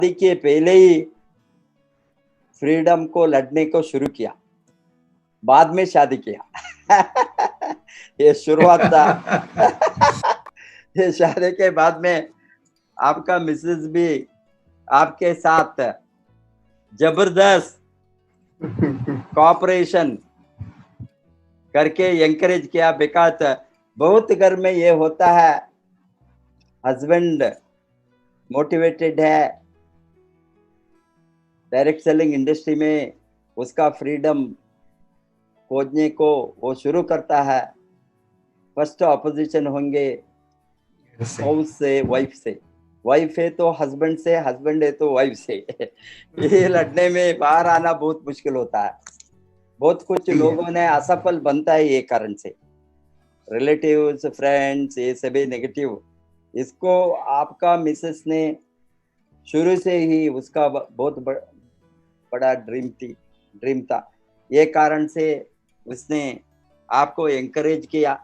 शादी के पहले ही फ्रीडम को लड़ने को शुरू किया, बाद में शादी किया। ये शुरुआत था। ये शादी के बाद में आपका मिसेस भी आपके साथ जबरदस्त कॉपरेशन करके एंकरेज किया। बिकॉज बहुत घर में ये होता है, हस्बैंड मोटिवेटेड है, डायरेक्ट सेलिंग इंडस्ट्री में उसका फ्रीडम खोजने को वो शुरू करता है। फर्स्ट ऑपोजिशन होंगे हाउस से, वाइफ है तो हस्बैंड से, हस्बैंड है तो वाइफ से। ये लड़ने में बाहर आना बहुत मुश्किल होता है। बहुत कुछ लोगों ने असफल बनता है ये कारण से, रिलेटिव्स, फ्रेंड्स, ये सभी नेगेटिव। इसको आपका मिसेस ने शुरू से ही उसका बहुत बड़ा ड्रीम था। ये कारण से उसने आपको एंकरेज किया।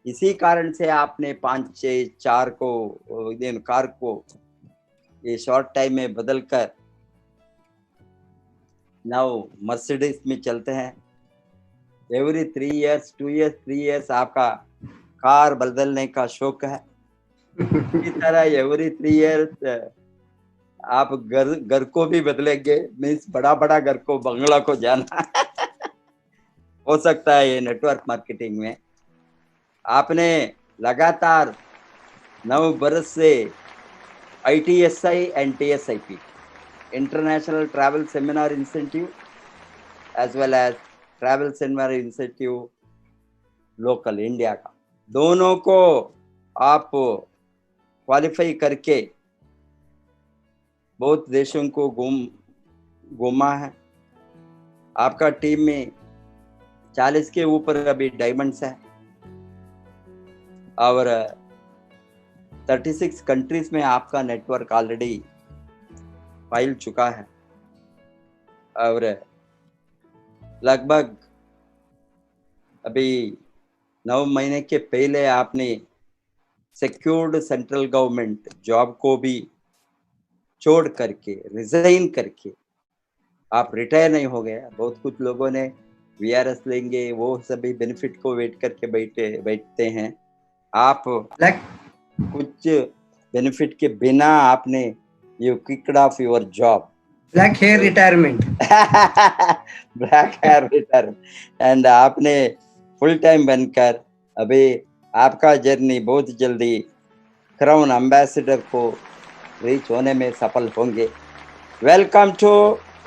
इसी कारण से आपने 5-6-4 कार को ये शॉर्ट टाइम में बदल कर नाउ मर्सिडीज में चलते हैं। एवरी 3 years 2 years 3 years आपका कार बदलने का शौक है। इसी तरह एवरी 3 years आप घर को भी बदलेंगे। मीन्स बड़ा घर को, बंगला को जाना। हो सकता है ये नेटवर्क मार्केटिंग में आपने लगातार 9 बरस से ITSI and TSIP, international travel seminar incentive as well as travel seminar incentive local India का, दोनों को आप क्वालिफाई करके बहुत देशों को घूमा है। आपका टीम में 40 के ऊपर अभी डायमंड्स है और 36 कंट्रीज में आपका नेटवर्क ऑलरेडी फैल चुका है। और लगभग अभी 9 महीने के पहले आपने सिक्योर्ड सेंट्रल गवर्नमेंट जॉब को भी छोड़ करके, रिजाइन करके आप रिटायर नहीं हो गए। बहुत कुछ लोगों ने VRS लेंगे, वो सभी बेनिफिट को वेट करके बैठते हैं। आप कुछ बेनिफिट के बिना आपने you kicked off your job, black hair retirement. Black hair retirement, and आपने फुल टाइम बनकर अभी आपका जर्नी बहुत जल्दी क्राउन एम्बेसडर को रीच होने में सफल होंगे। Welcome to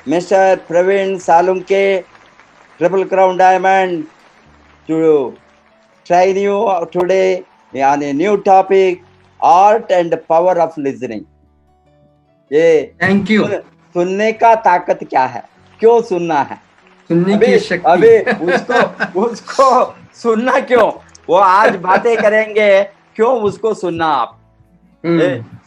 mister Praveen Salunke, triple crown diamond, to train you today on a new topic, art and power of listening. ये थैंक यू। सुनने का ताकत क्या है, क्यों सुनना है, सुनने की शक्ति। अभी उसको सुनना क्यों, वो आज बातें करेंगे क्यों उसको सुनना। आप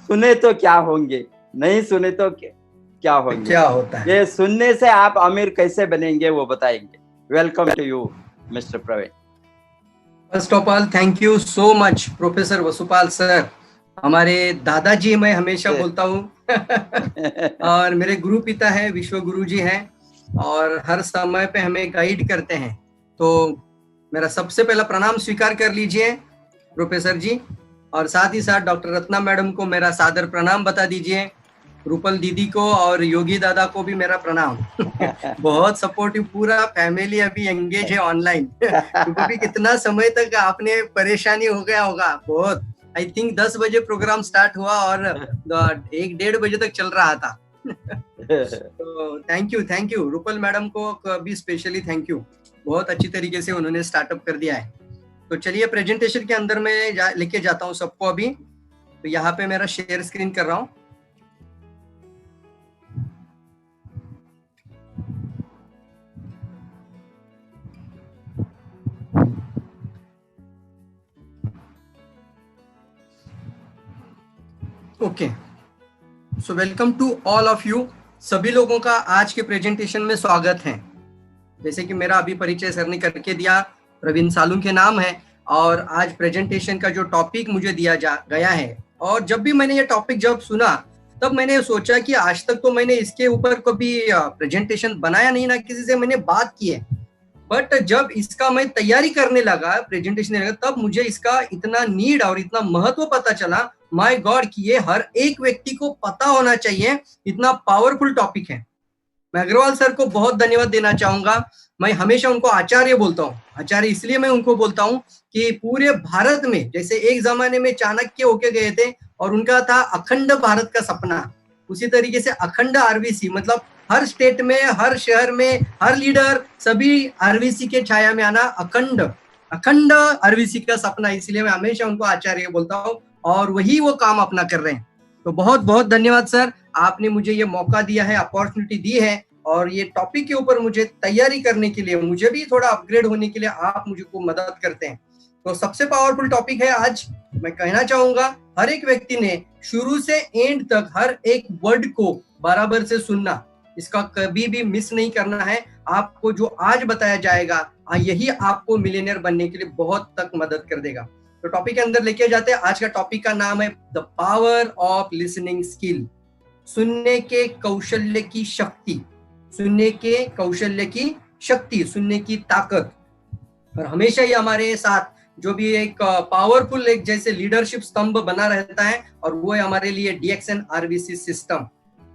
सुने तो क्या होंगे, नहीं सुने तो क्या होंगे, क्या होता है। ये सुनने से आप अमीर कैसे बनेंगे वो बताएंगे। Welcome to you mister Praveen. First of all thank you so much professor Vasupal sir, हमारे दादाजी मैं हमेशा बोलता हूँ। और मेरे गुरु पिता है, विश्व गुरु जी हैं और हर समय पे हमें गाइड करते हैं। तो मेरा सबसे पहला प्रणाम स्वीकार कर लीजिए प्रोफेसर जी, और साथ ही साथ डॉक्टर रत्ना मैडम को मेरा सादर प्रणाम बता दीजिए, रूपल दीदी को और योगी दादा को भी मेरा प्रणाम। बहुत सपोर्टिव, पूरा फैमिली अभी एंगेज है ऑनलाइन। क्योंकि भी कितना समय तक आपने परेशानी हो गया होगा बहुत। आई थिंक 10 बजे प्रोग्राम स्टार्ट हुआ और 1-1:30 बजे तक चल रहा था। तो थैंक यू रूपल मैडम को भी स्पेशली थैंक यू, बहुत अच्छी तरीके से उन्होंने स्टार्टअप कर दिया है। तो चलिए प्रेजेंटेशन के अंदर मैं लेके जाता हूँ सबको अभी। तो यहाँ पे मेरा शेयर स्क्रीन कर रहा हूँ। Okay, so welcome to all of you. सभी लोगों का आज के प्रेजेंटेशन में स्वागत है। जैसे कि मेरा अभी परिचय सर ने करके दिया, प्रवीण सालुंके नाम है और आज प्रेजेंटेशन का जो टॉपिक मुझे दिया गया है, और जब भी मैंने ये टॉपिक सुना तब मैंने सोचा कि आज तक तो मैंने इसके ऊपर कभी प्रेजेंटेशन बनाया नहीं, ना किसी से मैंने बात की है, बट जब इसका मैं तैयारी करने लगा, प्रेजेंटेशन लगा, तब मुझे इसका इतना नीड और इतना महत्व पता चला, माय गॉड, कि ये हर एक व्यक्ति को पता होना चाहिए, इतना पावरफुल टॉपिक है। मैं अग्रवाल सर को बहुत धन्यवाद देना चाहूंगा। मैं हमेशा उनको आचार्य बोलता हूँ। आचार्य इसलिए मैं उनको बोलता हूँ कि पूरे भारत में, जैसे एक जमाने में चाणक्य होके गए थे और उनका था अखंड भारत का सपना, उसी तरीके से अखंड आरवीसी, मतलब हर स्टेट में, हर शहर में, हर लीडर, सभी आरवीसी के छाया में आना, अखंड अखंड आरवीसी का सपना। इसलिए मैं हमेशा उनको आचार्य बोलता हूँ और वही वो काम अपना कर रहे हैं। तो बहुत बहुत धन्यवाद सर, आपने मुझे ये मौका दिया है, अपॉर्चुनिटी दी है, और ये टॉपिक के ऊपर मुझे तैयारी करने के लिए, मुझे भी थोड़ा अपग्रेड होने के लिए आप मुझे को मदद करते हैं। तो सबसे पावरफुल टॉपिक है आज। मैं कहना चाहूंगा हर एक व्यक्ति ने शुरू से एंड तक हर एक वर्ड को बराबर से सुनना, इसका कभी भी मिस नहीं करना है। आपको जो आज बताया जाएगा यही आपको मिलियनेयर बनने के लिए बहुत तक मदद कर देगा। तो टॉपिक के अंदर लेके जाते हैं। आज का टॉपिक का नाम है the power of listening skill, सुनने के कौशल्य की शक्ति, सुनने के कौशल्य की शक्ति, सुनने की ताकत। और हमेशा ही हमारे साथ जो भी एक पावरफुल एक जैसे लीडरशिप स्तंभ बना रहता है, और वो है हमारे लिए DXN RVC सिस्टम।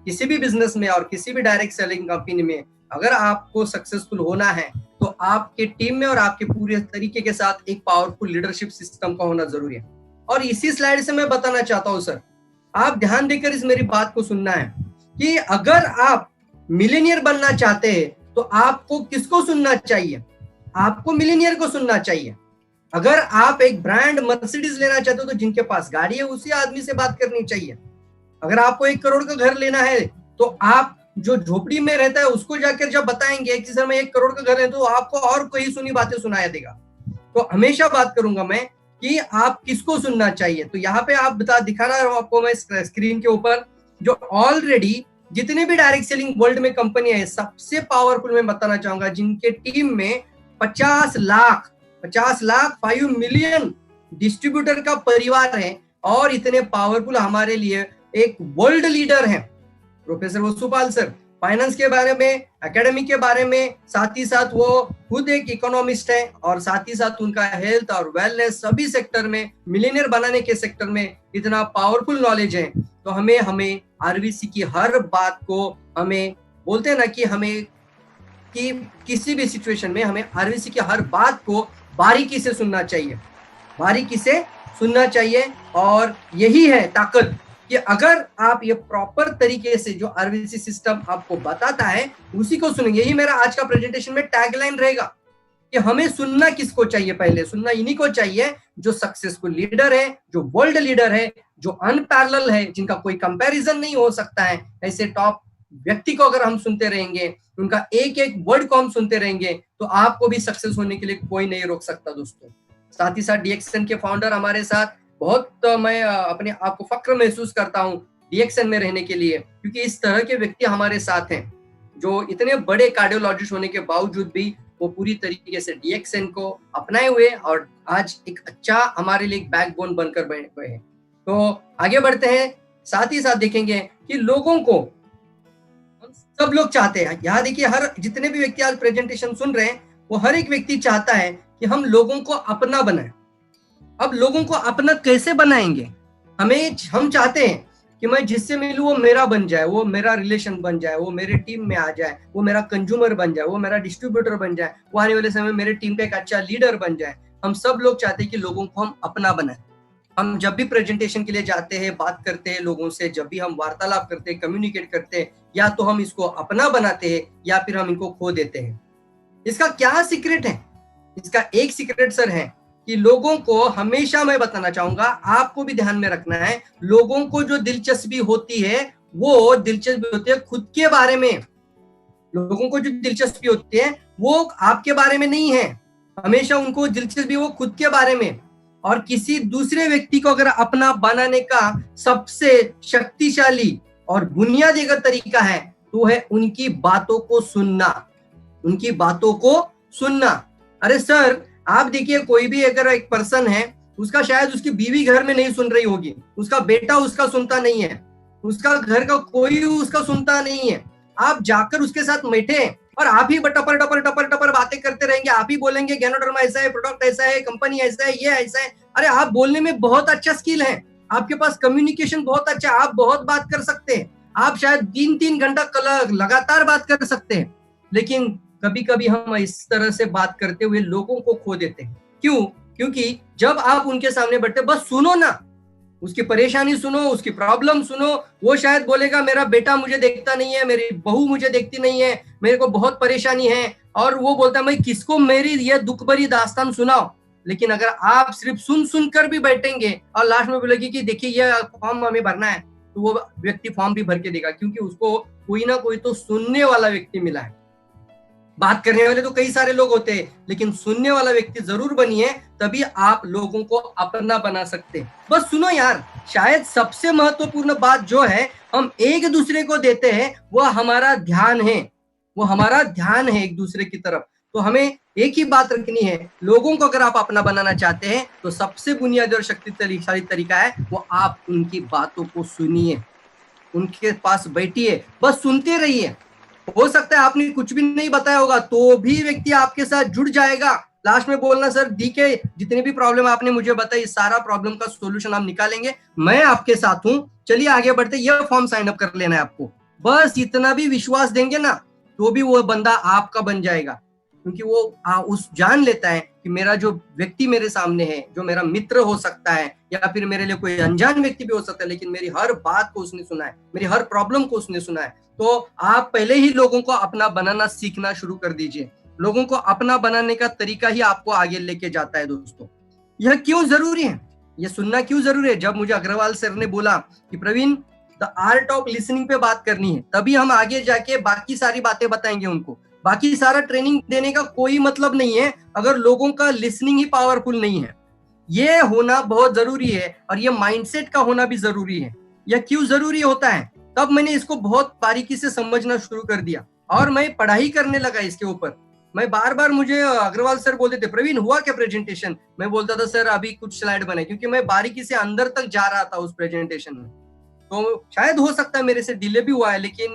किसी भी बिजनेस में और किसी भी डायरेक्ट सेलिंग कंपनी में अगर आपको सक्सेसफुल होना है तो आपके टीम में और आपके पूरे तरीके के साथ एक पावरफुल लीडरशिप सिस्टम का होना जरूरी है। और इसी स्लाइड से मैं बताना चाहता हूं सर, आप ध्यान देकर इस मेरी बात को सुनना है कि अगर आप मिलियनियर बनना चाहते हैं तो आपको किसको सुनना चाहिए? आपको मिलियनियर को सुनना चाहिए। अगर आप एक ब्रांड मर्सिडीज लेना चाहते हो तो जिनके पास गाड़ी है उसी आदमी से बात करनी चाहिए। अगर आपको 1 करोड़ का घर लेना है तो आप जो झोपड़ी में रहता है उसको जाकर जब बताएंगे कि सर मैं 1 करोड़ का घर है, तो आपको और कोई सुनी बातें सुनाया देगा। तो हमेशा बात करूंगा मैं कि आप किसको सुनना चाहिए। तो यहाँ पे आप दिखा रहा हूं आपको मैं स्क्रीन के ऊपर, जो ऑलरेडी जितने भी डायरेक्ट सेलिंग वर्ल्ड में कंपनी है, सबसे पावरफुल मैं बताना चाहूंगा, जिनके टीम में 50 लाख 5 मिलियन डिस्ट्रीब्यूटर का परिवार है, और इतने पावरफुल हमारे लिए एक वर्ल्ड लीडर है प्रोफेसर वसुपाल सर। फाइनेंस के बारे में, एकेडमिक के बारे में, साथ ही साथ वो खुद एक इकोनॉमिस्ट है, और साथ ही साथ उनका हेल्थ और वेलनेस सभी सेक्टर में, मिलियनियर बनाने के सेक्टर में इतना पावरफुल नॉलेज है। तो हमें आरवीसी की हर बात को, हमें बोलते हैं ना कि हमें कि किसी भी सिचुएशन में हमें आरवीसी की हर बात को बारीकी से सुनना चाहिए, बारीकी से सुनना चाहिए। और यही है ताकत कि अगर आप ये प्रॉपर तरीके से जो आरवीसी सिस्टम आपको बताता है उसी को सुनेंगे। यही मेरा आज का प्रेजेंटेशन में टैगलाइन रहेगा कि हमें सुनना किसको चाहिए? पहले सुनना इन्हीं को चाहिए जो सक्सेसफुल लीडर है, जो वर्ल्ड लीडर है, जो अनपैरेलल है, जिनका कोई कंपैरिजन नहीं हो सकता है। ऐसे टॉप व्यक्ति को अगर हम सुनते रहेंगे, उनका एक एक वर्ड को हम सुनते रहेंगे, तो आपको भी सक्सेस होने के लिए कोई नहीं रोक सकता दोस्तों। साथ ही साथ DXN के फाउंडर हमारे साथ, बहुत मैं अपने आप को फक्र महसूस करता हूँ DXN में रहने के लिए, क्योंकि इस तरह के व्यक्ति हमारे साथ हैं जो इतने बड़े कार्डियोलॉजिस्ट होने के बावजूद भी वो पूरी तरीके से DXN को अपनाए हुए और आज एक अच्छा हमारे लिए एक बैकबोन बनकर बैठे हुए हैं। तो आगे बढ़ते हैं, साथ ही साथ देखेंगे कि लोगों को हम सब लोग चाहते हैं, यहाँ देखिए हर जितने भी व्यक्ति आज प्रेजेंटेशन सुन रहे हैं वो हर एक व्यक्ति चाहता है कि हम लोगों को अपना बनाएं। अब लोगों को अपना कैसे बनाएंगे? हम चाहते हैं कि मैं जिससे मिलूं वो मेरा बन जाए, वो मेरा रिलेशन बन जाए, वो मेरे टीम में आ जाए, वो मेरा कंज्यूमर बन जाए, वो मेरा डिस्ट्रीब्यूटर बन जाए, वो आने वाले समय में मेरे टीम का एक अच्छा लीडर बन जाए। हम सब लोग चाहते हैं कि लोगों को हम अपना बनाएं। हम जब भी प्रेजेंटेशन के लिए जाते हैं, बात करते हैं लोगों से, जब भी हम वार्तालाप करते हैं, कम्युनिकेट करते हैं, या तो हम इसको अपना बनाते हैं या फिर हम इनको खो देते हैं। इसका क्या सीक्रेट है? इसका एक सीक्रेट सर है कि लोगों को, हमेशा मैं बताना चाहूंगा, आपको भी ध्यान में रखना है, लोगों को जो दिलचस्पी होती है वो दिलचस्पी होती है खुद के बारे में। लोगों को जो दिलचस्पी होती है वो आपके बारे में नहीं है, हमेशा उनको दिलचस्पी वो खुद के बारे में। और किसी दूसरे व्यक्ति को अगर अपना बनाने का सबसे शक्तिशाली और बुनियादी अगर तरीका है तो है उनकी बातों को सुनना, उनकी बातों को सुनना। अरे सर आप देखिए, कोई भी अगर एक पर्सन है, उसका शायद उसकी बीवी घर में नहीं सुन रही होगी, उसका बेटा उसका सुनता नहीं है, उसका घर का कोई उसका सुनता नहीं है। आप जाकर उसके साथ बैठे और आप ही टपर टपर टपर टपर बातें करते रहेंगे, आप ही बोलेंगे गैनोडर्मा ऐसा है, प्रोडक्ट ऐसा है, कंपनी ऐसा है, ये ऐसा है। अरे आप बोलने में बहुत अच्छा स्किल है, आपके पास कम्युनिकेशन बहुत अच्छा, आप बहुत बात कर सकते हैं, आप शायद 3-3 घंटा लगातार बात कर सकते हैं। लेकिन कभी कभी हम इस तरह से बात करते हुए लोगों को खो देते हैं। क्यों? क्योंकि जब आप उनके सामने बैठते बस सुनो ना, उसकी परेशानी सुनो, उसकी प्रॉब्लम सुनो। वो शायद बोलेगा मेरा बेटा मुझे देखता नहीं है, मेरी बहू मुझे देखती नहीं है, मेरे को बहुत परेशानी है, और वो बोलता है मैं किसको मेरी ये दुख भरी दास्तान सुनाओ। लेकिन अगर आप सिर्फ सुन कर भी बैठेंगे और लास्ट में बोलेगी कि देखिए ये फॉर्म हमें भरना है, तो वो व्यक्ति फॉर्म भी भर के देगा, क्योंकि उसको कोई ना कोई तो सुनने वाला व्यक्ति मिला है। बात करने वाले तो कई सारे लोग होते हैं, लेकिन सुनने वाला व्यक्ति जरूर बनिए, तभी आप लोगों को अपना बना सकते हैं। बस सुनो यार, शायद सबसे महत्वपूर्ण बात जो है हम एक दूसरे को देते हैं वो हमारा ध्यान है, वो हमारा ध्यान है एक दूसरे की तरफ। तो हमें एक ही बात रखनी है, लोगों को अगर आप अपना बनाना चाहते हैं तो सबसे बुनियादी और शक्तिशाली तरीका है वो आप उनकी बातों को सुनिए, उनके पास बैठिए, बस सुनते रहिए। हो सकता है आपने कुछ भी नहीं बताया होगा तो भी व्यक्ति आपके साथ जुड़ जाएगा। लास्ट में बोलना सर डीके जितनी भी प्रॉब्लम आपने मुझे बताई सारा प्रॉब्लम का सॉल्यूशन हम निकालेंगे, मैं आपके साथ हूं, चलिए आगे बढ़ते, ये फॉर्म साइन अप कर लेना है आपको। बस इतना भी विश्वास देंगे ना तो भी वो बंदा आपका बन जाएगा, क्योंकि वो उस जान लेता है कि मेरा जो व्यक्ति मेरे सामने है, जो मेरा मित्र हो सकता है या फिर मेरे लिए कोई अनजान व्यक्ति भी हो सकता है, लेकिन मेरी हर बात को उसने सुना है, मेरी हर प्रॉब्लम को उसने सुना है। तो आप पहले ही लोगों को अपना बनाना सीखना शुरू कर दीजिए। लोगों को अपना बनाने का तरीका ही आपको आगे लेके जाता है। दोस्तों, यह क्यों जरूरी है, यह सुनना क्यों जरूरी है? जब मुझे अग्रवाल सर ने बोला कि Praveen the art of listening पे बात करनी है, तभी हम आगे जाके बाकी सारी बातें बताएंगे उनको। बाकी सारा ट्रेनिंग देने का कोई मतलब नहीं है अगर लोगों का लिसनिंग ही पावरफुल नहीं है। ये होना बहुत जरूरी है और ये माइंडसेट का होना भी जरूरी है। यह क्यों जरूरी होता है, तब मैंने इसको बहुत बारीकी से समझना शुरू कर दिया और मैं पढ़ाई करने लगा इसके ऊपर। मैं बार बार, मुझे अग्रवाल सर बोलते थे प्रवीण हुआ क्या प्रेजेंटेशन, मैं बोलता था सर अभी कुछ स्लाइड बने, क्योंकि मैं बारीकी से अंदर तक जा रहा था उस प्रेजेंटेशन में। तो शायद हो सकता है मेरे से डिले भी हुआ है, लेकिन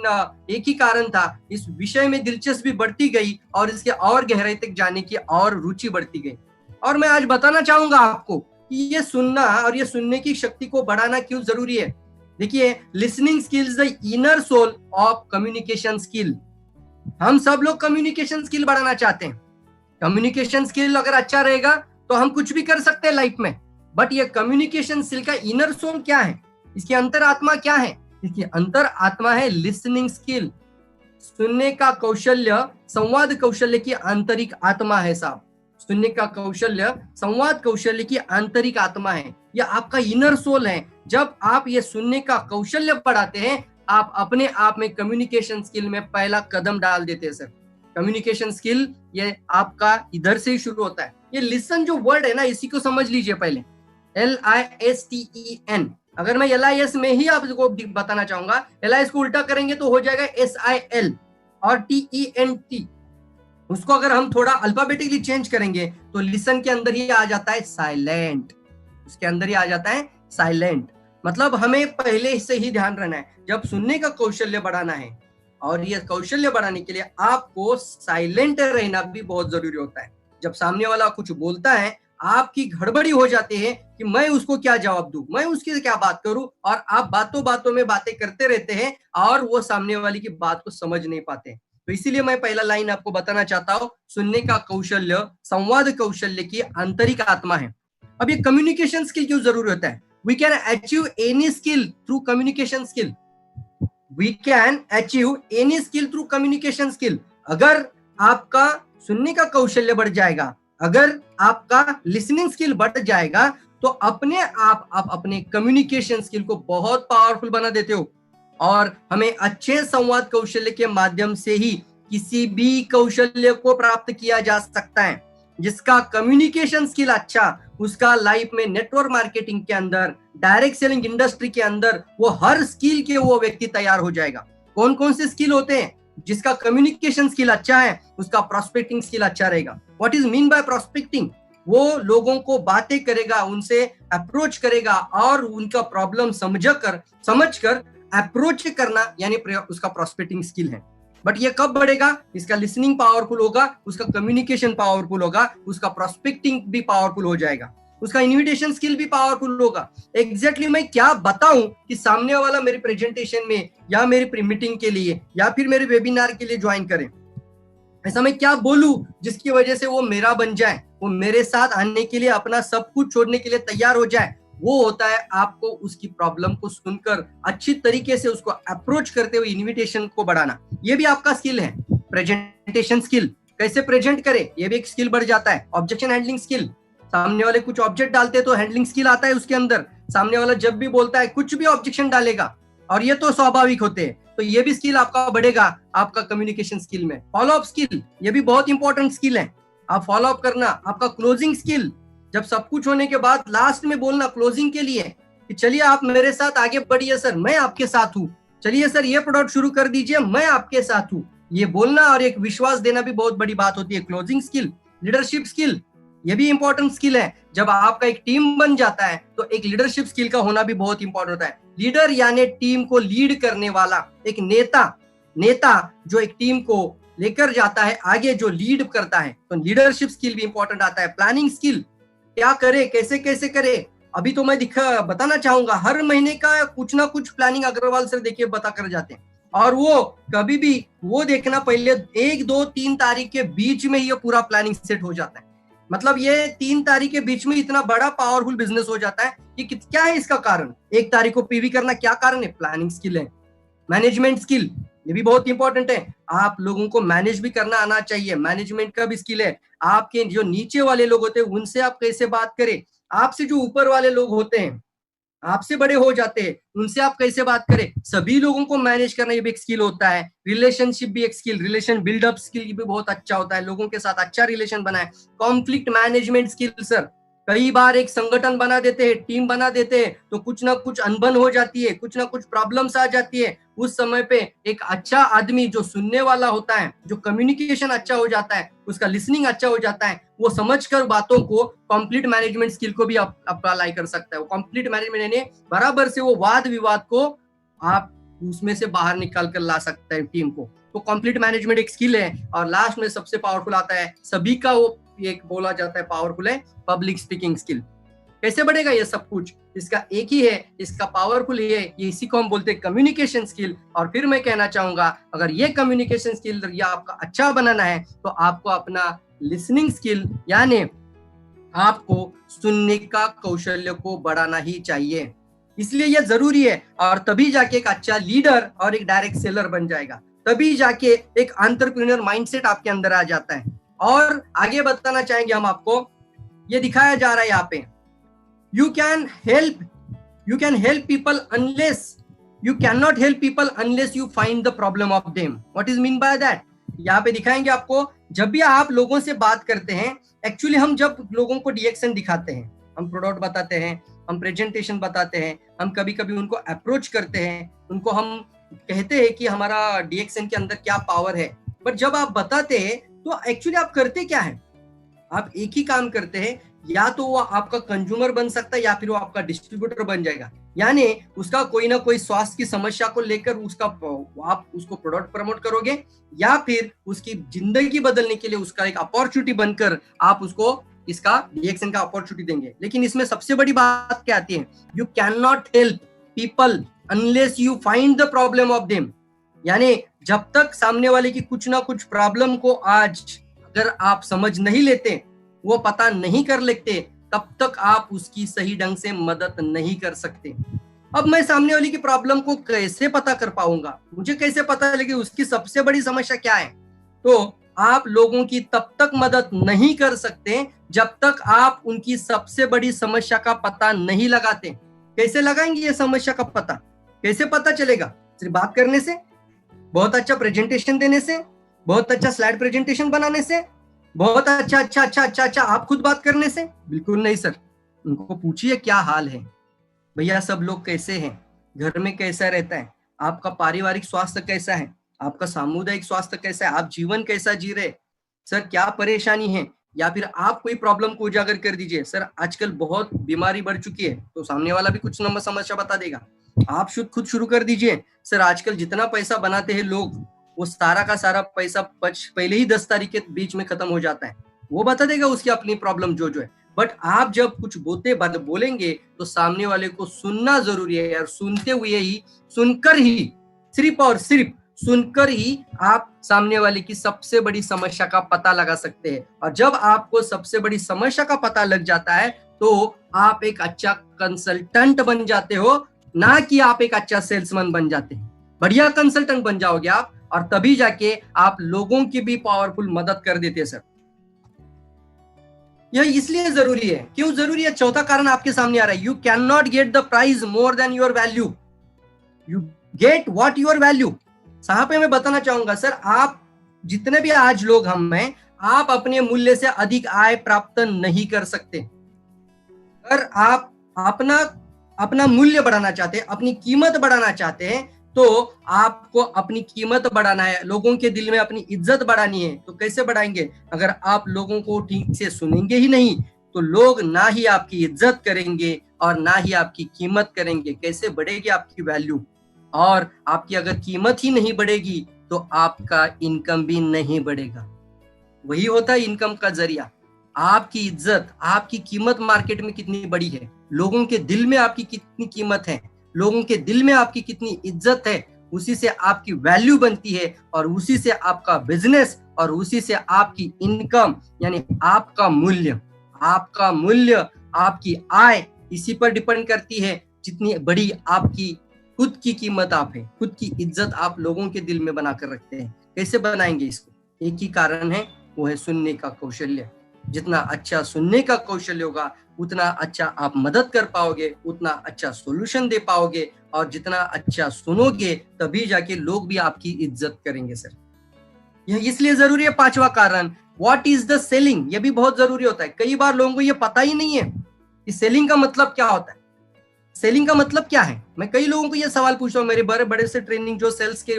एक ही कारण था, इस विषय में दिलचस्पी बढ़ती गई और इसके और गहराई तक जाने की और रुचि बढ़ती गई। और मैं आज बताना चाहूंगा आपको कि ये सुनना और ये सुनने की शक्ति को बढ़ाना क्यों जरूरी है। देखिए, listening skills the inner soul of communication skill. हम सब लोग कम्युनिकेशन स्किल बढ़ाना चाहते हैं। कम्युनिकेशन स्किल अगर अच्छा रहेगा तो हम कुछ भी कर सकते हैं लाइफ में, बट ये कम्युनिकेशन स्किल का इनर सोल क्या है, इसकी अंतरात्मा क्या है? इसकी अंतरात्मा है लिसनिंग स्किल। सुनने का कौशल्य संवाद कौशल्य की आंतरिक आत्मा है साहब। सुनने का कौशल्य संवाद कौशल्य की आंतरिक आत्मा है, यह आपका इनर सोल है। जब आप ये सुनने का कौशल्य बढ़ाते हैं, आप अपने आप में कम्युनिकेशन स्किल में पहला कदम डाल देते हैं सर। कम्युनिकेशन स्किल ये आपका इधर से ही शुरू होता है। ये लिसन जो वर्ड है ना, इसी को समझ लीजिए पहले, LISTEN। अगर मैं LIS में ही आपको बताना चाहूंगा, LIS को उल्टा करेंगे तो हो जाएगा SIL, और TENT उसको अगर हम थोड़ा अल्फाबेटिकली चेंज करेंगे तो लिसन के अंदर ही आ जाता है साइलेंट। उसके अंदर ही आ जाता है साइलेंट। मतलब हमें पहले से ही ध्यान रहना है, जब सुनने का कौशल्य बढ़ाना है, और ये कौशल्य बढ़ाने के लिए आपको साइलेंट रहना भी बहुत जरूरी होता है। जब सामने वाला कुछ बोलता है, आपकी गड़बड़ी हो जाती है कि मैं उसको क्या जवाब दूं, मैं उसकी क्या बात करूं, और आप बातों बातों में बातें करते रहते हैं और वो सामने वाले की बात को समझ नहीं पाते। तो इसीलिए मैं पहला लाइन आपको बताना चाहता हूं, सुनने का कौशल्य संवाद कौशल्य की आंतरिक आत्मा है। अब ये कम्युनिकेशन स्किल क्यों जरूरी होता है? We can achieve any skill through communication skill. We can achieve any skill through communication skill. अगर आपका सुनने का कौशल्य बढ़ जाएगा, अगर आपका लिसनिंग स्किल बढ़ जाएगा, तो अपने आप अपने कम्युनिकेशन स्किल को बहुत पावरफुल बना देते हो। और हमें अच्छे संवाद कौशल्य के माध्यम से ही किसी भी कौशल्य को प्राप्त किया जा सकता है। जिसका कम्युनिकेशन स्किल अच्छा, उसका लाइफ में नेटवर्क मार्केटिंग के अंदर, डायरेक्ट सेलिंग इंडस्ट्री के अंदर वो हर स्किल के वो व्यक्ति तैयार हो जाएगा। कौन कौन से स्किल होते हैं? जिसका कम्युनिकेशन स्किल अच्छा है, उसका प्रोस्पेक्टिंग स्किल अच्छा रहेगा। What is mean bye prospecting? वो लोगों को बातें करेगा, उनसे अप्रोच करेगा और उनका प्रॉब्लम समझकर अप्रोच करना यानी उसका प्रोस्पेक्टिंग स्किल है। बट ये कब बढ़ेगा? इसका लिसनिंग पावरफुल होगा, उसका कम्युनिकेशन पावरफुल होगा, उसका प्रोस्पेक्टिंग भी पावरफुल हो जाएगा, उसका इन्विटेशन स्किल भी पावरफुल होगा। एग्जैक्टली मैं क्या बताऊं कि सामने वाला मेरे प्रेजेंटेशन में या मेरी मीटिंग के लिए या फिर मेरे वेबिनार के लिए ज्वाइन करे, ऐसा मैं क्या बोलूं जिसकी वजह से वो मेरा बन जाए, वो मेरे साथ आने के लिए अपना सब कुछ छोड़ने के लिए तैयार हो जाए। वो होता है आपको उसकी प्रॉब्लम को सुनकर अच्छी तरीके से उसको अप्रोच करते हुए इन्विटेशन को बढ़ाना, ये भी आपका स्किल है। प्रेजेंटेशन स्किल, कैसे प्रेजेंट करे, ये भी एक स्किल बढ़ जाता है। ऑब्जेक्शन हैंडलिंग स्किल, सामने वाले कुछ ऑब्जेक्ट डालते हैं तो हैंडलिंग स्किल आता है उसके अंदर। सामने वाला जब भी बोलता है कुछ भी ऑब्जेक्शन डालेगा, और ये तो स्वाभाविक होते हैं, तो ये भी स्किल आपका बढ़ेगा आपका कम्युनिकेशन स्किल में। फॉलो अप स्किल, ये भी बहुत इंपॉर्टेंट स्किल है, आप फॉलो अप करना। आपका क्लोजिंग स्किल, जब सब कुछ होने के बाद लास्ट में बोलना क्लोजिंग के लिए कि चलिए आप मेरे साथ आगे बढ़िए सर, मैं आपके साथ हूँ, चलिए सर ये प्रोडक्ट शुरू कर दीजिए, मैं आपके साथ हूँ, ये बोलना और एक विश्वास देना भी बहुत बड़ी बात होती है। क्लोजिंग स्किल, लीडरशिप स्किल, ये भी इंपॉर्टेंट स्किल है। जब आपका एक टीम बन जाता है तो एक लीडरशिप स्किल का होना भी बहुत इंपॉर्टेंट होता है। लीडर यानी टीम को लीड करने वाला, एक नेता जो एक टीम को लेकर जाता है आगे, जो लीड करता है, तो लीडरशिप स्किल भी इंपॉर्टेंट आता है। प्लानिंग स्किल, क्या करे, कैसे कैसे करे, अभी तो मैं बताना चाहूंगा, हर महीने का कुछ ना कुछ प्लानिंग अग्रवाल सर देखिए बता कर जाते हैं, और वो कभी भी वो देखना पहले 1, 2, 3 तारीख के बीच में ये पूरा प्लानिंग सेट हो जाता है। मतलब ये 3 तारीख के बीच में इतना बड़ा पावरफुल बिजनेस हो जाता है कि क्या है इसका कारण? 1 तारीख को पीवी करना, क्या कारण है? प्लानिंग स्किल है। मैनेजमेंट स्किल, ये भी बहुत इंपॉर्टेंट है, आप लोगों को मैनेज भी करना आना चाहिए, मैनेजमेंट का भी स्किल है। आपके जो नीचे वाले लोग होते हैं उनसे आप कैसे बात करें, आपसे जो ऊपर वाले लोग होते हैं, आपसे बड़े हो जाते हैं, उनसे आप कैसे बात करें, सभी लोगों को मैनेज करना ये भी एक स्किल होता है। रिलेशनशिप भी एक स्किल, रिलेशन बिल्डअप स्किल भी बहुत अच्छा होता है, लोगों के साथ अच्छा रिलेशन बनाए। कॉन्फ्लिक्ट मैनेजमेंट स्किल सर, कई बार एक संगठन बना देते हैं, टीम बना देते हैं, तो कुछ ना कुछ अनबन हो जाती है, कुछ ना कुछ प्रॉब्लम्स आ जाती है। उस समय पे एक अच्छा आदमी जो सुनने वाला होता है, जो कम्युनिकेशन अच्छा हो जाता है, उसका लिसनिंग अच्छा हो जाता है, वो समझकर बातों को कॉन्फ्लिक्ट मैनेजमेंट स्किल को भी अप्लाई कर सकता है। वो कॉन्फ्लिक्ट मैनेजमेंट यानी बराबर से वो वाद विवाद को आप उसमें से बाहर निकाल कर ला सकता है टीम को। तो कॉन्फ्लिक्ट मैनेजमेंट एक स्किल है। और लास्ट में सबसे पावरफुल आता है, सभी का वो एक बोला जाता है पावरफुल है, पब्लिक स्पीकिंग स्किल। कैसे बढ़ेगा ये सब कुछ? इसका एक ही है, इसका पावरफुल है, ये इसी को हम बोलते हैं कम्युनिकेशन स्किल। और फिर मैं कहना चाहूंगा, अगर ये कम्युनिकेशन स्किल या आपका अच्छा बनाना है तो आपको अपना लिसनिंग स्किल यानी आपको सुनने का कौशल्य को बढ़ाना ही चाहिए। इसलिए यह जरूरी है, और तभी जाके एक अच्छा लीडर और एक डायरेक्ट सेलर बन जाएगा, तभी जाके एक एंटरप्रेन्योर माइंडसेट आपके अंदर आ जाता है। और आगे बताना चाहेंगे हम आपको, ये दिखाया जा रहा है यहाँ पे, you can help people unless you cannot help people unless you find the problem of them. What is mean by that? यहाँ पे दिखाएंगे आपको। जब भी आप लोगों से बात करते हैं, एक्चुअली हम जब लोगों को डीएक्शन दिखाते हैं, हम प्रोडक्ट बताते हैं, हम प्रेजेंटेशन बताते हैं, हम कभी कभी उनको अप्रोच करते हैं, उनको हम कहते हैं कि हमारा डीएक्शन के अंदर क्या पावर है। बट जब आप बताते हैं तो एक्चुअली आप करते क्या है? आप एक ही काम करते हैं, या तो वो आपका कंज्यूमर बन सकता है या फिर वो आपका डिस्ट्रीब्यूटर बन जाएगा। यानी उसका कोई ना कोई स्वास्थ्य की समस्या को लेकर आप उसको प्रोडक्ट प्रमोट करोगे, या फिर उसकी जिंदगी बदलने के लिए उसका एक अपॉर्चुनिटी बनकर आप उसको इसका रिएक्शन का अपॉर्चुनिटी देंगे। लेकिन इसमें सबसे बड़ी बात क्या आती है? You can not help people unless you find the problem of them. यानी जब तक सामने वाले की कुछ ना कुछ प्रॉब्लम को आज अगर आप समझ नहीं लेते, वो पता नहीं कर लेते, तब तक आप उसकी सही ढंग से मदद नहीं कर सकते। अब मैं सामने वाली की प्रॉब्लम को कैसे पता कर पाऊंगा? मुझे कैसे पता लगे उसकी सबसे बड़ी समस्या क्या है? तो आप लोगों की तब तक मदद नहीं कर सकते जब तक आप उनकी सबसे बड़ी समस्या का पता नहीं लगाते। कैसे लगाएंगे ये समस्या का पता? कैसे पता चलेगा? सिर्फ बात करने से, बहुत अच्छा प्रेजेंटेशन देने से, बहुत अच्छा स्लाइड प्रेजेंटेशन बनाने से, बहुत अच्छा आप खुद बात करने से? बिल्कुल नहीं सर। उनको पूछिए क्या हाल है भैया, सब लोग कैसे हैं, घर में कैसा रहता है, आपका पारिवारिक स्वास्थ्य कैसा है, आपका सामुदायिक स्वास्थ्य कैसा है, आप जीवन कैसा जी रहे सर, क्या परेशानी है, या फिर आप कोई प्रॉब्लम को उजागर कर दीजिए। सर आजकल बहुत बीमारी बढ़ चुकी है, तो सामने वाला भी कुछ नंबर समस्या बता देगा। आप खुद शुरू कर दीजिए। सर आजकल जितना पैसा बनाते हैं लोग, वो सारा का सारा पैसा पहले ही 10 तारीख के बीच में खत्म हो जाता है, वो बता देगा उसकी अपनी प्रॉब्लम जो है। बट आप जब कुछ बोलेंगे तो सामने वाले को सुनना जरूरी है यार। सुनते हुए ही, सुनकर ही, सिर्फ और सिर्फ सुनकर ही आप सामने वाले की सबसे बड़ी समस्या का पता लगा सकते हैं। और जब आपको सबसे बड़ी समस्या का पता लग जाता है तो आप एक अच्छा कंसल्टेंट बन जाते हो, ना कि आप एक अच्छा सेल्समैन बन जाते हैं। बढ़िया कंसल्टेंट बन जाओगे आप, और तभी जाके आप लोगों की भी पावरफुल मदद कर देते हैं सर। यह इसलिए जरूरी है। क्यों जरूरी है? चौथा कारण आपके सामने आ रहा है। You can not get the price more than your value, you get what your value. यहाँ पे मैं बताना चाहूंगा सर, आप जितने भी आज लोग हम हैं, आप अपने मूल्य से अधिक आय प्राप्त नहीं कर सकते। अगर आप अपना मूल्य बढ़ाना चाहते हैं, अपनी कीमत बढ़ाना चाहते हैं, तो आपको अपनी कीमत बढ़ाना है, लोगों के दिल में अपनी इज्जत बढ़ानी है। तो कैसे बढ़ाएंगे? अगर आप लोगों को ठीक से सुनेंगे ही नहीं, तो लोग ना ही आपकी इज्जत करेंगे और ना ही आपकी कीमत करेंगे। कैसे बढ़ेगी आपकी वैल्यू? और आपकी अगर कीमत ही नहीं बढ़ेगी तो आपका इनकम भी नहीं बढ़ेगा। वही होता है इनकम का जरिया। आपकी इज्जत, आपकी कीमत मार्केट में कितनी बड़ी है, लोगों के दिल में आपकी कितनी कीमत है, लोगों के दिल में आपकी कितनी इज्जत है, उसी से आपकी वैल्यू बनती है, और उसी से आपका बिजनेस, और उसी से आपकी इनकम, यानी आपका मूल्य, आपकी आय इसी पर डिपेंड करती है। जितनी बड़ी आपकी खुद की कीमत आप है, खुद की इज्जत आप लोगों के दिल में बनाकर रखते हैं। कैसे बनाएंगे इसको? एक ही कारण है, वो है सुनने का कौशल्य। जितना अच्छा सुनने का कौशल्य होगा, उतना अच्छा आप मदद कर पाओगे, उतना अच्छा सॉल्यूशन दे पाओगे, और जितना अच्छा सुनोगे तभी जाके लोग भी आपकी इज्जत करेंगे सर। यह इसलिए जरूरी है। पांचवा कारण, व्हाट इज द सेलिंग। यह भी बहुत जरूरी होता है। कई बार लोगों को यह पता ही नहीं है कि सेलिंग का मतलब क्या होता है। सेलिंग का मतलब क्या है? मैं कई लोगों को यह सवाल पूछता हूँ, मेरे बड़े बड़े से ट्रेनिंग जो सेल्स के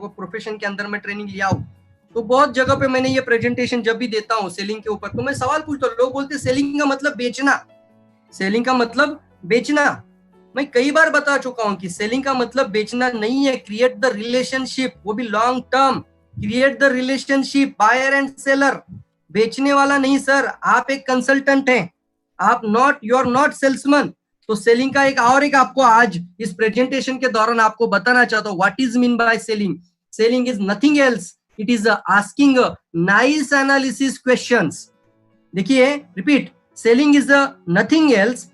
प्रोफेशन के अंदर में ट्रेनिंग लिया हूँ, तो बहुत जगह पे मैंने ये प्रेजेंटेशन जब भी देता हूँ सेलिंग के ऊपर, तो मैं सवाल पूछता हूँ, लोग बोलते हैं सेलिंग का मतलब बेचना, सेलिंग का मतलब बेचना। मैं कई बार बता चुका हूँ कि सेलिंग का मतलब बेचना नहीं है। क्रिएट द रिलेशनशिप, वो भी long term. Create the relationship, buyer and seller. बेचने वाला नहीं सर, आप एक कंसल्टेंट हैं, आप यू आर नॉट सेल्समैन। तो सेलिंग का एक आपको आज इस प्रेजेंटेशन के दौरान आपको बताना चाहता हूँ, what is mean by selling. Selling is nothing else, it is asking nice analysis questions. देखिए, repeat, selling is nothing else,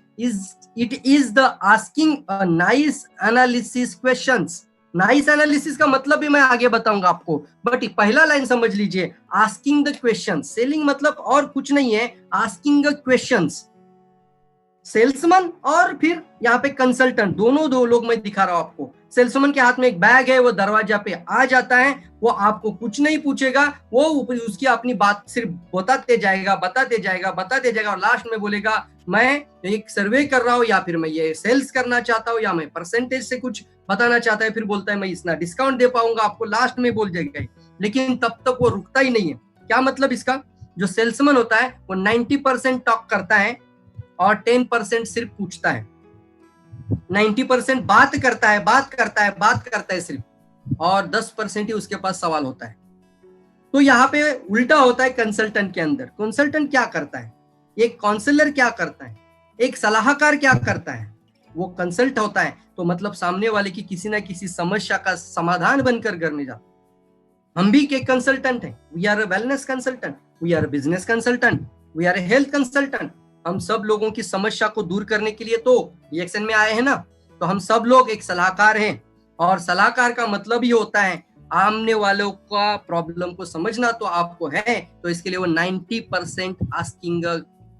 it is the asking nice analysis questions. Nice analysis का मतलब भी मैं आगे बताऊंगा आपको, बट पहला लाइन समझ लीजिए, आस्किंग द क्वेश्चंस। सेलिंग मतलब और कुछ नहीं है, आस्किंग द क्वेश्चंस। सेल्समैन और फिर यहाँ पे कंसल्टेंट, दोनों दो लोग मैं दिखा रहा हूं आपको। सेल्समैन के हाथ में एक बैग है, वो दरवाजा पे आ जाता है, वो आपको कुछ नहीं पूछेगा, वो उसकी अपनी बात सिर्फ बताते जाएगा और लास्ट में बोलेगा मैं एक सर्वे कर रहा हूँ, या फिर मैं ये सेल्स करना चाहता हूँ, या मैं परसेंटेज से कुछ बताना चाहता है, फिर बोलता है मैं इतना डिस्काउंट दे पाऊंगा आपको, लास्ट में बोल जाएगा। लेकिन तब तक वो रुकता ही नहीं है। क्या मतलब इसका? जो सेल्समैन होता है वो 90% टॉक करता है और 10% सिर्फ पूछता है। 90% बात करता है सिर्फ, और 10% ही उसके पास सवाल होता है। तो यहाँ पे उल्टा होता है कंसल्टेंट के अंदर। कंसल्टेंट क्या करता है, एक काउंसलर क्या करता है, एक सलाहकार क्या करता है? वो कंसल्ट होता है, तो मतलब सामने वाले की किसी ना किसी समस्या का समाधान बनकर घर में जाता। हम भी एक कंसल्टेंट हैं, we are a wellness consultant, we are a business consultant, we are a health consultant. हम सब लोगों की समस्या को दूर करने के लिए तो रिएक्शन में आए हैं ना। तो हम सब लोग एक सलाहकार हैं, और सलाहकार का मतलब ही होता है आमने वालों का प्रॉब्लम को समझना। तो आपको है, तो इसके लिए वो 90% आस्किंग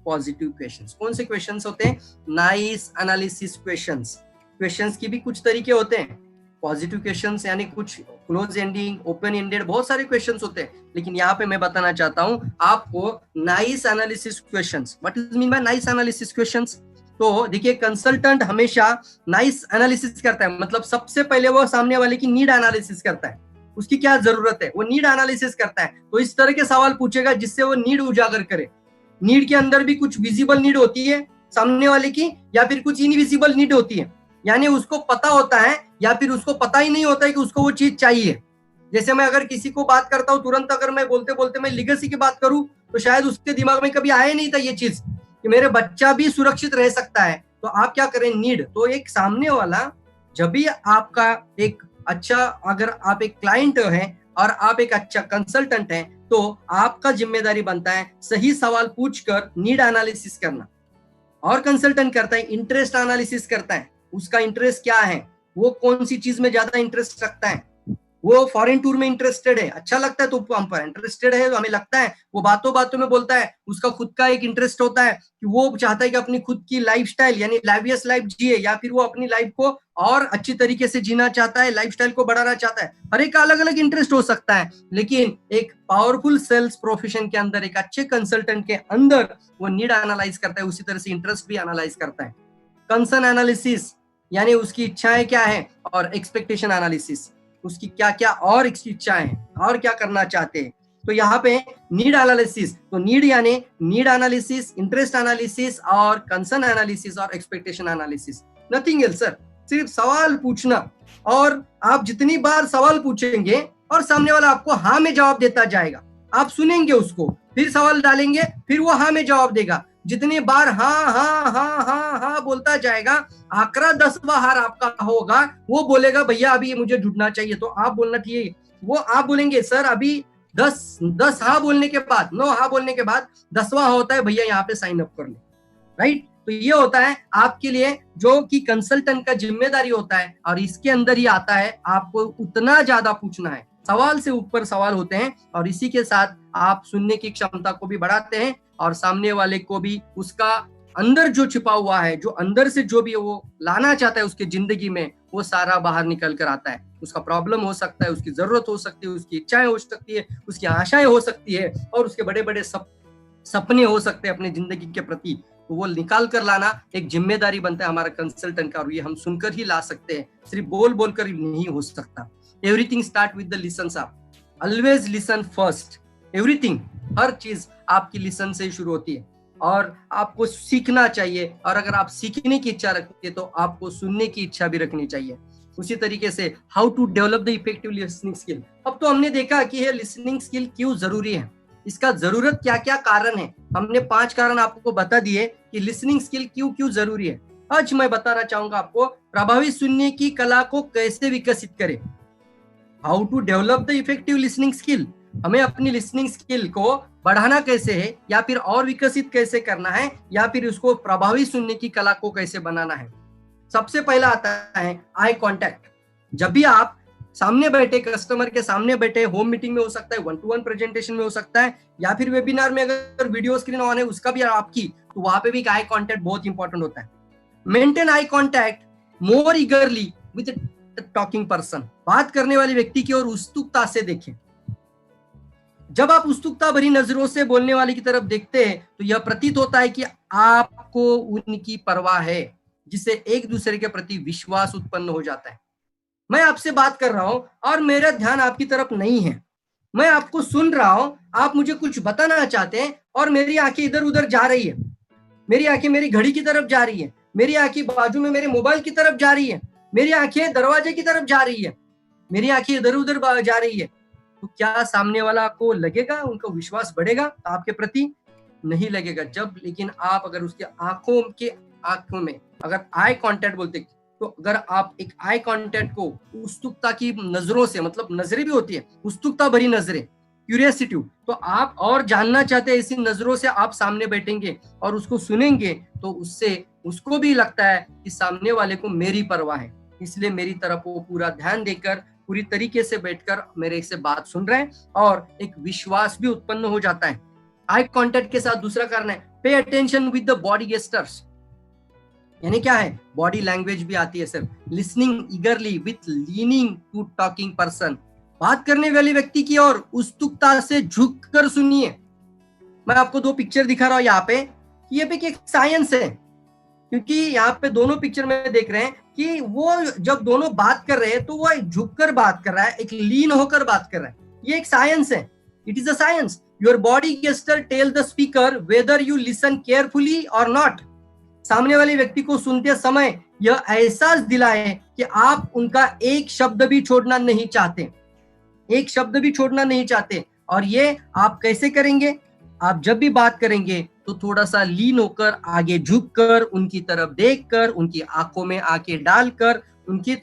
पॉजिटिव क्वेश्चंस। कौन से क्वेश्चंस होते हैं? Nice analysis questions. क्वेश्चंस की भी कुछ तरीके होते हैं। पॉजिटिव क्वेश्चंस यानी कुछ क्लोज एंडिंग, ओपन एंडेड, बहुत सारे क्वेश्चंस होते हैं, लेकिन यहाँ पे मैं बताना चाहता हूँ आपको nice analysis questions. What is mean bye nice analysis questions? तो देखिए, कंसल्टेंट हमेशा नाइस एनालिसिस करता है, मतलब सबसे पहले वो सामने वाले की नीड एनालिसिस करता है, उसकी क्या जरूरत है, वो नीड एनालिसिस करता है। तो इस तरह के सवाल पूछेगा जिससे वो नीड उजागर करे। नीड के अंदर भी कुछ विजिबल नीड होती है सामने वाले की, या फिर कुछ इनविजिबल नीड होती है, यानी उसको पता होता है या फिर उसको पता ही नहीं होता है कि उसको वो चीज चाहिए। जैसे मैं अगर किसी को बात करता हूँ, तुरंत अगर मैं बोलते बोलते मैं लीगेसी की बात करूं, तो शायद उसके दिमाग में कभी आया नहीं था ये चीज कि मेरे बच्चा भी सुरक्षित रह सकता है। तो आप क्या करें, नीड। तो एक सामने वाला जब भी आपका एक अच्छा, अगर आप एक क्लाइंट हैं और आप एक अच्छा कंसल्टेंट हैं, तो आपका जिम्मेदारी बनता है सही सवाल पूछकर नीड एनालिसिस करना। और कंसल्टेंट करता है इंटरेस्ट एनालिसिस करता है, उसका इंटरेस्ट क्या है, वो कौन सी चीज में ज्यादा इंटरेस्ट रखता है। वो फॉरेन टूर में इंटरेस्टेड है, अच्छा लगता है तो हम पर इंटरेस्टेड है, तो हमें लगता है वो बातों बातों में बोलता है, उसका खुद का एक इंटरेस्ट होता है कि वो चाहता है कि अपनी खुद की लाइफस्टाइल यानी लाइवियस लाइफ जिए, या फिर वो अपनी लाइफ को और अच्छी तरीके से जीना चाहता है, लाइफस्टाइल को बढ़ाना चाहता है। हर एक का अलग अलग इंटरेस्ट हो सकता है, लेकिन एक पावरफुल सेल्स प्रोफेशन के अंदर, एक अच्छे कंसल्टेंट के अंदर वो नीड एनालाइज करता है, उसी तरह से इंटरेस्ट भी एनालाइज करता है। कंसर्न एनालिसिस यानी उसकी इच्छाएं क्या है, और एक्सपेक्टेशन एनालिसिस उसकी क्या क्या और इच्छाएं और क्या करना चाहते हैं। तो यहाँ पे नीड एनालिसिस, तो नीड यानी नीड एनालिसिस, इंटरेस्ट एनालिसिस और कंसर्न एनालिसिस और expectation analysis, nothing else sir. सिर्फ सवाल पूछना, और आप जितनी बार सवाल पूछेंगे और सामने वाला आपको हाँ में जवाब देता जाएगा, आप सुनेंगे उसको, फिर सवाल डालेंगे, फिर वो हाँ में जवाब देगा। जितनी बार हाँ हाँ हाँ हाँ हाँ बोलता जाएगा, आखिरा 10वां हार आपका होगा, वो बोलेगा भैया अभी ये मुझे जुड़ना चाहिए, तो आप बोलना चाहिए, वो आप बोलेंगे सर अभी 10 हाँ बोलने के बाद, 9 हाँ बोलने के बाद 10वां होता है, भैया यहाँ पे साइन अप कर ले, राइट। तो ये होता है आपके लिए जो कि कंसल्टेंट का जिम्मेदारी होता है, और इसके अंदर ही आता है आपको उतना ज्यादा पूछना है, सवाल से ऊपर सवाल होते हैं, और इसी के साथ आप सुनने की क्षमता को भी बढ़ाते हैं, और सामने वाले को भी उसका अंदर जो छिपा हुआ है, जो अंदर से जो भी वो लाना चाहता है उसकी जिंदगी में, वो सारा बाहर निकल कर आता है। उसका प्रॉब्लम हो सकता है, उसकी जरूरत हो सकती है, उसकी इच्छाएं हो सकती है, उसकी आशाएं हो सकती है, और उसके बड़े बड़े सपने हो सकते हैं अपनी जिंदगी के प्रति, तो वो निकाल कर लाना एक जिम्मेदारी बनता है हमारा कंसल्टेंट का, और ये हम सुनकर ही ला सकते हैं, सिर्फ बोल बोल कर नहीं हो सकता। Everything start with the listen आप, ऑलवेज लिसन फर्स्ट। एवरीथिंग, हर चीज आपकी लिसन से शुरू होती है, और आपको सीखना चाहिए, और अगर आप सीखने की इच्छा रखते हैं तो आपको सुनने की इच्छा भी रखनी चाहिए। उसी तरीके से how to develop the effective listening skill. अब तो हमने देखा कि ये लिसनिंग स्किल क्यों जरूरी है, इसका जरूरत क्या क्या कारण है, हमने 5 कारण आपको बता दिए कि लिसनिंग स्किल क्यों क्यों जरूरी है। आज मैं बताना चाहूंगा आपको प्रभावी सुनने की कला को कैसे विकसित करें। How to develop the effective listening skill, हमें अपनी लिसनिंग स्किल को बढ़ाना कैसे है, या फिर और विकसित कैसे करना है, या फिर उसको प्रभावी सुनने की कला को कैसे बनाना है। सबसे पहला आता है आई कांटेक्ट। जब भी आप सामने बैठे कस्टमर के सामने बैठे, होम मीटिंग में हो सकता है, 1-to-1 प्रेजेंटेशन में हो सकता है, या फिर वेबिनार में अगर वीडियो स्क्रीन ऑन है उसका भी आपकी, तो वहां पे भी आई कांटेक्ट बहुत इंपॉर्टेंट होता है। Maintain eye contact more ईगरली with talking person, बात करने वाले व्यक्ति की ओर उत्सुकता से देखें। जब आप उत्सुकता भरी नजरों से बोलने वाले की तरफ देखते हैं तो यह प्रतीत होता है कि आपको उनकी परवाह है, जिससे एक दूसरे के प्रति विश्वास उत्पन्न हो जाता है। मैं आपसे बात कर रहा हूं और मेरा ध्यान आपकी तरफ नहीं है, मैं आपको सुन रहा हूं, आप मुझे कुछ बताना चाहते हैं और मेरी आंखें इधर उधर जा रही है, मेरी आंखें मेरी घड़ी की तरफ जा रही है, मेरी आंखें बाजू में मेरे मोबाइल की तरफ जा रही है, मेरी आंखें दरवाजे की तरफ जा रही है, मेरी आंखें इधर उधर जा रही है, तो क्या सामने वाला को लगेगा, उनका विश्वास बढ़ेगा आपके प्रति? नहीं लगेगा। जब लेकिन आप अगर उसके आंखों में अगर आई कांटेक्ट बोलते, तो अगर आप एक आई कांटेक्ट को उत्सुकता की नजरों से, मतलब नजरें भी होती है उत्सुकता भरी नजरें, क्यूरियोसिटी, तो आप और जानना चाहते हैं, ऐसी नजरों से आप सामने बैठेंगे और उसको सुनेंगे, तो उससे उसको भी लगता है कि सामने वाले को मेरी परवाह है, इसलिए मेरी तरफ वो पूरा ध्यान देकर पूरी तरीके से बैठकर मेरे से बात सुन रहे हैं, और एक विश्वास भी उत्पन्न हो जाता है। आई कांटेक्ट के साथ दूसरा कारण है pay attention with the body gestures, यानी क्या है, बॉडी लैंग्वेज भी आती है sir. Listening eagerly with leaning to talking person, बात करने वाले व्यक्ति की ओर उत्सुकता से झुककर सुनिए। मैं आपको 2 पिक्चर दिखा रहा हूं यहाँ पे, ये पे एक साइंस है, क्योंकि यहाँ पे दोनों पिक्चर में देख रहे हैं कि वो जब दोनों बात कर रहे हैं तो वो झुककर बात कर रहा है, एक लीन होकर बात कर रहा है, ये एक साइंस है, it is a science. Your body gesture tell the speaker whether you listen carefully और नॉट। सामने वाले व्यक्ति को सुनते समय यह एहसास दिलाए कि आप उनका एक शब्द भी छोड़ना नहीं चाहते, एक शब्द भी छोड़ना नहीं चाहते। और ये आप कैसे करेंगे? आप जब भी बात करेंगे तो थोड़ा सा लीन होकर, आगे झुककर, उनकी तरफ देखकर, उनकी आंखों में आंखें डालकर, उनकी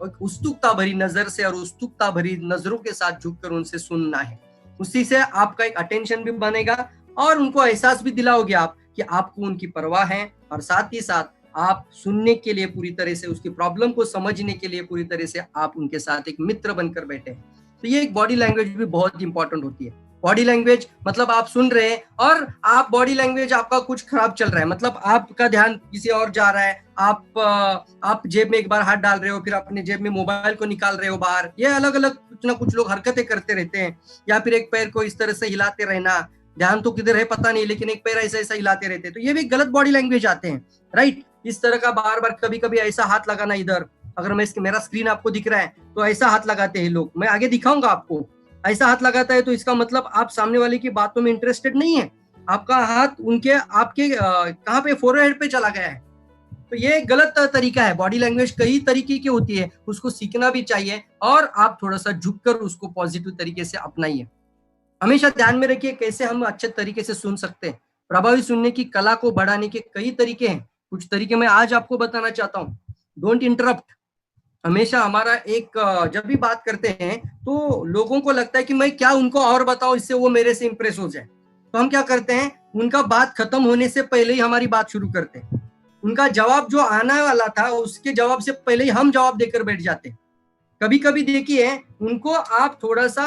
उत्सुकता भरी नजर से और उत्सुकता भरी नजरों के साथ झुककर उनसे सुनना है। उसी से आपका एक अटेंशन भी बनेगा और उनको एहसास भी दिलाओगे आप कि आपको उनकी परवाह है, और साथ ही साथ आप सुनने के लिए पूरी तरह से, उसकी प्रॉब्लम को समझने के लिए पूरी तरह से आप उनके साथ एक मित्र बनकर बैठे हैं। तो ये एक बॉडी लैंग्वेज भी बहुत इंपॉर्टेंट होती है। बॉडी लैंग्वेज मतलब आप सुन रहे हैं और आप बॉडी लैंग्वेज आपका कुछ खराब चल रहा है, मतलब आपका ध्यान किसी और जा रहा है, आप जेब में एक बार हाथ डाल रहे हो, फिर अपने जेब में मोबाइल को निकाल रहे हो बाहर, ये अलग अलग कुछ ना कुछ लोग हरकतें करते रहते हैं। या फिर एक पैर को इस तरह से हिलाते रहना, ध्यान तो किधर है पता नहीं, लेकिन एक पैर ऐसा ऐसा हिलाते रहते हैं, तो ये भी गलत बॉडी लैंग्वेज आते हैं, राइट। इस तरह का बार बार कभी कभी ऐसा हाथ लगाना, इधर अगर मेरा स्क्रीन आपको दिख रहा है तो ऐसा हाथ लगाते हैं लोग, मैं आगे दिखाऊंगा आपको। ऐसा हाथ लगाता है तो इसका मतलब आप सामने वाले की बातों में इंटरेस्टेड नहीं है, आपका हाथ आपके कहाँ पे, फोरहेड पे चला गया है। तो ये गलत तरीका है। बॉडी लैंग्वेज कई तरीके की होती है, उसको सीखना भी चाहिए और आप थोड़ा सा झुककर उसको पॉजिटिव तरीके से अपनाइए। हमेशा ध्यान में रखिए कैसे हम अच्छे तरीके से सुन सकते हैं। प्रभावी सुनने की कला को बढ़ाने के कई तरीके हैं, कुछ तरीके मैं आज आपको बताना चाहता हूँ। Don't interrupt. हमेशा हमारा एक, जब भी बात करते हैं तो लोगों को लगता है कि मैं क्या उनको और बताऊं इससे वो मेरे से इंप्रेस हो जाए, तो हम क्या करते हैं, उनका बात खत्म होने से पहले ही हमारी बात शुरू करते हैं। उनका जवाब जो आने वाला था उसके जवाब से पहले ही हम जवाब देकर बैठ जाते हैं। कभी कभी देखिए, उनको आप थोड़ा सा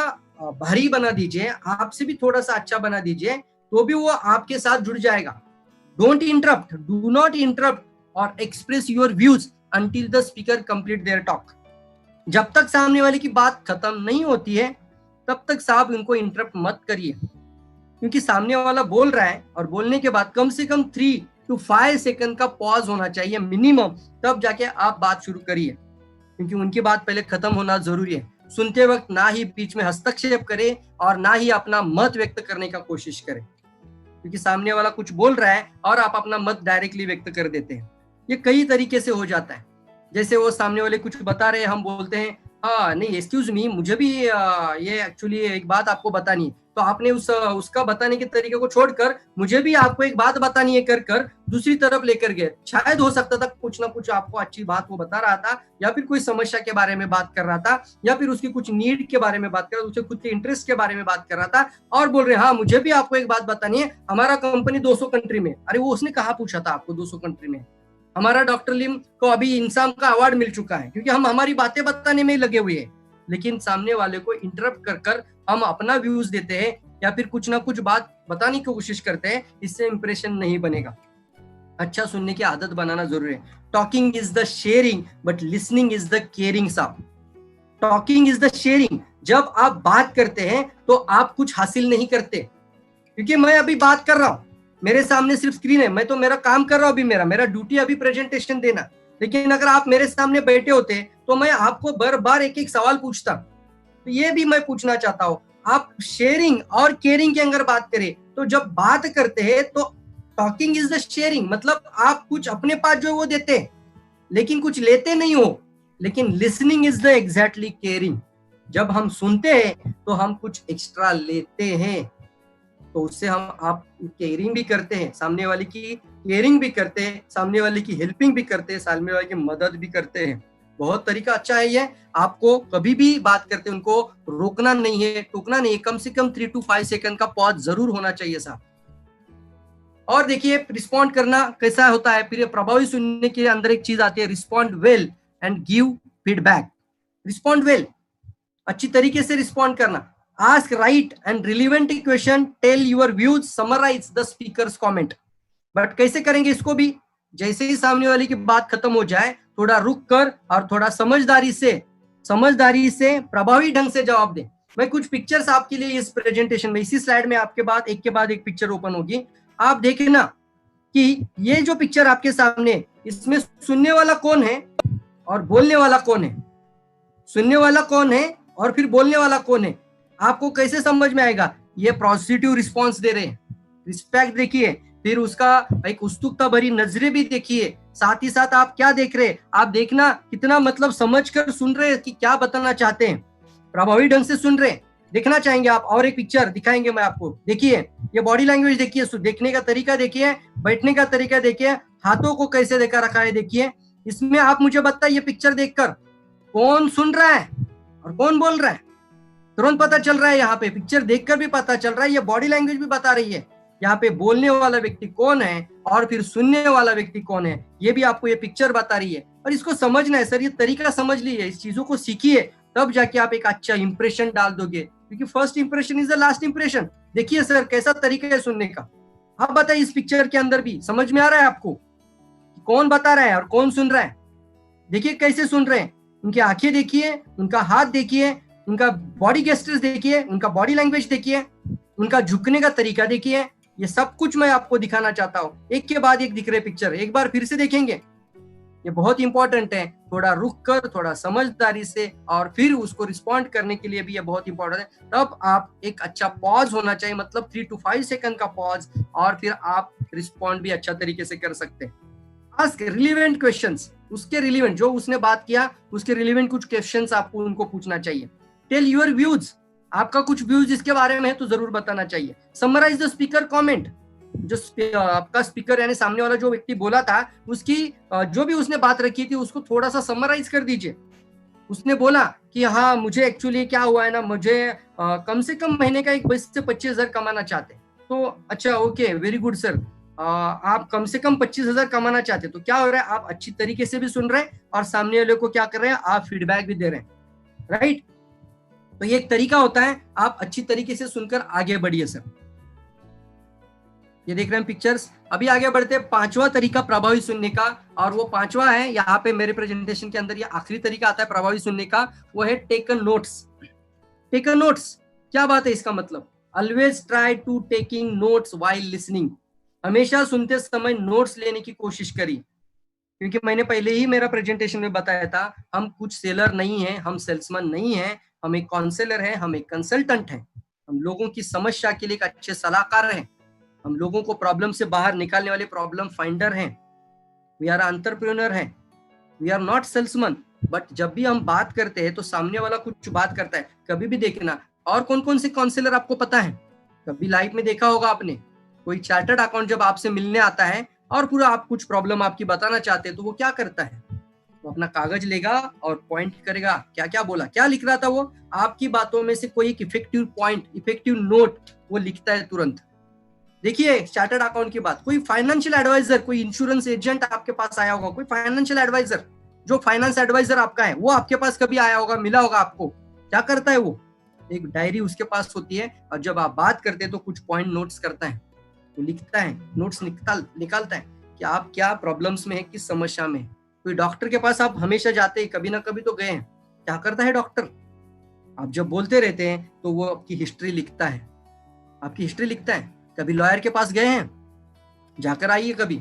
भारी बना दीजिए, आपसे भी थोड़ा सा अच्छा बना दीजिए, तो भी वो आपके साथ जुड़ जाएगा। Don't interrupt, do not interrupt और express your views until the speaker complete their talk। जब तक सामने वाले की बात खत्म नहीं होती है तब तक साहब उनको इंटरप्ट मत करिए, क्योंकि सामने वाला बोल रहा है और बोलने के बाद कम से कम 3 to 5 सेकंड का पॉज होना चाहिए मिनिमम, तब जाके आप बात शुरू करिए, क्योंकि उनकी बात पहले खत्म होना जरूरी है। सुनते वक्त ना ही बीच में हस्तक्षेप करे और ना ही अपना मत व्यक्त करने का कोशिश करें, क्योंकि सामने वाला कुछ बोल रहा है और आप अपना मत डायरेक्टली व्यक्त कर देते हैं। ये कई तरीके से हो जाता है। जैसे वो सामने वाले कुछ बता रहे हैं, हम बोलते हैं हाँ नहीं एक्सक्यूज मी, मुझे भी ये एक्चुअली एक बात आपको बतानी है, तो आपने उसका बताने के तरीके को छोड़कर मुझे भी आपको एक बात बतानी है कर दूसरी तरफ लेकर गए। शायद हो सकता था कुछ ना कुछ आपको अच्छी बात वो बता रहा था, या फिर कोई समस्या के बारे में बात कर रहा था, या फिर उसकी कुछ नीड के बारे में बात कर रहा था, उसके खुद के इंटरेस्ट के बारे में बात कर रहा था, और बोल रहे हाँ मुझे भी आपको एक बात बतानी है, हमारा कंपनी 200 कंट्री में। अरे वो उसने कहाँ पूछा था आपको 200 कंट्री में? हमारा डॉक्टर लिम को अभी इंसान का अवार्ड मिल चुका है, क्योंकि हम हमारी बातें बताने में लगे हुए हैं, लेकिन सामने वाले को इंटरप्ट कर हम अपना व्यूज देते हैं या फिर कुछ ना कुछ बात बताने की कोशिश करते हैं, इससे इंप्रेशन नहीं बनेगा। अच्छा सुनने की आदत बनाना जरूरी है। Talking is the sharing but listening is the caring साहब। Talking is the sharing. जब आप बात करते हैं तो आप कुछ हासिल नहीं करते, क्योंकि मैं अभी बात कर रहा हूं, मेरे सामने सिर्फ स्क्रीन है, मैं तो मेरा काम कर रहा हूं, अभी मेरा ड्यूटी अभी प्रेजेंटेशन देना। लेकिन अगर आप मेरे सामने बैठे होते तो मैं आपको बार बार एक एक सवाल पूछता। तो ये भी मैं पूछना चाहता हूं, आप शेयरिंग और केयरिंग की अगर बात करें तो जब बात करते हैं तो टॉकिंग इज द शेयरिंग, मतलब आप कुछ अपने पास जो है वो देते हैं लेकिन कुछ लेते नहीं हो। लेकिन listening is the exactly caring. जब हम सुनते हैं तो हम कुछ एक्स्ट्रा लेते हैं, तो उससे आप केयरिंग भी करते हैं, सामने वाले की केयरिंग भी करते हैं, सामने वाले की हेल्पिंग भी करते हैं, सामने वाले की मदद भी करते हैं। बहुत तरीका अच्छा है ये। आपको कभी भी बात करते हैं उनको रोकना नहीं है, टोकना नहीं है, कम से कम 3 to 5 सेकंड का पॉज जरूर होना चाहिए साहब। और देखिए रिस्पॉन्ड करना कैसा होता है, फिर प्रभावी सुनने के अंदर एक चीज आती है, respond well and give feedback. Respond well, अच्छी तरीके से रिस्पॉन्ड करना। Ask right and relevant question, tell your views, summarize the speaker's comment। But कैसे करेंगे इसको भी, जैसे ही सामने वाले की बात खत्म हो जाए थोड़ा रुक कर और थोड़ा समझदारी से प्रभावी ढंग से जवाब दें। मैं कुछ पिक्चर्स आपके लिए इस प्रेजेंटेशन में, इसी स्लाइड में आपके बाद एक पिक्चर ओपन होगी। आप देखें ना कि ये जो पिक्चर आपके सामने, इसमें सुनने वाला कौन है और बोलने वाला कौन है, सुनने वाला कौन है और फिर बोलने वाला कौन है, आपको कैसे समझ में आएगा? ये पॉजिटिव रिस्पॉन्स दे रहे हैं, रिस्पेक्ट देखिए, फिर उसका एक उत्सुकता भरी नजरें भी देखिए, साथ ही साथ आप क्या देख रहे हैं, आप देखना कितना मतलब समझ कर सुन रहे हैं कि क्या बताना चाहते हैं, प्रभावी ढंग से सुन रहे हैं। देखना चाहेंगे आप, और एक पिक्चर दिखाएंगे मैं आपको, देखिए ये बॉडी लैंग्वेज देखिए, देखने का तरीका देखिए, बैठने का तरीका देखिए, हाथों को कैसे देखा रखा है देखिए। इसमें आप मुझे बताइए पिक्चर देखकर कौन सुन रहा है और कौन बोल रहा है, तुरंत पता चल रहा है। यहाँ पे पिक्चर देखकर भी पता चल रहा है, ये बॉडी लैंग्वेज भी बता रही है यहाँ पे बोलने वाला व्यक्ति कौन है और फिर सुनने वाला व्यक्ति कौन है, ये भी आपको ये पिक्चर बता रही है। और इसको समझना है सर, ये तरीका समझ लीजिए, इस चीजों को सीखिए, तब जाके आप एक अच्छा इंप्रेशन डाल दोगे, क्योंकि first impression is the last impression. देखिए सर कैसा तरीका है सुनने का। आप बताइए इस पिक्चर के अंदर भी समझ में आ रहा है आपको कौन बता रहा है और कौन सुन रहा है? देखिए कैसे सुन रहे हैं, उनकी आंखें देखिए, उनका हाथ देखिए, उनका बॉडी गेस्टर्स देखिए, उनका बॉडी लैंग्वेज देखिए, उनका झुकने का तरीका देखिए। ये सब कुछ मैं आपको दिखाना चाहता हूँ, एक के बाद एक दिख रहे पिक्चर, एक बार फिर से देखेंगे, ये बहुत इंपॉर्टेंट है। थोड़ा रुक कर, थोड़ा समझदारी से, और फिर उसको रिस्पॉन्ड करने के लिए भी ये बहुत इंपॉर्टेंट है। तब आप एक अच्छा पॉज होना चाहिए, मतलब 3 to 5 सेकंड का पॉज, और फिर आप रिस्पॉन्ड भी अच्छा तरीके से कर सकते हैं। आस्क रिलेवेंट क्वेश्चंस, उसके रिलेवेंट, जो उसने बात किया उसके रिलेवेंट कुछ क्वेश्चंस आपको उनको पूछना चाहिए। टेल योर व्यूज, आपका कुछ व्यूज इसके बारे में है तो जरूर बताना चाहिए। समराइज द स्पीकर कमेंट, जो आपका स्पीकर यानी सामने वाला जो व्यक्ति बोला था उसकी जो भी उसने बात रखी थी उसको थोड़ा सा समराइज कर दीजिए। उसने बोला कि हाँ मुझे एक्चुअली क्या हुआ है ना, मुझे कम से कम महीने का 20 से 25,000 कमाना चाहते, तो अच्छा ओके वेरी गुड सर, आप कम से कम 25,000 कमाना चाहते, तो क्या हो रहा है, आप अच्छी तरीके से भी सुन रहे हैं और सामने वाले को क्या कर रहे हैं, आप फीडबैक भी दे रहे हैं, राइट। तो ये एक तरीका होता है, आप अच्छी तरीके से सुनकर आगे बढ़िए सर। ये देख रहे हैं पिक्चर्स। अभी आगे बढ़ते हैं, 5वां तरीका प्रभावी सुनने का, और वो 5वां है यहाँ पे मेरे प्रेजेंटेशन के अंदर, ये आखिरी तरीका आता है प्रभावी सुनने का, वो है टेकन नोट्स। टेकन नोट्स क्या बात है, इसका मतलब always try to taking notes while listening, हमेशा सुनते समय नोट्स लेने की कोशिश करी, क्योंकि मैंने पहले ही मेरा प्रेजेंटेशन में बताया था, हम कुछ सेलर नहीं है, हम सेल्समैन नहीं है, हम एक काउंसलर है, हम एक कंसल्टेंट है, हम लोगों की समस्या के लिए एक अच्छे सलाहकार हैं, हम लोगों को प्रॉब्लम से बाहर निकालने वाले प्रॉब्लम फाइंडर हैं, वी आर एंटरप्रेन्योर हैं, we are not salesman. But जब भी हम बात करते हैं तो सामने वाला कुछ बात करता है, कभी भी देखना। और कौन कौन से काउंसलर आपको पता है, कभी लाइफ में देखा होगा आपने, कोई चार्टर्ड अकाउंट जब आपसे मिलने आता है और पूरा आप कुछ प्रॉब्लम आपकी बताना चाहते हैं, तो वो क्या करता है, वो अपना कागज लेगा और पॉइंट करेगा, क्या क्या बोला, क्या लिख रहा था वो, आपकी बातों में से कोई एक इफेक्टिव पॉइंट, इफेक्टिव नोट वो लिखता है तुरंत। देखिए चार्टर्ड अकाउंट की बात, कोई फाइनेंशियल एडवाइजर, कोई इंश्योरेंस एजेंट आपके पास आया होगा, कोई फाइनेंशियल एडवाइजर, जो फाइनेंस एडवाइजर आपका है वो आपके पास कभी आया होगा, मिला होगा आपको, क्या करता है वो, एक डायरी उसके पास होती है, और जब आप बात करते हैं तो कुछ पॉइंट नोट्स करता है, वो लिखता है, नोट्स निकालता है कि आप क्या प्रॉब्लम्स में है, किस समस्या में है। कोई डॉक्टर के पास आप हमेशा जाते हैं, कभी ना कभी तो गए हैं, क्या करता है डॉक्टर, आप जब बोलते रहते हैं तो वो आपकी हिस्ट्री लिखता है, आपकी हिस्ट्री लिखता है। कभी लॉयर के पास गए हैं, जाकर आइए, कभी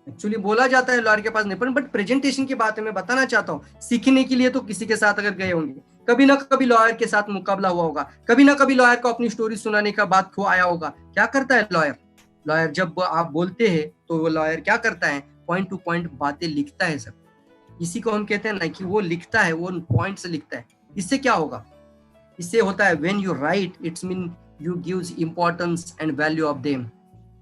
एक्चुअली बोला जाता है लॉयर के पास नहीं, बट प्रेजेंटेशन की बात है, मैं बताना चाहता हूँ, सीखने के लिए तो किसी के साथ अगर गए होंगे, कभी ना कभी लॉयर के साथ मुकाबला हुआ होगा, कभी ना कभी लॉयर को अपनी स्टोरी सुनाने का बात खो आया होगा। क्या करता है लॉयर जब आप बोलते हैं तो वो लॉयर क्या करता है, पॉइंट टू पॉइंट बातें लिखता है सब। इसी को हम कहते हैं ना कि वो लिखता है, वो पॉइंट से लिखता है। इससे क्या होगा, इससे होता है when you right it's mean you gives importance and value of them.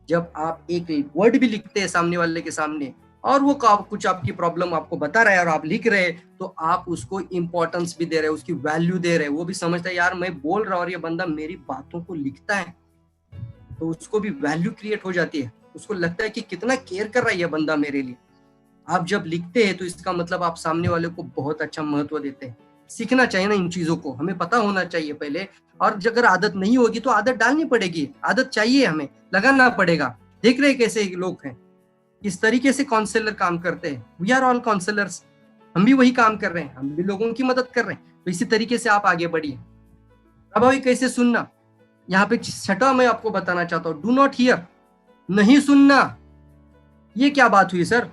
जब आप एक वर्ड भी लिखते हैं सामने वाले के सामने और वो कुछ आपकी प्रॉब्लम आपको बता रहा है और आप लिख रहे हैं, तो आप उसको इंपॉर्टेंस भी दे रहे हैं, उसकी वैल्यू दे रहे हैं। वो भी समझता है यार मैं बोल रहा हूँ और ये बंदा मेरी बातों को लिखता है, तो उसको भी वैल्यू क्रिएट हो जाती है, उसको लगता है कि कितना केयर कर रहा है ये बंदा मेरे लिए। आप जब लिखते हैं तो इसका मतलब आप सामने वाले को बहुत अच्छा महत्व देते हैं। सीखना चाहिए ना इन चीजों को, हमें पता होना चाहिए पहले, और अगर आदत नहीं होगी तो आदत डालनी पड़ेगी, आदत चाहिए, हमें लगाना पड़ेगा। देख रहे कैसे लोग हैं, किस तरीके से काउंसलर काम करते हैं, वी आर ऑल काउंसलर्स, हम भी वही काम कर रहे हैं, हम भी लोगों की मदद कर रहे हैं। तो इसी तरीके से आप आगे बढ़िए। प्रभावी कैसे सुनना, यहाँ पे 6वां मैं आपको बताना चाहता हूँ, डू नॉट हियर, नहीं सुनना। ये क्या बात हुई सर,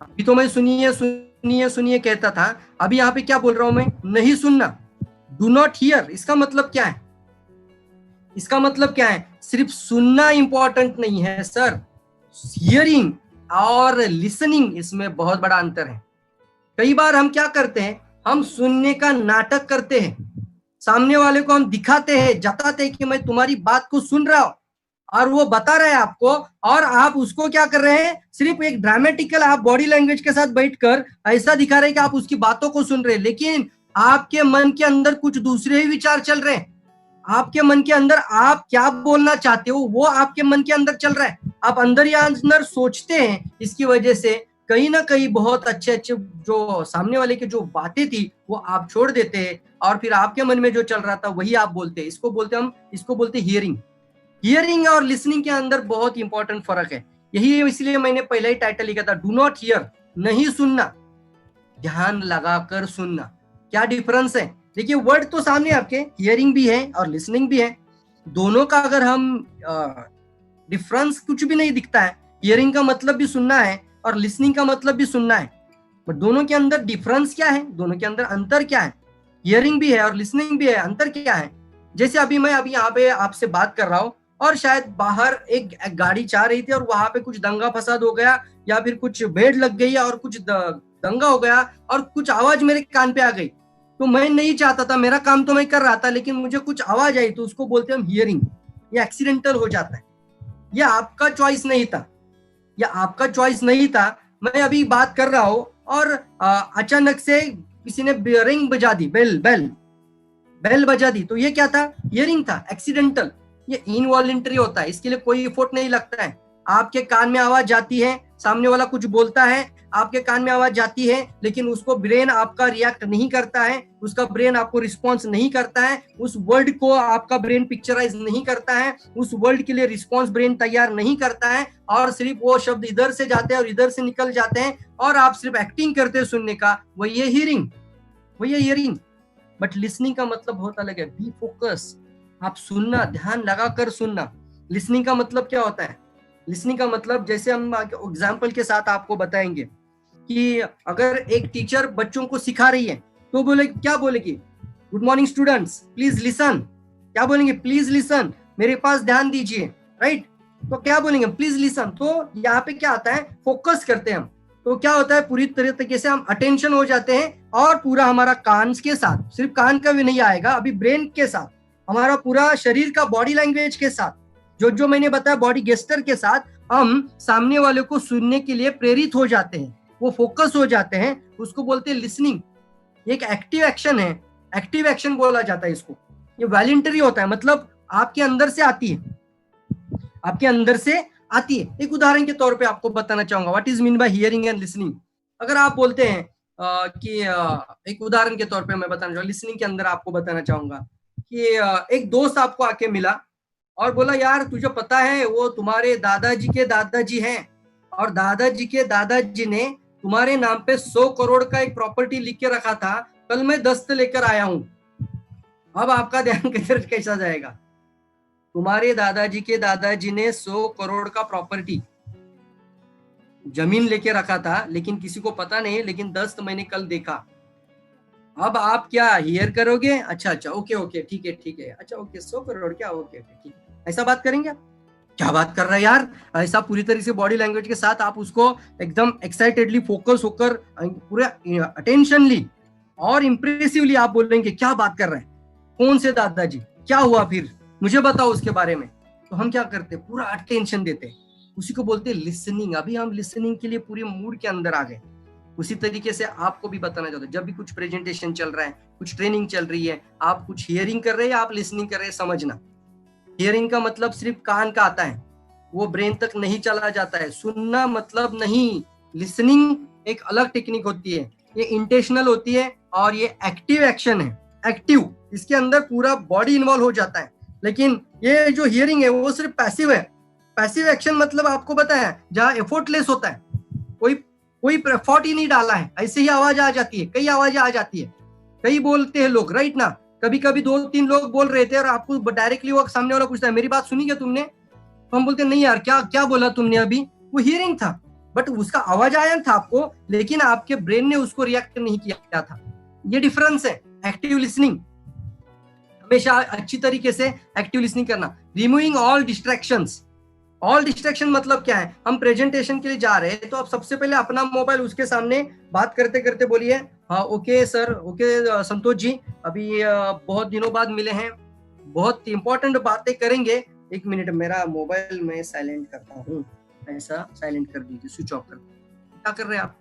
अभी तो मैं सुनिए सुनिए सुनिए कहता था, अभी यहाँ पे क्या बोल रहा हूं मैं, नहीं सुनना, डू नॉट हियर। इसका मतलब क्या है, इसका मतलब क्या है, सिर्फ सुनना इंपॉर्टेंट नहीं है सर, हियरिंग और लिसनिंग, इसमें बहुत बड़ा अंतर है। कई बार हम क्या करते हैं, हम सुनने का नाटक करते हैं, सामने वाले को हम दिखाते हैं, जताते हैं कि मैं तुम्हारी बात को सुन रहा हूं, और वो बता रहा है आपको, और आप उसको क्या कर रहे हैं, सिर्फ एक ड्रामेटिकल आप बॉडी लैंग्वेज के साथ बैठकर ऐसा दिखा रहे हैं कि आप उसकी बातों को सुन रहे हैं, लेकिन आपके मन के अंदर कुछ दूसरे ही विचार चल रहे हैं। आपके मन के अंदर आप क्या बोलना चाहते हो वो आपके मन के अंदर चल रहा है, आप अंदर या अंदर सोचते हैं। इसकी वजह से कहीं ना कहीं बहुत अच्छे अच्छे जो सामने वाले की जो बातें थी वो आप छोड़ देते हैं, और फिर आपके मन में जो चल रहा था वही आप बोलते हैं। इसको बोलते हियरिंग। हियरिंग और लिसनिंग के अंदर बहुत इंपॉर्टेंट फर्क है। यही इसलिए मैंने पहले ही टाइटल लिखा था, डू नॉट हियर, नहीं सुनना, ध्यान लगाकर सुनना। क्या डिफरेंस है? देखिए, वर्ड तो सामने आपके हियरिंग भी है और लिसनिंग भी है, दोनों का अगर हम डिफरेंस कुछ भी नहीं दिखता है। हियरिंग का मतलब भी सुनना है और लिसनिंग का मतलब भी सुनना है, बट दोनों के अंदर डिफरेंस क्या है, दोनों के अंदर अंतर क्या है? हियरिंग भी है और लिसनिंग भी है, अंतर क्या है? जैसे मैं अभी यहाँ पे आपसे बात कर रहा हूँ और शायद बाहर एक गाड़ी जा रही थी और वहां पे कुछ दंगा फसाद हो गया, या फिर कुछ भीड़ लग गई और कुछ दंगा हो गया और कुछ आवाज मेरे कान पे आ गई, तो मैं नहीं चाहता था, मेरा काम तो मैं कर रहा था, लेकिन मुझे कुछ आवाज आई, तो उसको बोलते हैं हम हियरिंग। ये एक्सीडेंटल हो जाता है, ये आपका चॉइस नहीं था, मैं अभी बात कर रहा हूँ और अचानक से किसी ने रिंग बजा दी, बेल बजा दी, तो ये क्या था? हियरिंग था, एक्सीडेंटल। ये इनवॉलंटरी होता है, इसके लिए कोई एफर्ट नहीं लगता है। आपके कान में आवाज जाती है, सामने वाला कुछ बोलता है, आपके कान में आवाज जाती है, लेकिन उसको ब्रेन आपका रिएक्ट नहीं करता है, उसका ब्रेन आपको रिस्पॉन्स नहीं करता है, उस वर्ड को आपका ब्रेन पिक्चराइज नहीं करता है, उस वर्ड के लिए रिस्पॉन्स ब्रेन तैयार नहीं करता है, और सिर्फ वो शब्द इधर से जाते हैं और इधर से निकल जाते हैं, और आप सिर्फ एक्टिंग करते हैं सुनने का। वही है हियरिंग। बट लिसनिंग का मतलब बहुत अलग है, बी फोकस, आप सुनना, ध्यान लगाकर सुनना। लिसनिंग का मतलब क्या होता है? लिसनिंग का मतलब, जैसे हम एग्जाम्पल के साथ आपको बताएंगे कि अगर एक टीचर बच्चों को सिखा रही है तो क्या बोलेगी? Good morning students, please listen. क्या बोलेंगे? प्लीज लिसन, मेरे पास ध्यान दीजिए, राइट? तो क्या बोलेंगे? Please listen. तो यहाँ पे क्या आता है? फोकस करते हैं हम। तो क्या होता है, पूरी तरीके से हम अटेंशन हो जाते हैं, और पूरा हमारा कान के साथ, सिर्फ कान का भी नहीं आएगा, अभी ब्रेन के साथ, हमारा पूरा शरीर का बॉडी लैंग्वेज के साथ, जो मैंने बताया बॉडी गेस्टर के साथ, हम सामने वाले को सुनने के लिए प्रेरित हो जाते हैं, वो फोकस हो जाते हैं। उसको बोलते हैं लिसनिंग। एक एक्टिव एक्शन है, एक्टिव एक्शन बोला जाता है इसको। ये वॉलंटरी होता है, मतलब आपके अंदर से आती है, एक उदाहरण के तौर पे आपको बताना चाहूंगा what is mean bye hearing and listening. अगर आप बोलते हैं एक उदाहरण के तौर पे मैं बताना चाहूंगा, लिसनिंग के अंदर आपको बताना चाहूंगा कि एक दोस्त आपको आके मिला और बोला, यार तुझे पता है वो तुम्हारे दादाजी के दादाजी हैं, और दादाजी के दादाजी ने तुम्हारे नाम पे 100 करोड़ का एक प्रॉपर्टी लिख के रखा था, कल मैं दस्त लेकर आया हूं। अब आपका ध्यान किधर कैसा जाएगा? तुम्हारे दादाजी के दादाजी ने 100 करोड़ का प्रॉपर्टी जमीन लेके रखा था, लेकिन किसी को पता नहीं, लेकिन दस्त मैंने कल देखा। अब आप क्या हियर करोगे? अच्छा ओके ठीक है, अच्छा ओके 100 करोड़ क्या, ओके ठीक, ऐसा बात करेंगे आप? क्या बात कर रहा है यार, ऐसा पूरी तरीके से बॉडी लैंग्वेज के साथ आप उसको एकदम एक्साइटेडली फोकस होकर पूरा अटेंशनली और इंप्रेसिवली आप बोलेंगे, क्या बात कर रहे हैं, कौन से दादाजी, क्या हुआ, फिर मुझे बताओ उसके बारे में। तो हम क्या करते, पूरा अटेंशन देते, उसी को बोलते लिसनिंग। अभी हम लिसनिंग के लिए पूरे मूड के अंदर आ गए। उसी तरीके से आपको भी बताना चाहता हूं, जब भी कुछ प्रेजेंटेशन चल रहा है, कुछ ट्रेनिंग चल रही है, आप कुछ हियरिंग कर रहे हैं, आप लिसनिंग कर रहे हैं, समझना। हियरिंग का मतलब सिर्फ कान का आता है, वो ब्रेन तक नहीं चला जाता है। सुनना मतलब नहीं, लिसनिंग एक अलग टेक्निक होती है, ये इंटेंशनल होती है और ये एक्टिव एक्शन है। एक्टिव, इसके अंदर पूरा बॉडी इन्वॉल्व हो जाता है, लेकिन ये जो हियरिंग है वो सिर्फ पैसिव है। पैसिव एक्शन मतलब आपको पता है, जहाँ एफर्टलेस होता है, कोई एफर्ट ही नहीं डाला है, ऐसे ही आवाज आ जाती है, कई आवाजें आ जाती है, कई बोलते हैं लोग, राइट ना? कभी 2-3 लोग बोल रहे थे और आपको डायरेक्टली वो सामने वाला पूछता है, मेरी बात सुनी क्या तुमने? तो हम बोलते नहीं यार, क्या बोला तुमने अभी? वो हियरिंग था, बट उसका आवाज आया था आपको, लेकिन आपके ब्रेन ने उसको रिएक्ट नहीं किया था। ये डिफरेंस है एक्टिव लिसनिंग। हमेशा अच्छी तरीके से एक्टिव लिसनिंग करना। Removing all distractions. All distraction मतलब क्या है? हम प्रेजेंटेशन के लिए जा रहे हैं तो आप सबसे पहले अपना मोबाइल उसके सामने बात करते करते बोलिए, हाँ okay sir, okay Santosh ji, अभी बहुत दिनों बाद मिले हैं, बहुत इंपॉर्टेंट बातें करेंगे, एक मिनट मेरा मोबाइल मैं साइलेंट करता हूँ, ऐसा साइलेंट कर दीजिए, स्विच ऑफ कर दीजिए। क्या कर रहे हैं आप?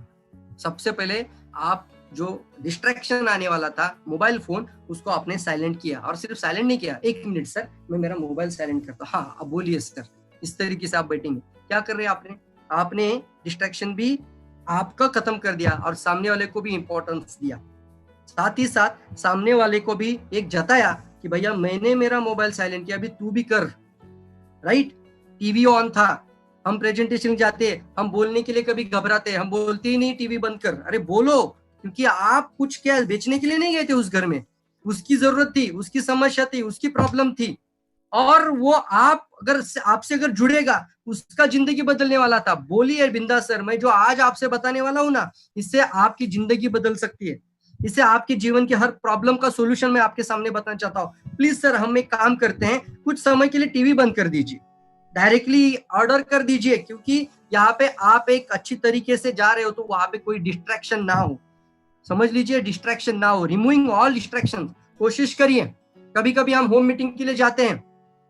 सबसे पहले आप जो डिस्ट्रैक्शन आने वाला था मोबाइल फोन, उसको आपने साइलेंट किया, और सिर्फ साइलेंट नहीं किया, एक मिनट सर मैं मेरा मोबाइल साइलेंट करता हूँ, हाँ अब बोलिए सर। इस तरीके से आप बैठेंगे। क्या कर रहे हैं आपने डिस्ट्रैक्शन भी आपका खत्म कर दिया और सामने वाले को भी इंपॉर्टेंस दिया, साथ ही साथ सामने वाले को भी एक जताया कि भैया मैंने मेरा मोबाइल साइलेंट किया, अभी तू भी कर। राइट? टीवी ऑन था, हम प्रेजेंटेशन जाते, हम बोलने के लिए कभी घबराते, हम बोलते ही नहीं टीवी बंद कर, अरे बोलो, क्योंकि आप कुछ क्या बेचने के लिए नहीं गए थे उस घर में, उसकी जरूरत थी, उसकी समस्या थी, उसकी प्रॉब्लम थी, और वो आपसे अगर जुड़ेगा, उसका जिंदगी बदलने वाला था। बोलिए बिंदास सर, मैं जो आज आपसे बताने वाला हूं ना, इससे आपकी जिंदगी बदल सकती है, इससे आपके जीवन की हर प्रॉब्लम का सोल्यूशन मैं आपके सामने बताना चाहता हूँ। प्लीज सर हम एक काम करते हैं, कुछ समय के लिए टीवी बंद कर दीजिए, डायरेक्टली ऑर्डर कर दीजिए, क्योंकि यहाँ पे आप एक अच्छी तरीके से जा रहे हो तो वहां पे कोई डिस्ट्रैक्शन ना हो। समझ लीजिए, डिस्ट्रैक्शन ना हो, रिमूविंग ऑल डिस्ट्रैक्शन। कोशिश करिए। कभी कभी हम होम मीटिंग के लिए जाते हैं,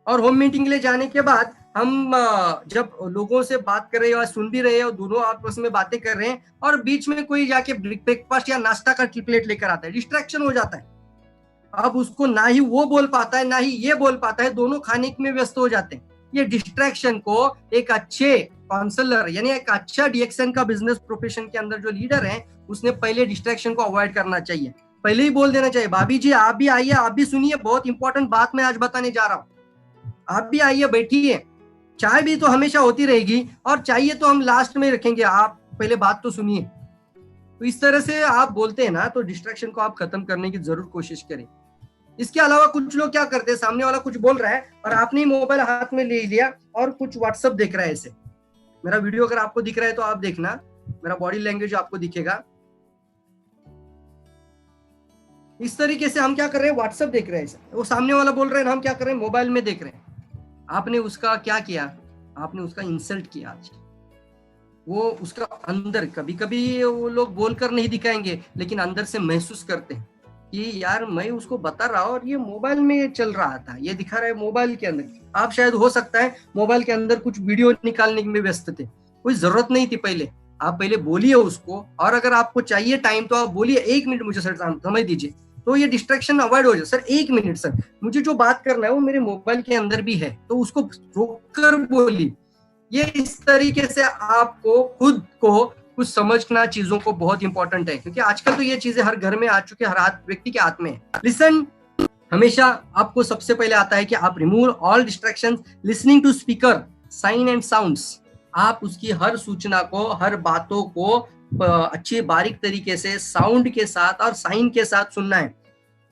और होम मीटिंग के लिए जाने के बाद हम जब लोगों से बात कर रहे हो, सुन भी रहे हो, दोनों आपस में बातें कर रहे हैं, और बीच में कोई जाके ब्रेकफास्ट या नाश्ता का प्लेट लेकर आता है, डिस्ट्रैक्शन हो जाता है। अब उसको ना ही वो बोल पाता है ना ही ये बोल पाता है, दोनों खाने में व्यस्त हो जाते हैं। ये डिस्ट्रैक्शन को एक अच्छे काउंसलर यानी एक अच्छा डीएक्सएन का बिजनेस प्रोफेशन के अंदर जो लीडर है, उसने पहले डिस्ट्रैक्शन को अवॉइड करना चाहिए, पहले ही बोल देना चाहिए, भाभी जी आप भी आइए, आप भी सुनिए, बहुत इंपॉर्टेंट बात मैं आज बताने जा रहा हूँ, आप भी आइए, बैठिए, चाय भी तो हमेशा होती रहेगी, और चाहिए तो हम लास्ट में रखेंगे, आप पहले बात तो सुनिए। तो इस तरह से आप बोलते हैं ना, तो डिस्ट्रैक्शन को आप खत्म करने की जरूर कोशिश करें। इसके अलावा कुछ लोग क्या करते हैं, सामने वाला कुछ बोल रहा है और आपने मोबाइल हाथ में ले लिया और कुछ व्हाट्सएप देख रहा है। ऐसे मेरा वीडियो अगर आपको दिख रहा है तो आप देखना, मेरा बॉडी लैंग्वेज आपको दिखेगा। इस तरीके से हम क्या कर रहे हैं, व्हाट्सएप देख रहे हैं, वो सामने वाला बोल रहे हैं, हम क्या कर रहे हैं, मोबाइल में देख रहे हैं। आपने उसका क्या किया, आपने उसका इंसल्ट किया। आज वो उसका अंदर, कभी कभी वो लोग बोलकर नहीं दिखाएंगे, लेकिन अंदर से महसूस करते हैं कि यार मैं उसको बता रहा हूं और ये मोबाइल में चल रहा था, ये दिखा रहा है मोबाइल के अंदर। आप शायद हो सकता है मोबाइल के अंदर कुछ वीडियो निकालने में व्यस्त थे, कोई जरूरत नहीं थी। पहले आप पहले बोलिए उसको, और अगर आपको चाहिए टाइम तो आप बोलिए, 1 मिनट मुझे सर समझ दीजिए, तो ये डिस्ट्रैक्शन अवॉइड हो जाए। सर 1 मिनट सर, मुझे जो बात करना है वो मेरे मोबाइल के अंदर भी है, तो उसको रोककर बोलिए। ये इस तरीके से आपको खुद को कुछ समझना चीजों को बहुत इंपॉर्टेंट है, क्योंकि आजकल तो ये चीजें हर घर में आ चुके, हर व्यक्ति के हाथ में है। लिसन, हमेशा आपको सबसे पहले आता है कि आप remove all distractions, listening to speaker, sign and sounds. आप उसकी हर सूचना को, हर बातों को अच्छी बारीक तरीके से साउंड के साथ और साइन के साथ सुनना है।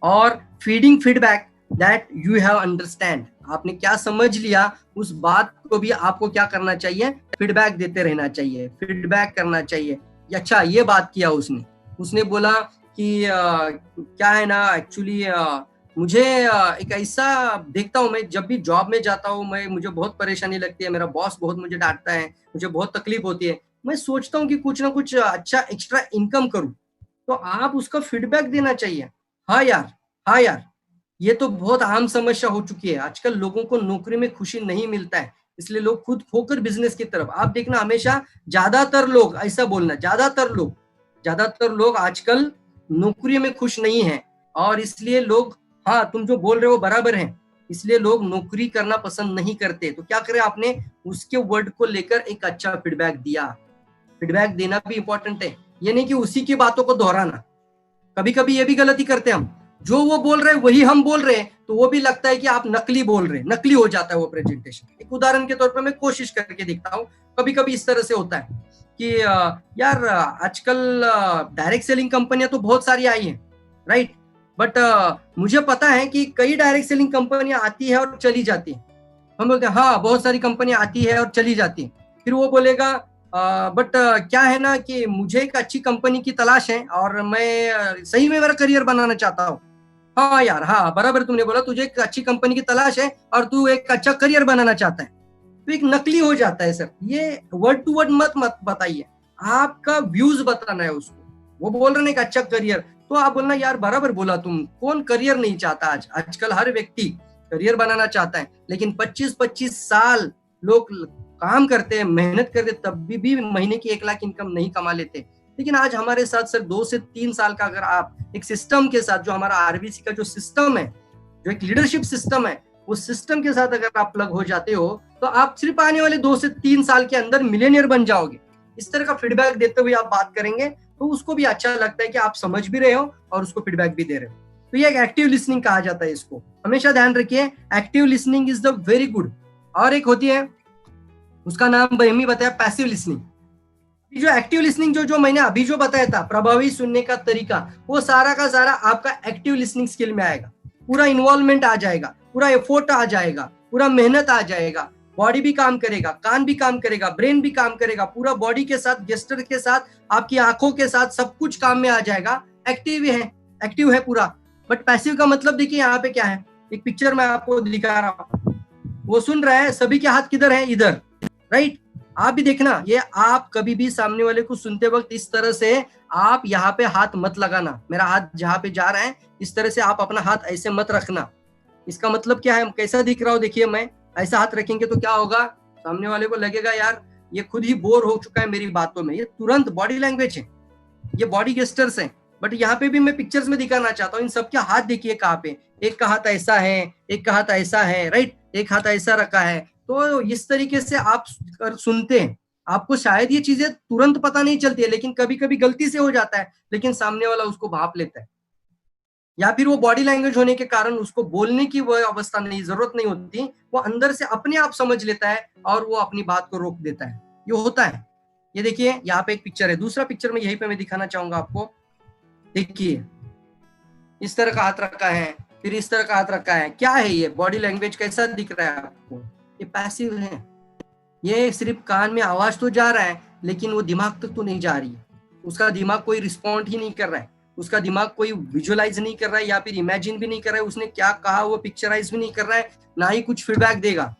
और feeding feedback that you have understand, आपने क्या समझ लिया उस बात को भी आपको क्या करना चाहिए, फीडबैक देते रहना चाहिए, फीडबैक करना चाहिए। अच्छा ये बात किया उसने बोला कि क्या है ना, एक्चुअली मुझे एक ऐसा देखता हूँ, मैं जब भी जॉब में जाता हूँ मुझे बहुत परेशानी लगती है, मेरा बॉस बहुत मुझे डांटता है, मुझे बहुत तकलीफ होती है, मैं सोचता हूँ कि कुछ ना कुछ अच्छा एक्स्ट्रा इनकम करूँ। तो आप उसका फीडबैक देना चाहिए, हाँ यार ये तो बहुत आम समस्या हो चुकी है, आजकल लोगों को नौकरी में खुशी नहीं मिलता है, इसलिए लोग खुद खोकर बिजनेस की तरफ। आप देखना हमेशा ज्यादातर लोग ऐसा बोलना, ज्यादातर लोग आजकल नौकरी में खुश नहीं है, और इसलिए लोग, हाँ तुम जो बोल रहे हो बराबर है, इसलिए लोग नौकरी करना पसंद नहीं करते। तो क्या करें, आपने उसके वर्ड को लेकर एक अच्छा फीडबैक दिया। फीडबैक देना भी इंपॉर्टेंट है, ये नहीं कि उसी की बातों को दोहराना। कभी कभी ये भी गलती करते हैं हम, जो वो बोल रहे हैं वही हम बोल रहे हैं, तो वो भी लगता है कि आप नकली बोल रहे हैं, नकली हो जाता है वो प्रेजेंटेशन। एक उदाहरण के तौर पर मैं कोशिश करके देखता हूँ, कभी कभी इस तरह से होता है कि यार आजकल डायरेक्ट सेलिंग कंपनियां तो बहुत सारी आई हैं, राइट, बट मुझे पता है कि कई डायरेक्ट सेलिंग कंपनियां आती है और चली जाती है। हम बोलते हैं हाँ बहुत सारी कंपनियां आती है और चली जाती है, फिर वो बोलेगा बट क्या है ना कि मुझे एक अच्छी कंपनी की तलाश है और मैं सही में मेरा करियर बनाना चाहता हूँ। हाँ यार, हाँ बराबर तुमने बोला, तुझे एक अच्छी कंपनी की तलाश है और तू एक अच्छा करियर बनाना चाहता है, तो एक नकली हो जाता है सर। ये वर्ड टू वर्ड मत बताइए, आपका व्यूज बताना है उसको। वो बोल रहे हैं एक अच्छा करियर, तो आप बोलना यार बराबर बोला तुम, कौन करियर नहीं चाहता? आजकल हर व्यक्ति करियर बनाना चाहता है, लेकिन 25-25 साल लोग काम करते हैं, मेहनत करते, तब भी महीने की 1 लाख इनकम नहीं कमा लेते। लेकिन आज हमारे साथ सर 2 से 3 साल का अगर आप एक सिस्टम के साथ, जो हमारा आरबीसी का जो सिस्टम है, जो एक लीडरशिप सिस्टम है, उस सिस्टम के साथ अगर आप प्लग हो जाते हो, तो आप सिर्फ आने वाले 2 से 3 साल के अंदर मिलियनियर बन जाओगे। इस तरह का फीडबैक देते हुए आप बात करेंगे तो उसको भी अच्छा लगता है कि आप समझ भी रहे हो और उसको फीडबैक भी दे रहे हो। तो ये एक एक्टिव लिसनिंग कहा जाता है, इसको हमेशा ध्यान रखिए। Active listening is the very good. और एक होती है, उसका नाम बहमी बताया, पैसिव लिसनिंग। जो एक्टिव लिसनिंग जो मैंने अभी जो बताया था, प्रभावी सुनने का तरीका, वो सारा का सारा आपका एक्टिव लिसनिंग स्किल में आएगा। पूरा इन्वॉल्वमेंट आ जाएगा, पूरा एफोर्ट आ जाएगा, पूरा मेहनत आ जाएगा, बॉडी भी काम करेगा, कान भी काम करेगा, ब्रेन भी काम करेगा, पूरा बॉडी के साथ, गेस्टर के साथ, आपकी आंखों के साथ सब कुछ काम में आ जाएगा। एक्टिव है पूरा। बट पैसिव का मतलब देखिए यहाँ पे क्या है, एक पिक्चर में आपको दिखा रहा हूं, वो सुन रहा है, सभी के हाथ किधर है? इधर, राइट। आप भी देखना, ये आप कभी भी सामने वाले को सुनते वक्त इस तरह से आप यहाँ पे हाथ मत लगाना, मेरा हाथ जहाँ पे जा रहा है इस तरह से आप अपना हाथ ऐसे मत रखना। इसका मतलब क्या है, कैसा दिख रहा हो देखिए, मैं ऐसा हाथ रखेंगे तो क्या होगा, सामने वाले को लगेगा यार ये खुद ही बोर हो चुका है मेरी बातों में। ये तुरंत बॉडी लैंग्वेज है, ये बॉडी गेस्टर्स हैं। बट यहाँ पे भी मैं पिक्चर्स में दिखाना चाहता हूँ, इन सबके हाथ देखिए कहाँ पे, एक का हाथ ऐसा है, एक का हाथ ऐसा है, राइट, एक हाथ ऐसा रखा है। तो इस तरीके से आप सुनते हैं, आपको शायद ये चीजें तुरंत पता नहीं चलती है, लेकिन कभी कभी गलती से हो जाता है, लेकिन सामने वाला उसको भाप लेता है, या फिर वो बॉडी लैंग्वेज होने के कारण उसको बोलने की वो अवस्था नहीं, जरूरत नहीं होती, वो अंदर से अपने आप समझ लेता है और वो अपनी बात को रोक देता है। ये होता है। ये देखिए यहाँ पे एक पिक्चर है, दूसरा पिक्चर में यहीं पे मैं दिखाना चाहूंगा आपको। देखिए इस तरह का हाथ रखा है, फिर इस तरह का हाथ रखा है, क्या है ये बॉडी लैंग्वेज, कैसा दिख रहा है आपको? ये पैसिव है। ये सिर्फ कान में आवाज तो जा रहा है, लेकिन वो दिमाग तक तो नहीं जा रही है। उसका दिमाग कोई रिस्पॉन्ड ही नहीं कर रहा है, उसका दिमाग कोई विजुअलाइज नहीं कर रहा है, या फिर इमेजिन भी नहीं कर रहा है, उसने क्या कहा वो पिक्चराइज भी नहीं कर रहा है, ना ही कुछ फीडबैक देगा।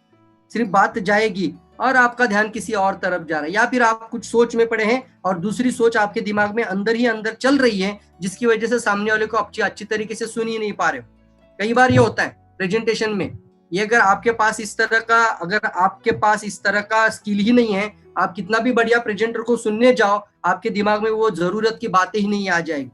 सिर्फ बात जाएगी और आपका ध्यान किसी और तरफ जा रहा है, या फिर आप कुछ सोच में पड़े हैं और दूसरी सोच आपके दिमाग में अंदर ही अंदर चल रही है, जिसकी वजह से सामने वाले को अच्छी तरीके से सुन ही नहीं पा रहे हो। कई बार ये होता है प्रेजेंटेशन में, ये अगर आपके पास इस तरह का स्किल ही नहीं है, आप कितना भी बढ़िया प्रेजेंटर को सुनने जाओ, आपके दिमाग में वो जरूरत की बातें ही नहीं आ जाएगी।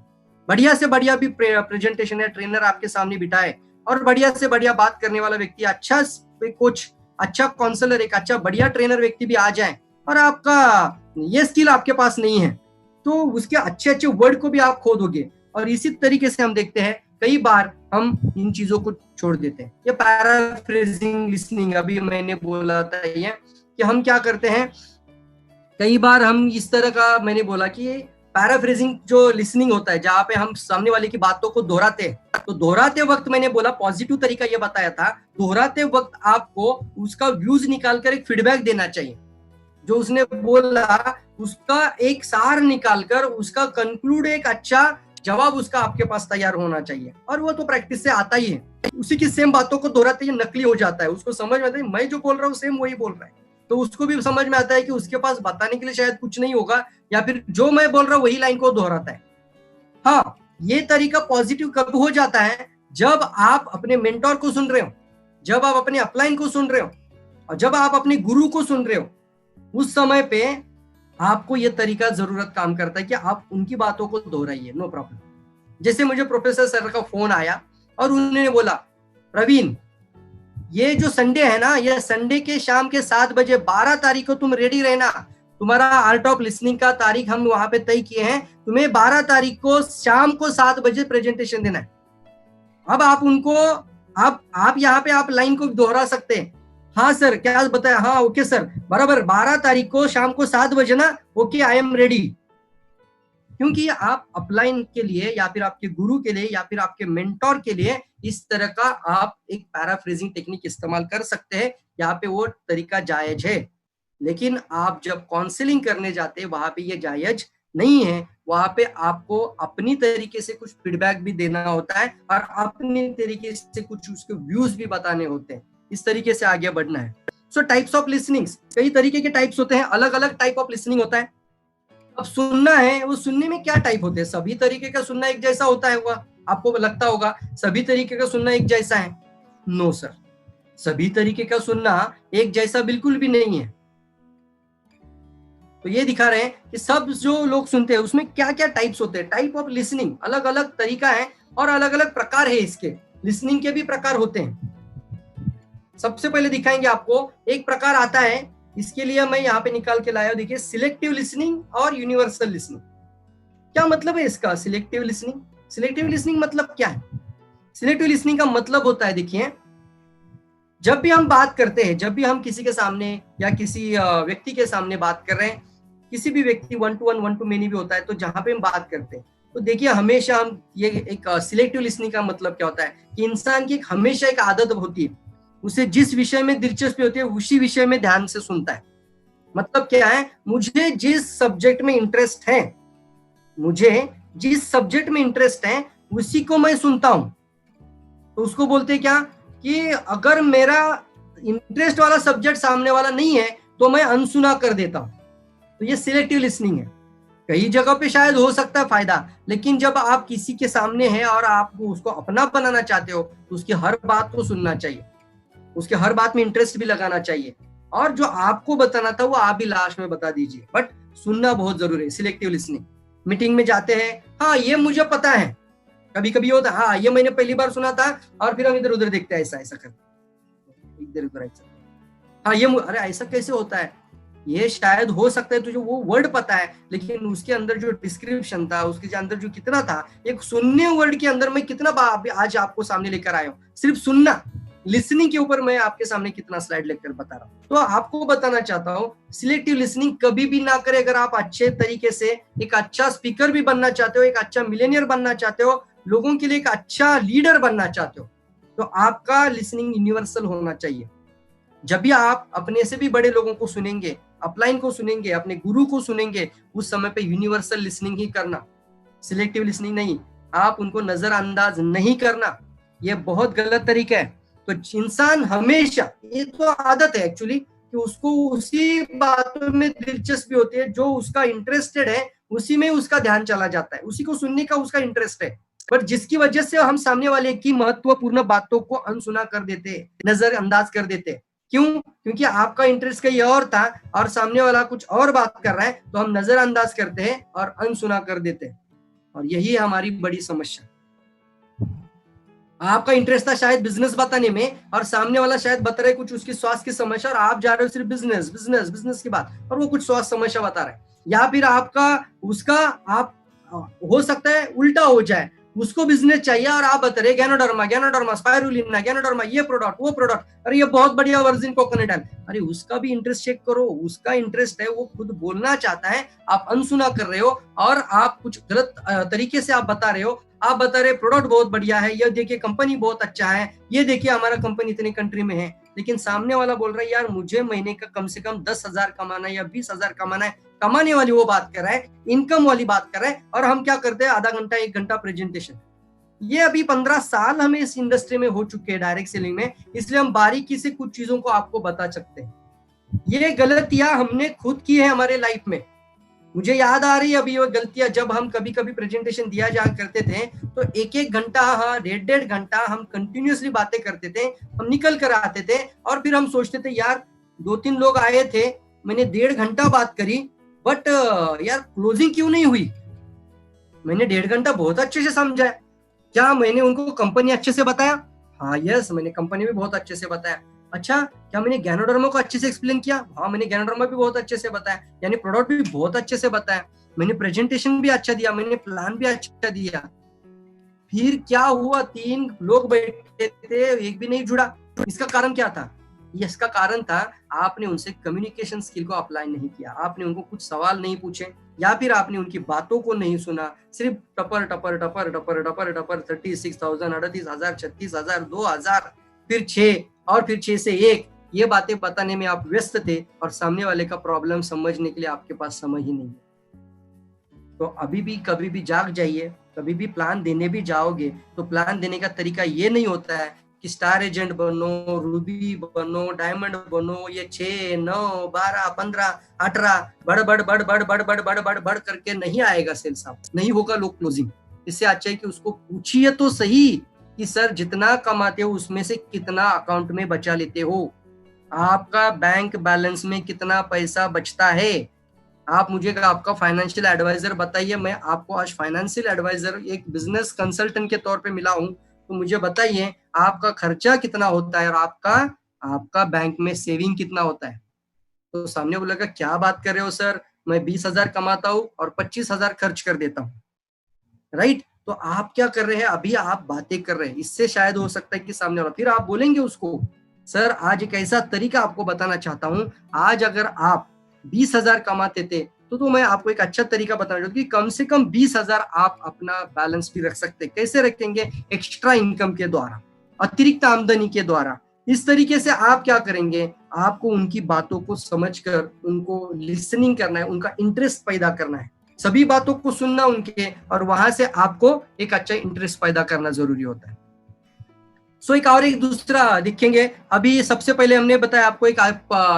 बढ़िया से बढ़िया भी प्रेजेंटेशन है, ट्रेनर आपके सामने बिठाए और बढ़िया से बढ़िया बात करने वाला व्यक्ति, अच्छा कोच, अच्छा काउंसलर, एक अच्छा बढ़िया ट्रेनर व्यक्ति भी आ जाए और आपका ये स्किल आपके पास नहीं है, तो उसके अच्छे वर्ड को भी आप खो दोगे। और इसी तरीके से हम देखते हैं कई बार हम इन चीजों को छोड़ देते हैं। ये पैराफ्रेजिंग लिसनिंग, अभी मैंने बोला था ये, कि हम क्या करते हैं, कई बार हम इस तरह का, मैंने बोला कि पैराफ्रेजिंग जो लिसनिंग होता है, जहाँ पे हम सामने वाले की बातों को दोहराते हैं, तो दोहराते वक्त मैंने बोला पॉजिटिव तरीका ये बताया था, दोहराते वक्त आपको उसका व्यूज निकालकर एक फीडबैक देना चाहिए। जो उसने बोला उसका एक सार निकालकर उसका कंक्लूड, एक अच्छा जवाब उसका आपके पास तैयार होना चाहिए। और वो तो प्रैक्टिस से आता ही है। उसी की सेम बातों को दोहराते ही नकली हो जाता है, उसको समझ में आता है मैं जो बोल रहा हूँ सेम वही बोल रहा है, तो उसको भी समझ में आता है कि उसके पास बताने के लिए शायद कुछ नहीं होगा, या फिर जो मैं बोल रहा हूँ वही लाइन को दोहराता है। हाँ, ये तरीका पॉजिटिव कब हो जाता है, जब आप अपने मेंटोर को सुन रहे हो, जब आप अपने अपलाइन को सुन रहे हो, और जब आप अपने गुरु को सुन रहे हो, उस समय पे आपको ये तरीका जरूरत काम करता है कि आप उनकी बातों को दोहराइए, नो प्रॉब्लम। जैसे मुझे प्रोफेसर सर का फोन आया और उन्होंने बोला प्रवीण, ये जो संडे है ना, ये संडे के शाम के 7 बजे 12 तारीख को तुम रेडी रहना, तुम्हारा आर्ट ऑफ लिसनिंग का तारीख हम वहां पे तय किए हैं, तुम्हें 12 तारीख को शाम को 7 बजे प्रेजेंटेशन देना है। अब आप उनको आप यहाँ पे आप लाइन को दोहरा सकते हैं, हाँ सर क्या बताया, हाँ ओके सर, बराबर 12 तारीख को शाम को 7 बजे ना, ओके आई एम रेडी। क्योंकि आप अपलाइन के लिए, या फिर आपके गुरु के लिए, या फिर आपके मेंटोर के लिए इस तरह का आप एक पैराफ्रेजिंग टेक्निक इस्तेमाल कर सकते हैं, यहाँ पे वो तरीका जायज है। लेकिन आप जब काउंसलिंग करने जाते हैं वहां पे ये जायज नहीं है, वहां पे आपको अपनी तरीके से कुछ फीडबैक भी देना होता है और अपनी तरीके से कुछ उसके व्यूज भी बताने होते हैं। इस तरीके से आगे बढ़ना है। सो टाइप्स ऑफ लिसनिंग, कई तरीके के टाइप्स होते हैं, अलग अलग टाइप ऑफ लिसनिंग होता है। अब सुनना है, वो सुनने में क्या टाइप होते हैं? सभी तरीके का सुनना एक जैसा होता है? हुआ आपको लगता होगा सभी तरीके का सुनना एक जैसा है। नो सर, सभी तरीके का सुनना एक जैसा बिल्कुल भी नहीं है। तो ये दिखा रहे हैं कि सब जो लोग सुनते हैं उसमें क्या क्या टाइप्स होते हैं। टाइप ऑफ लिसनिंग अलग अलग तरीका है और अलग अलग प्रकार है। इसके लिसनिंग के भी प्रकार होते हैं। सबसे पहले दिखाएंगे आपको, एक प्रकार आता है, इसके लिए मैं यहाँ पे निकाल के लाया हूं, देखिए, सिलेक्टिव लिसनिंग और यूनिवर्सल लिसनिंग। क्या मतलब है इसका? सिलेक्टिव लिसनिंग, सिलेक्टिव लिसनिंग मतलब क्या है? सिलेक्टिव लिसनिंग का मतलब होता है, देखिए, जब भी हम बात करते हैं, जब भी हम किसी के सामने या किसी व्यक्ति के सामने बात कर रहे हैं, किसी भी व्यक्ति, 1 to 1, 1 to many भी होता है, तो जहां पे हम बात करते हैं, तो देखिए हमेशा हम ये एक सिलेक्टिव लिसनिंग का मतलब क्या होता है कि इंसान की हमेशा एक आदत होती है, उसे जिस विषय में दिलचस्पी होती है उसी विषय में ध्यान से सुनता है। मतलब क्या है? मुझे जिस सब्जेक्ट में इंटरेस्ट है, मुझे जिस सब्जेक्ट में इंटरेस्ट है उसी को मैं सुनता हूं। तो उसको बोलते हैं क्या कि अगर मेरा इंटरेस्ट वाला सब्जेक्ट सामने वाला नहीं है तो मैं अनसुना कर देता हूं। तो ये सिलेक्टिव लिसनिंग है। कई जगह पे शायद हो सकता है फायदा, लेकिन जब आप किसी के सामने हैं और आप उसको अपना बनाना चाहते हो तो उसकी हर बात को सुनना चाहिए, उसके हर बात में इंटरेस्ट भी लगाना चाहिए, और जो आपको बताना था वो आप भी लास्ट में बता दीजिए, बट सुनना बहुत जरूरी है। Selective listening. मीटिंग में जाते हैं, हाँ ये मुझे पता है, कभी कभी होता है, हाँ ये मैंने पहली बार सुना था, और फिर हम इधर उधर देखते हैं, ऐसा ऐसा करते, इधर उधर ऐसा, हाँ ये, अरे ऐसा कैसे होता है? ये शायद हो सकता है तुझे वो वर्ड पता है, लेकिन उसके अंदर जो डिस्क्रिप्शन था, उसके अंदर जो कितना था, एक सुनने वर्ड के अंदर मैं कितना आज आपको सामने लेकर आया हूँ। सिर्फ सुनना, लिसनिंग के ऊपर मैं आपके सामने कितना स्लाइड लेकर बता रहा हूँ। तो आपको बताना चाहता हूँ, सिलेक्टिव लिसनिंग कभी भी ना करे। अगर आप अच्छे तरीके से एक अच्छा स्पीकर भी बनना चाहते हो, एक अच्छा मिलेनियर बनना चाहते हो, लोगों के लिए एक अच्छा लीडर बनना चाहते हो, तो आपका लिसनिंग यूनिवर्सल होना चाहिए। जब भी आप अपने से भी बड़े लोगों को सुनेंगे, अपलाइन को सुनेंगे, अपने गुरु को सुनेंगे, उस समय पे यूनिवर्सल लिसनिंग ही करना, सिलेक्टिव लिसनिंग नहीं। आप उनको नजरअंदाज नहीं करना, ये बहुत गलत तरीका है। तो इंसान हमेशा, ये तो आदत है एक्चुअली, कि उसको उसी बातों में दिलचस्पी होती है जो उसका इंटरेस्टेड है, उसी में उसका ध्यान चला जाता है, उसी को सुनने का उसका इंटरेस्ट है। पर जिसकी वजह से हम सामने वाले की महत्वपूर्ण बातों को अनसुना कर देते, नजरअंदाज कर देते। क्यों? क्योंकि आपका इंटरेस्ट कहीं और था और सामने वाला कुछ और बात कर रहा है, तो हम नजरअंदाज करते हैं और अनसुना कर देते हैं, और यही है हमारी बड़ी समस्या। आपका इंटरेस्ट था शायद बिजनेस बताने में, और सामने वाला शायद बता रहे कुछ उसकी स्वास्थ्य की समस्या, और आप जा रहे हो सिर्फ बिजनेस बिजनेस बिजनेस की बात, और वो कुछ स्वास्थ्य समस्या बता रहा है। या फिर आपका उसका आप हो सकता है उल्टा हो जाए, उसको बिजनेस चाहिए और आप बता रहे गैनोडर्मा गैनोडर्मा स्पाइरुलिना गैनोडर्मा, ये प्रोडक्ट वो प्रोडक्ट, अरे ये बहुत बढ़िया वर्जिन कोकोनट ऑयल। अरे उसका भी इंटरेस्ट चेक करो, उसका इंटरेस्ट है, वो खुद बोलना चाहता है, आप अनसुना कर रहे हो और आप कुछ गलत तरीके से आप बता रहे हो। आप बता रहे प्रोडक्ट बहुत बढ़िया है, ये देखिए कंपनी बहुत अच्छा है, ये देखिए हमारा कंपनी इतने कंट्री में है, लेकिन सामने वाला बोल रहा है यार मुझे महीने का कम से कम 10,000 कमाना है या 20,000 कमाना है। कमाने वाली वो बात कर रहा है, इनकम वाली बात कर रहा है, और हम क्या करते हैं, आधा घंटा 1 घंटा प्रेजेंटेशन। ये अभी 15 साल हमें इस इंडस्ट्री में हो चुके हैं डायरेक्ट सेलिंग में, इसलिए हम बारीकी से कुछ चीजों को आपको बता सकते हैं। ये गलतियां हमने खुद की है हमारे लाइफ में। मुझे याद आ रही है अभी वो गलतियां, जब हम कभी कभी प्रेजेंटेशन दिया जा करते थे तो 1-1 घंटा, हाँ 1.5 घंटा हम कंटिन्यूअसली बातें करते थे, हम निकल कर आते थे, और फिर हम सोचते थे यार 2-3 लोग आए थे, मैंने 1.5 घंटा बात करी, बट यार क्लोजिंग क्यों नहीं हुई? मैंने 1.5 घंटा बहुत अच्छे से समझाया, क्या मैंने उनको कंपनी अच्छे से बताया? हाँ यस, मैंने कंपनी भी बहुत अच्छे से बताया। अच्छा, क्या मैंने गैनोडर्मा को अच्छे से एक्सप्लेन किया? हाँ मैंने गैनोडर्मा भी बहुत अच्छे से बताया, यानी प्रोडक्ट भी बहुत अच्छे से बताया, मैंने प्रेजेंटेशन भी अच्छा दिया, मैंने प्लान भी अच्छा दिया। फिर क्या हुआ, 3 लोग बैठे थे, एक भी नहीं जुड़ा। इसका कारण क्या था? इसका कारण था आपने उनसे कम्युनिकेशन स्किल को अप्लाई नहीं किया, आपने उनको कुछ सवाल नहीं पूछे, या फिर आपने उनकी बातों को नहीं सुना, सिर्फ टपर टपर टपर टपर टपर टपर 36,000, 38,000, 36,000, 2,000, फिर 6, और फिर 6 से 1, ये बातें बताने में आप व्यस्त थे, और सामने वाले का प्रॉब्लम समझने के लिए आपके पास समय ही नहीं है। तो अभी भी कभी भी जाग जाइए, कभी भी प्लान देने भी जाओगे तो प्लान देने का तरीका ये नहीं होता है कि स्टार एजेंट बनो, रूबी बनो, डायमंड बनो, ये 6, 9, 12, 15, 18 बढ़ बढ़ बढ़ बढ़ बढ़ बढ़ बढ़ बढ़ बढ़ करके नहीं आएगा सेल्स, आप नहीं होगा लोग क्लोजिंग। इससे अच्छा है कि उसको पूछिए तो सही कि सर जितना कमाते हो उसमें से कितना अकाउंट में बचा लेते हो, आपका बैंक बैलेंस में कितना पैसा बचता है। आप मुझे आपका फाइनेंशियल एडवाइजर बताइए, मैं आपको आज फाइनेंशियल एडवाइजर एक बिजनेस कंसल्टेंट के तौर पे मिला हूं, तो मुझे बताइए आपका खर्चा कितना होता है और आपका बैंक में सेविंग कितना होता है। तो सामने बोलेगा क्या बात कर रहे हो सर, मैं 20,000 कमाता हूँ और 25,000 खर्च कर देता हूँ, राइट। तो आप क्या कर रहे हैं, अभी आप बातें कर रहे हैं, इससे शायद हो सकता है कि सामने वाला, फिर आप बोलेंगे उसको सर आज एक ऐसा तरीका आपको बताना चाहता हूँ, आज अगर आप 20,000 कमाते थे तो मैं आपको एक अच्छा तरीका बताना चाहता हूँ कि कम से कम 20,000 आप अपना बैलेंस भी रख सकते हैं। कैसे रखेंगे, एक्स्ट्रा इनकम के द्वारा, अतिरिक्त आमदनी के द्वारा। इस तरीके से आप क्या करेंगे, आपको उनकी बातों को समझकर उनको लिसनिंग करना है, उनका इंटरेस्ट पैदा करना है, सभी बातों को सुनना उनके, और वहां से आपको एक अच्छा इंटरेस्ट पैदा करना जरूरी होता है। एक दूसरा देखेंगे। अभी सबसे पहले हमने बताया आपको एक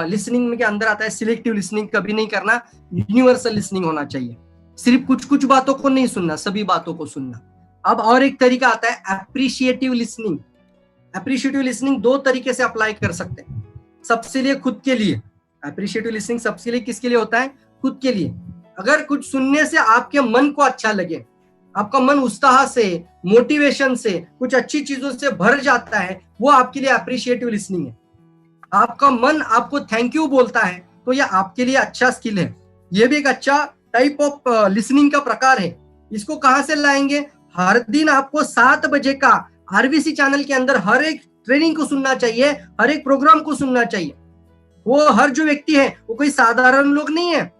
लिसनिंग के अंदर आता है सिलेक्टिव लिसनिंग, कभी नहीं करना, यूनिवर्सल लिसनिंग होना चाहिए, सिर्फ कुछ कुछ बातों को नहीं सुनना, सभी बातों को सुनना। अब और एक तरीका आता है एप्रिशिएटिव लिसनिंग। एप्रिशिएटिव लिसनिंग दो तरीके से अप्लाई कर सकते हैं। सबसे लिए खुद के लिए, एप्रिशिएटिव लिसनिंग सबसे लिए किसके लिए होता है, खुद के लिए। अगर कुछ सुनने से आपके मन को अच्छा लगे, आपका मन उत्साह से, मोटिवेशन से, कुछ अच्छी चीजों से भर जाता है, वो आपके लिए अप्रिशिएटिव लिसनिंग है। आपका मन आपको थैंक यू बोलता है तो ये आपके लिए अच्छा स्किल है, ये भी एक अच्छा टाइप ऑफ लिसनिंग का प्रकार है। इसको कहां से लाएंगे, हर दिन आपको 7 बजे का आरबीसी चैनल के अंदर हर एक ट्रेनिंग को सुनना चाहिए, हर एक प्रोग्राम को सुनना चाहिए। वो हर जो व्यक्ति है वो कोई साधारण लोग नहीं है,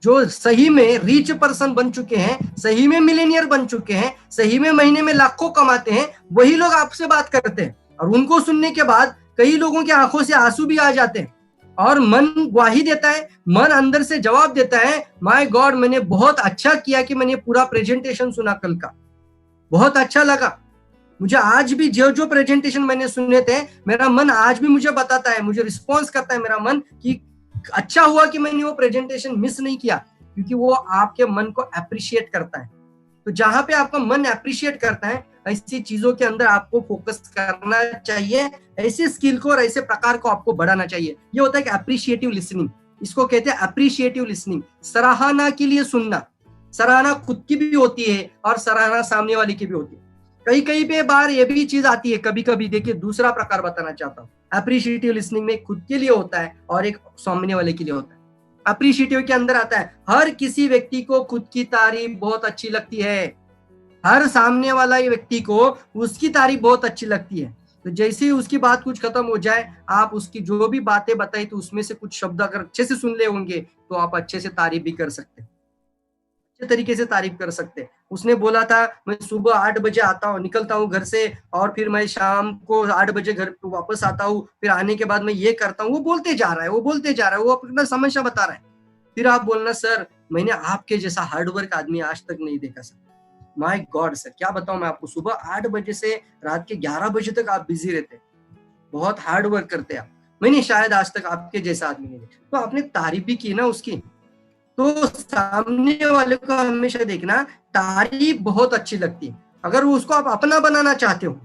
जो सही में रिच पर्सन बन चुके हैं, सही में मिलेनियर बन चुके हैं, सही में महीने में लाखों कमाते हैं, वही लोग आपसे बात करते हैं। और उनको सुनने के बाद कई लोगों की आंखों से आंसू भी आ जाते हैं और मन ग्वाही देता है, मन अंदर से जवाब देता है, माय गॉड मैंने बहुत अच्छा किया कि मैंने पूरा प्रेजेंटेशन सुना, कल का बहुत अच्छा लगा मुझे। आज भी जो जो प्रेजेंटेशन मैंने सुने थे, मेरा मन आज भी मुझे बताता है, मुझे रिस्पॉन्स करता है मेरा मन कि अच्छा हुआ कि मैंने वो प्रेजेंटेशन मिस नहीं किया, क्योंकि वो आपके मन को अप्रिशिएट करता है। तो जहां पे आपका मन अप्रिशिएट करता है, ऐसी चीजों के अंदर आपको फोकस करना चाहिए, ऐसे स्किल को और ऐसे प्रकार को आपको बढ़ाना चाहिए। ये होता है कि अप्रिशिएटिव लिसनिंग, इसको कहते हैं अप्रिशिएटिव लिसनिंग। सराहना के लिए सुनना, सराहना खुद की भी होती है और सराहना सामने वाले की भी होती है। कई कई पे बार ये भी चीज आती है, कभी कभी देखिए दूसरा प्रकार बताना चाहता हूँ। अप्रिशिएटिव लिसनिंग में खुद के लिए होता है और एक सामने वाले के लिए होता है। अप्रिशिएटिव के अंदर आता है हर किसी व्यक्ति को खुद की तारीफ बहुत अच्छी लगती है, हर सामने वाला व्यक्ति को उसकी तारीफ बहुत अच्छी लगती है। तो जैसे ही उसकी बात कुछ खत्म हो जाए, आप उसकी जो भी बातें बताई तो उसमें से कुछ शब्द अगर अच्छे से सुन ले होंगे तो आप अच्छे से तारीफ भी कर सकते हैं, अच्छे तरीके से तारीफ कर सकते हैं। उसने बोला था मैं सुबह 8 बजे आता हूँ, निकलता हूँ घर से और फिर मैं शाम को 8 बजे घर वापस आता हूँ, फिर आने के बाद मैं ये करता हूँ, वो बोलते जा रहा है, वो बोलते जा रहा है, वो अपना समस्या बता रहा है। फिर आप बोलना सर मैंने आपके जैसा हार्डवर्क आदमी आज तक नहीं देखा सर। माय गॉड सर क्या बताऊं मैं आपको, सुबह 8 बजे से रात के 11 बजे तक आप बिजी रहते, बहुत हार्ड वर्क करते आप, मैंने शायद आज तक आपके जैसा आदमी नहीं देखा। तो आपने तारीफ भी की ना उसकी, तो सामने वाले को हमेशा देखना तारीफ बहुत अच्छी लगती है। अगर उसको आप अपना बनाना चाहते हो,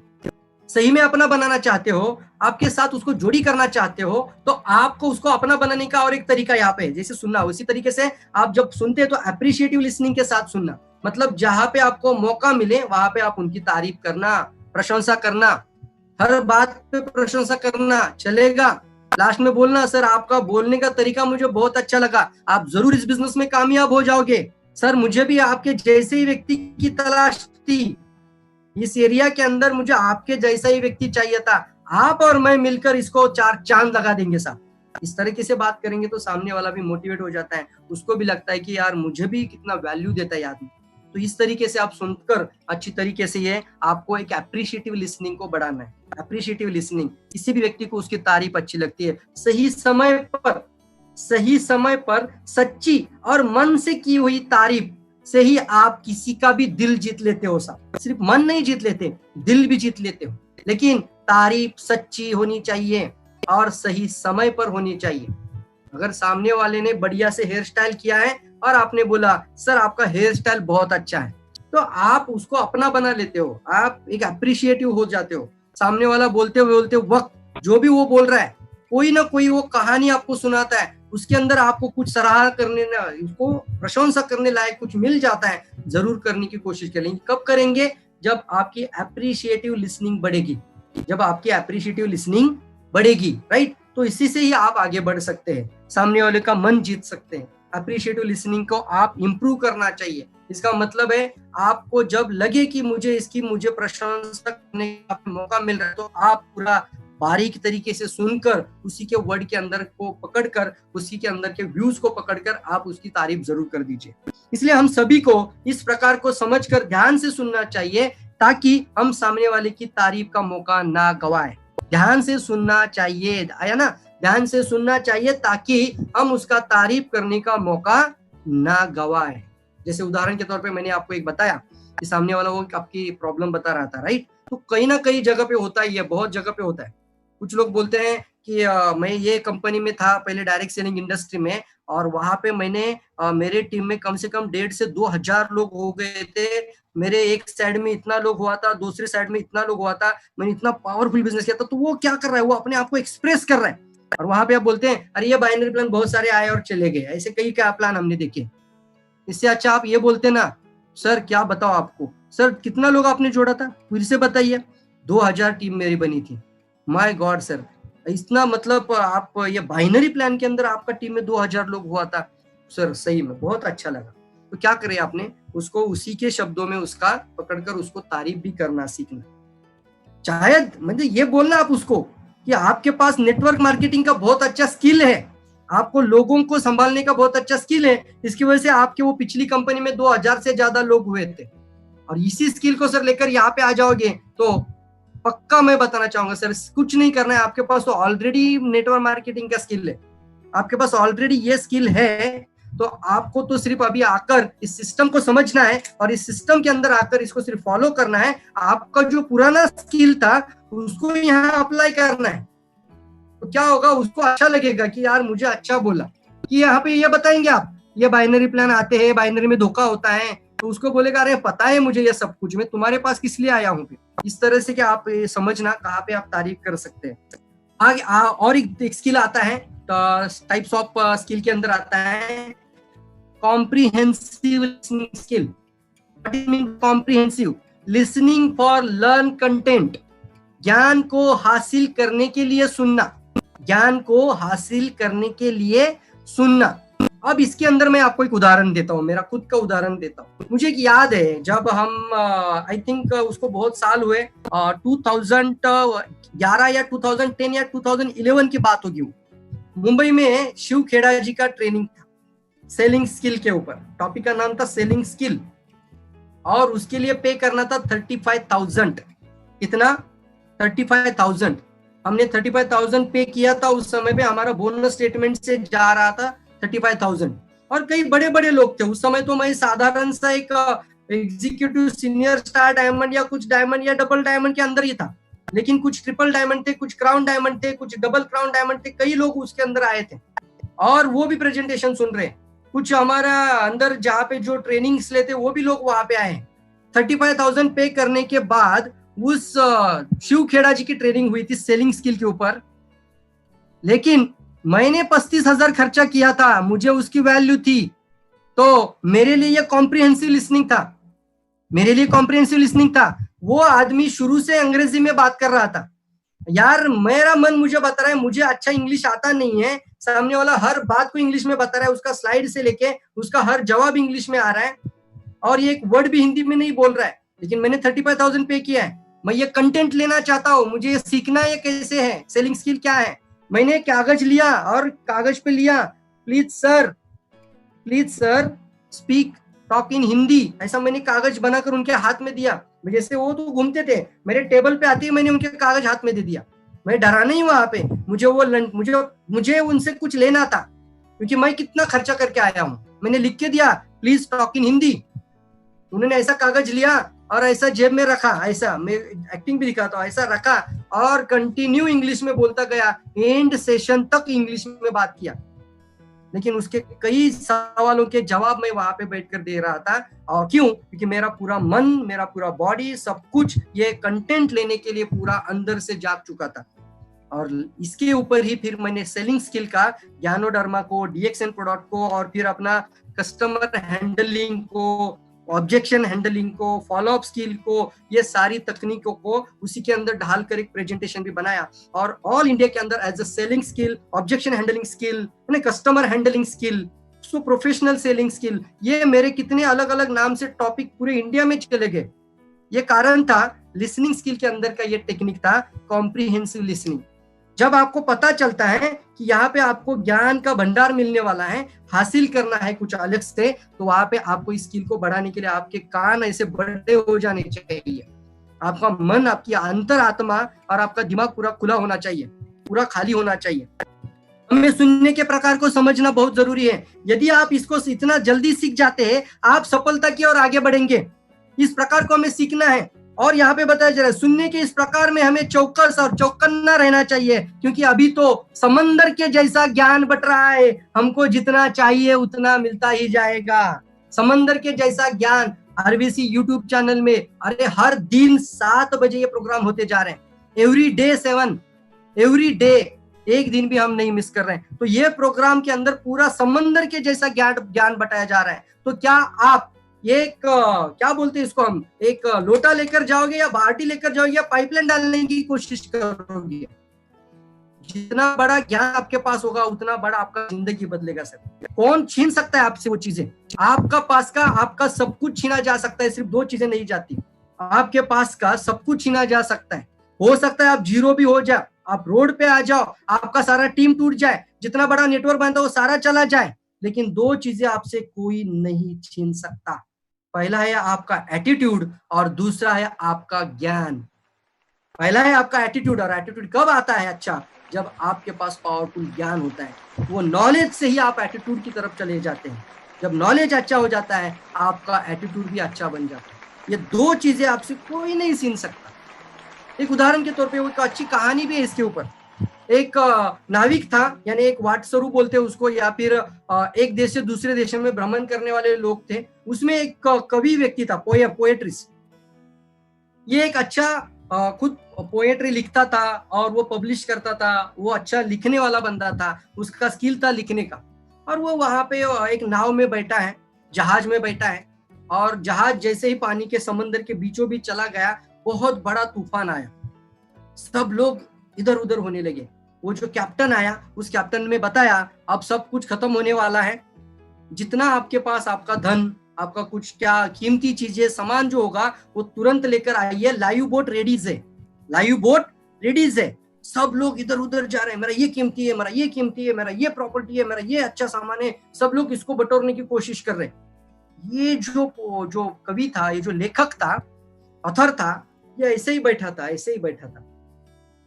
सही में अपना बनाना चाहते हो, आपके साथ उसको जोड़ी करना चाहते हो, तो आपको उसको अपना बनाने का और एक तरीका यहाँ पे है, जैसे सुनना, उसी तरीके से आप जब सुनते हैं तो अप्रिशिएटिव लिसनिंग के साथ सुनना। मतलब जहां पे आपको मौका मिले वहां पे आप उनकी तारीफ करना, प्रशंसा करना, हर बात पे प्रशंसा करना चलेगा। लास्ट में बोलना सर आपका बोलने का तरीका मुझे बहुत अच्छा लगा, आप जरूर इस बिजनेस में कामयाब हो जाओगे। सर मुझे भी आपके जैसे ही व्यक्ति की तलाश थी, इस एरिया के अंदर मुझे आपके जैसा ही व्यक्ति चाहिए था, आप और मैं मिलकर इसको 4 चांद लगा देंगे साहब। इस तरीके से बात करेंगे तो सामने वाला भी मोटिवेट हो जाता है, उसको भी लगता है कि यार मुझे भी कितना वैल्यू देता है आदमी। तो इस तरीके से आप सुनकर अच्छी तरीके से ये आपको एक एप्रिशिएटिव लिसनिंग को बढ़ाना है। एप्रिशिएटिव लिसनिंग, किसी भी व्यक्ति को उसकी तारीफ अच्छी लगती है, सही समय पर सच्ची और मन से की हुई तारीफ से ही आप किसी का भी दिल जीत लेते हो साहब। सिर्फ मन नहीं जीत लेते, दिल भी जीत लेते हो। लेकिन तारीफ सच्ची होनी चाहिए और सही समय पर होनी चाहिए। अगर सामने वाले ने बढ़िया से हेयर स्टाइल किया है और आपने बोला सर आपका हेयर स्टाइल बहुत अच्छा है, तो आप उसको अपना बना लेते हो, आप एक अप्रिशिएटिव हो जाते हो। सामने वाला बोलते वक्त जो भी वो बोल रहा है, कोई ना कोई वो कहानी आपको सुनाता है, उसके अंदर आपको कुछ सराहना करने, उसको प्रशंसा करने लायक कुछ मिल जाता है, जरूर करने की कोशिश करेंगे। कब करेंगे? जब आपकी अप्रिशिएटिव लिसनिंग बढ़ेगी, जब आपकी अप्रिशिएटिव लिसनिंग बढ़ेगी, राइट? तो इसी से ही आप आगे बढ़ सकते हैं, सामने वाले का मन जीत सकते हैं। अप्रिशिएटिव लिसनिंग को आप इंप्रूव करना चाहिए। इसका मतलब है आपको जब लगे कि मुझे प्रशंसा करने का मौका मिल रहा है, तो आप पूरा बारीक तरीके से सुनकर उसी के वर्ड के अंदर को पकड़कर, उसी के अंदर के व्यूज को पकड़कर आप उसकी तारीफ जरूर कर दीजिए। इसलिए हम सभी को इस प्रकार को समझकर ध्यान से सुनना चाहिए, ताकि हम सामने वाले की तारीफ का मौका ना गवाएं। ध्यान से सुनना चाहिए, आया ना? ध्यान से सुनना चाहिए ताकि हम उसका तारीफ करने का मौका ना गवाएं। जैसे उदाहरण के तौर पे मैंने आपको एक बताया कि सामने वाला वो आपकी प्रॉब्लम बता रहा था, राइट? तो कहीं ना कहीं जगह पे होता ही है, बहुत जगह पे होता है। कुछ लोग बोलते हैं कि मैं ये कंपनी में था पहले, डायरेक्ट सेलिंग इंडस्ट्री में, और वहां पे मैंने मेरे टीम में कम से कम 1,500 से 2,000 लोग हो गए थे। मेरे एक साइड में इतना लोग हुआ था, दूसरे साइड में इतना लोग हुआ था, मैंने इतना पावरफुल बिजनेस किया था। तो वो क्या कर रहा है? वो अपने आप को एक्सप्रेस कर रहा है, और वहां पे आप बोलते हैं अरे ये बाइनरी प्लान बहुत सारे आए और चले गए। ऐसे कई क्या प्लान हमने देखे। इससे अच्छा आप ये बोलते ना, सर क्या बताओ आपको, सर कितना लोग आपने जोड़ा था, फिर से बताइए। 2,000 टीम मेरी बनी थी। माय गॉड सर, इतना मतलब आप ये बाइनरी प्लान के अंदर आपका टीम में 2,000 लोग हुआ था। सर सही में बहुत अच्छा लगा। तो क्या करे आपने? उसको उसी के शब्दों में उसका पकड़कर उसको तारीफ भी करना सीखना। शायद मतलब ये बोलना आप उसको कि आपके पास नेटवर्क मार्केटिंग का बहुत अच्छा स्किल है, आपको लोगों को संभालने का बहुत अच्छा स्किल है, इसकी वजह से आपके वो पिछली कंपनी में 2,000 से ज्यादा लोग हुए थे, और इसी स्किल को सर लेकर यहाँ पे आ जाओगे तो पक्का मैं बताना चाहूंगा सर, कुछ नहीं करना है। आपके पास तो ऑलरेडी नेटवर्क मार्केटिंग का स्किल है, आपके पास ऑलरेडी ये स्किल है। तो आपको तो सिर्फ अभी आकर इस सिस्टम को समझना है, और इस सिस्टम के अंदर आकर इसको सिर्फ फॉलो करना है। आपका जो पुराना स्किल था उसको यहाँ अप्लाई करना है। तो क्या होगा? उसको अच्छा लगेगा कि यार मुझे अच्छा बोला। कि यहाँ पे ये बताएंगे आप, ये बाइनरी प्लान आते हैं, बाइनरी में धोखा होता है, तो उसको बोलेगा अरे पता है मुझे ये सब कुछ, मैं तुम्हारे पास किस लिए आया हूँ। इस तरह से कि आप ये समझना कहाँ पे आप तारीफ कर सकते हैं। आगे और एक स्किल आता है, टाइप्स ऑफ स्किल के अंदर आता है comprehensive listening skill. Comprehensive listening for learn content, ज्ञान को हासिल करने के लिए सुनना, ज्ञान को हासिल करने के लिए सुनना। अब इसके अंदर मैं आपको एक उदाहरण देता हूँ, मेरा खुद का उदाहरण देता हूँ। मुझे एक याद है जब हम आई थिंक उसको बहुत साल हुए, 2011 या 2010 या 2011 की बात होगी, मुंबई में शिव खेड़ा जी का ट्रेनिंग था सेलिंग स्किल के ऊपर। टॉपिक का नाम था सेलिंग स्किल, और उसके लिए पे करना था 35,000। कितना? 35,000। हमने 35,000 पे किया था। उस समय पे हमारा बोनस स्टेटमेंट से जा रहा था 35,000, और कई बड़े बड़े लोग थे उस समय। तो मैं साधारण सा एक एग्जीक्यूटिव सीनियर स्टार डायमंड या कुछ डायमंड या डबल डायमंड के अंदर ही था, लेकिन कुछ ट्रिपल डायमंड थे, कुछ क्राउन डायमंड थे, कुछ डबल क्राउन डायमंड थे। कई लोग उसके अंदर आए थे और वो भी प्रेजेंटेशन सुन रहे हैं। कुछ हमारा अंदर जहाँ पे जो ट्रेनिंग्स लेते वो भी लोग वहां पे आए हैं। 35,000 पे करने के बाद उस शिव खेड़ा जी की ट्रेनिंग हुई थी सेलिंग स्किल के ऊपर, लेकिन मैंने 35,000 खर्चा किया था, मुझे उसकी वैल्यू थी। तो मेरे लिए ये कॉम्प्रिहेंसिव लिसनिंग था, मेरे लिए कॉम्प्रिहेंसिव लिसनिंग था। वो आदमी शुरू से अंग्रेजी में बात कर रहा था। यार मेरा मन मुझे बता रहा है मुझे अच्छा इंग्लिश आता नहीं है, सामने वाला हर बात को इंग्लिश में बता रहा है, उसका स्लाइड से लेके उसका हर जवाब इंग्लिश में आ रहा है, और ये एक वर्ड भी हिंदी में नहीं बोल रहा है, लेकिन मैंने 35,000 पे किया है। मैं ये कंटेंट लेना चाहता हूँ, मुझे ये सीखना है कैसे है, सेलिंग स्किल क्या है। मैंने कागज लिया और कागज पे लिया, please sir speak talk in Hindi, ऐसा मैंने कागज बनाकर उनके हाथ में दिया। जैसे वो तो घूमते थे, मेरे टेबल पे आते ही मैंने उनके कागज हाथ में दे दिया। मैं डरा नहीं वहां पे, मुझे उनसे कुछ लेना था, क्योंकि मैं कितना खर्चा करके आया हूँ। मैंने लिख के दिया प्लीज टॉक इन हिंदी, उन्होंने ऐसा कागज लिया और ऐसा जेब में रखा, ऐसा मैं एक्टिंग भी दिखाता हूँ, ऐसा रखा और कंटिन्यू इंग्लिश में बोलता गया, एंड सेशन तक इंग्लिश में बात किया। लेकिन उसके कई सवालों के जवाब मैं वहां पे बैठकर दे रहा था। और क्यों? क्योंकि मेरा पूरा मन, मेरा पूरा बॉडी, सब कुछ ये कंटेंट लेने के लिए पूरा अंदर से जाग चुका था। और इसके ऊपर ही फिर मैंने सेलिंग स्किल का, ज्ञानोडर्मा को, डीएक्सएन प्रोडक्ट को, और फिर अपना कस्टमर हैंडलिंग को, ऑब्जेक्शन हैंडलिंग को, फॉलो अप स्किल को, ये सारी तकनीकों को उसी के अंदर ढालकर एक प्रेजेंटेशन भी बनाया। और ऑल इंडिया के अंदर as a selling skill, objection handling skill, customer handling skill, so professional selling skill, ये मेरे कितने अलग अलग नाम से टॉपिक पूरे इंडिया में चले गए। ये कारण था लिसनिंग स्किल के अंदर का, ये टेक्निक था कॉम्प्रिहेंसिव लिसनिंग। जब आपको पता चलता है कि यहाँ पे आपको ज्ञान का भंडार मिलने वाला है, हासिल करना है कुछ अलग से, तो वहां पे आपको इस स्किल को बढ़ाने के लिए आपके कान ऐसे बड़े हो जाने चाहिए, आपका मन, आपकी अंतर आत्मा और आपका दिमाग पूरा खुला होना चाहिए, पूरा खाली होना चाहिए। हमें सुनने के प्रकार को समझना बहुत जरूरी है। यदि आप इसको इतना जल्दी सीख जाते हैं, आप सफलता की ओर आगे बढ़ेंगे। इस प्रकार को हमें सीखना है। और यहाँ पे बताया जा रहा है, सुनने के इस प्रकार में हमें चौकस और चौकन्ना रहना चाहिए, क्योंकि अभी तो समंदर के जैसा ज्ञान बट रहा है, हमको जितना चाहिए उतना मिलता ही जाएगा। समंदर के जैसा ज्ञान आरबीसी यूट्यूब चैनल में, अरे हर दिन 7 बजे ये प्रोग्राम होते जा रहे हैं, एवरी डे 7, एवरी डे, एक दिन भी हम नहीं मिस कर रहे हैं। तो ये प्रोग्राम के अंदर पूरा समंदर के जैसा ज्ञान बताया जा रहा है। तो क्या आप एक क्या बोलते हैं इसको, हम एक लोटा लेकर जाओगे या बाल्टी लेकर जाओगे या पाइपलाइन डालने की कोशिश करोगे? जितना बड़ा ज्ञान आपके पास होगा उतना बड़ा आपका जिंदगी बदलेगा। सर कौन छीन सकता है आपसे वो चीजें? आपका पास का, आपका सब कुछ छीना जा सकता है, सिर्फ 2 चीजें नहीं जाती। आपके पास का सब कुछ छीना जा सकता है। हो सकता है आप जीरो भी हो जाए, आप रोड पे आ जाओ, आपका सारा टीम टूट जाए, जितना बड़ा नेटवर्क बनता वो सारा चला जाए, लेकिन 2 चीजें आपसे कोई नहीं छीन सकता। पहला है आपका एटीट्यूड और दूसरा है आपका ज्ञान। पहला है आपका एटीट्यूड, और एटीट्यूड कब आता है अच्छा? जब आपके पास पावरफुल ज्ञान होता है। वो नॉलेज से ही आप एटीट्यूड की तरफ चले जाते हैं। जब नॉलेज अच्छा हो जाता है, आपका एटीट्यूड भी अच्छा बन जाता है। ये 2 चीजें आपसे कोई नहीं छीन सकता। एक उदाहरण के तौर पे, वो एक अच्छी कहानी भी है इसके ऊपर। एक नाविक था, यानी एक वाटसरू बोलते हैं उसको, या फिर एक देश से दूसरे देश में भ्रमण करने वाले लोग थे। उसमें एक कवि व्यक्ति था, पोएट्रिस्ट। ये एक अच्छा खुद पोएट्री लिखता था और वो पब्लिश करता था। वो अच्छा लिखने वाला बंदा था, उसका स्किल था लिखने का। और वो वहां पे एक नाव में बैठा है, जहाज में बैठा है, और जहाज जैसे ही पानी के समंदर के बीचों बीच चला गया, बहुत बड़ा तूफान आया। सब लोग इधर उधर होने लगे। वो जो कैप्टन आया, उस कैप्टन ने बताया, अब सब कुछ खत्म होने वाला है, जितना आपके पास आपका धन, आपका कुछ क्या कीमती चीजें, सामान जो होगा वो तुरंत लेकर आइए, लाइव बोट रेडीज है, लाइव बोट रेडीज है। सब लोग इधर उधर जा रहे हैं, मेरा ये कीमती है, मेरा ये कीमती है, मेरा ये प्रॉपर्टी है, मेरा ये अच्छा सामान है, सब लोग इसको बटोरने की कोशिश कर रहे हैं। ये जो कवि था, ये जो लेखक था, ऑथर था, ये ऐसे ही बैठा था, ऐसे ही बैठा था।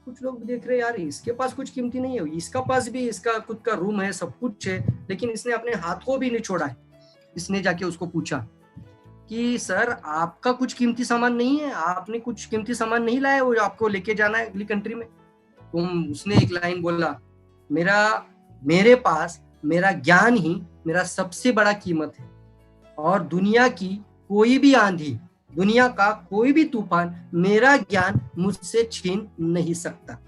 कुछ लोग देख रहे यार, इसके पास कुछ कीमती नहीं है, इसका पास भी इसका खुद का रूम है, सब कुछ है, लेकिन इसने अपने हाथ को भी नहीं छोड़ा है। इसने जाके उसको पूछा कि सर, आपका कुछ कीमती सामान नहीं है? आपने कुछ कीमती सामान नहीं लाया वो आपको लेके जाना है अगली कंट्री में? तो उसने एक लाइन बोला, मेरे पास मेरा ज्ञान ही मेरा सबसे बड़ा कीमत है, और दुनिया की कोई भी आंधी, दुनिया का कोई भी तूफान मेरा ज्ञान मुझसे छीन नहीं सकता।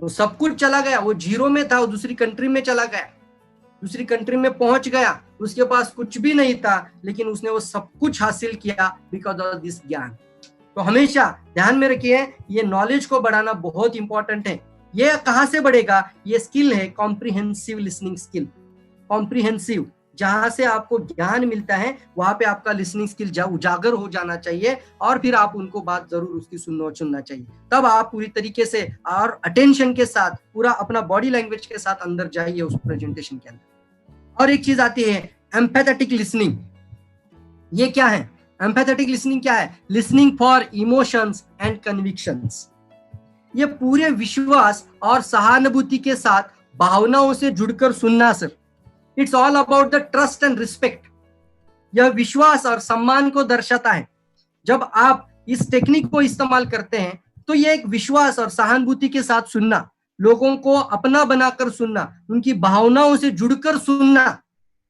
वो सब कुछ चला गया, वो जीरो में था, वो दूसरी कंट्री में चला गया, दूसरी कंट्री में पहुंच गया, उसके पास कुछ भी नहीं था, लेकिन उसने वो सब कुछ हासिल किया बिकॉज ऑफ दिस ज्ञान। तो हमेशा ध्यान में रखिए, ये नॉलेज को बढ़ाना बहुत इंपॉर्टेंट है। ये कहां से बढ़ेगा? ये स्किल है कॉम्प्रिहेंसिव लिसनिंग स्किल। कॉम्प्रिहेंसिव, जहां से आपको ज्ञान मिलता है, वहां पे आपका लिसनिंग स्किल उजागर हो जाना चाहिए, और फिर आप उनको बात जरूर उसकी सुनना चाहिए। तब आप पूरी तरीके से और अटेंशन के साथ, पूरा अपना बॉडी लैंग्वेज के साथ अंदर जाइए उस प्रेजेंटेशन के अंदर। और एक चीज आती है एम्पैथेटिक लिसनिंग। ये क्या है? एम्पैथेटिक लिसनिंग क्या है? Listening for emotions and convictions. ये पूरे विश्वास और सहानुभूति के साथ भावनाओं से जुड़कर सुनना sir. It's all about the trust and respect. यह विश्वास और सम्मान को दर्शाता है। जब आप इस टेक्निक को इस्तेमाल करते हैं तो यह एक विश्वास और सहानुभूति के साथ सुनना, लोगों को अपना बनाकर सुनना, उनकी भावनाओं से जुड़कर सुनना।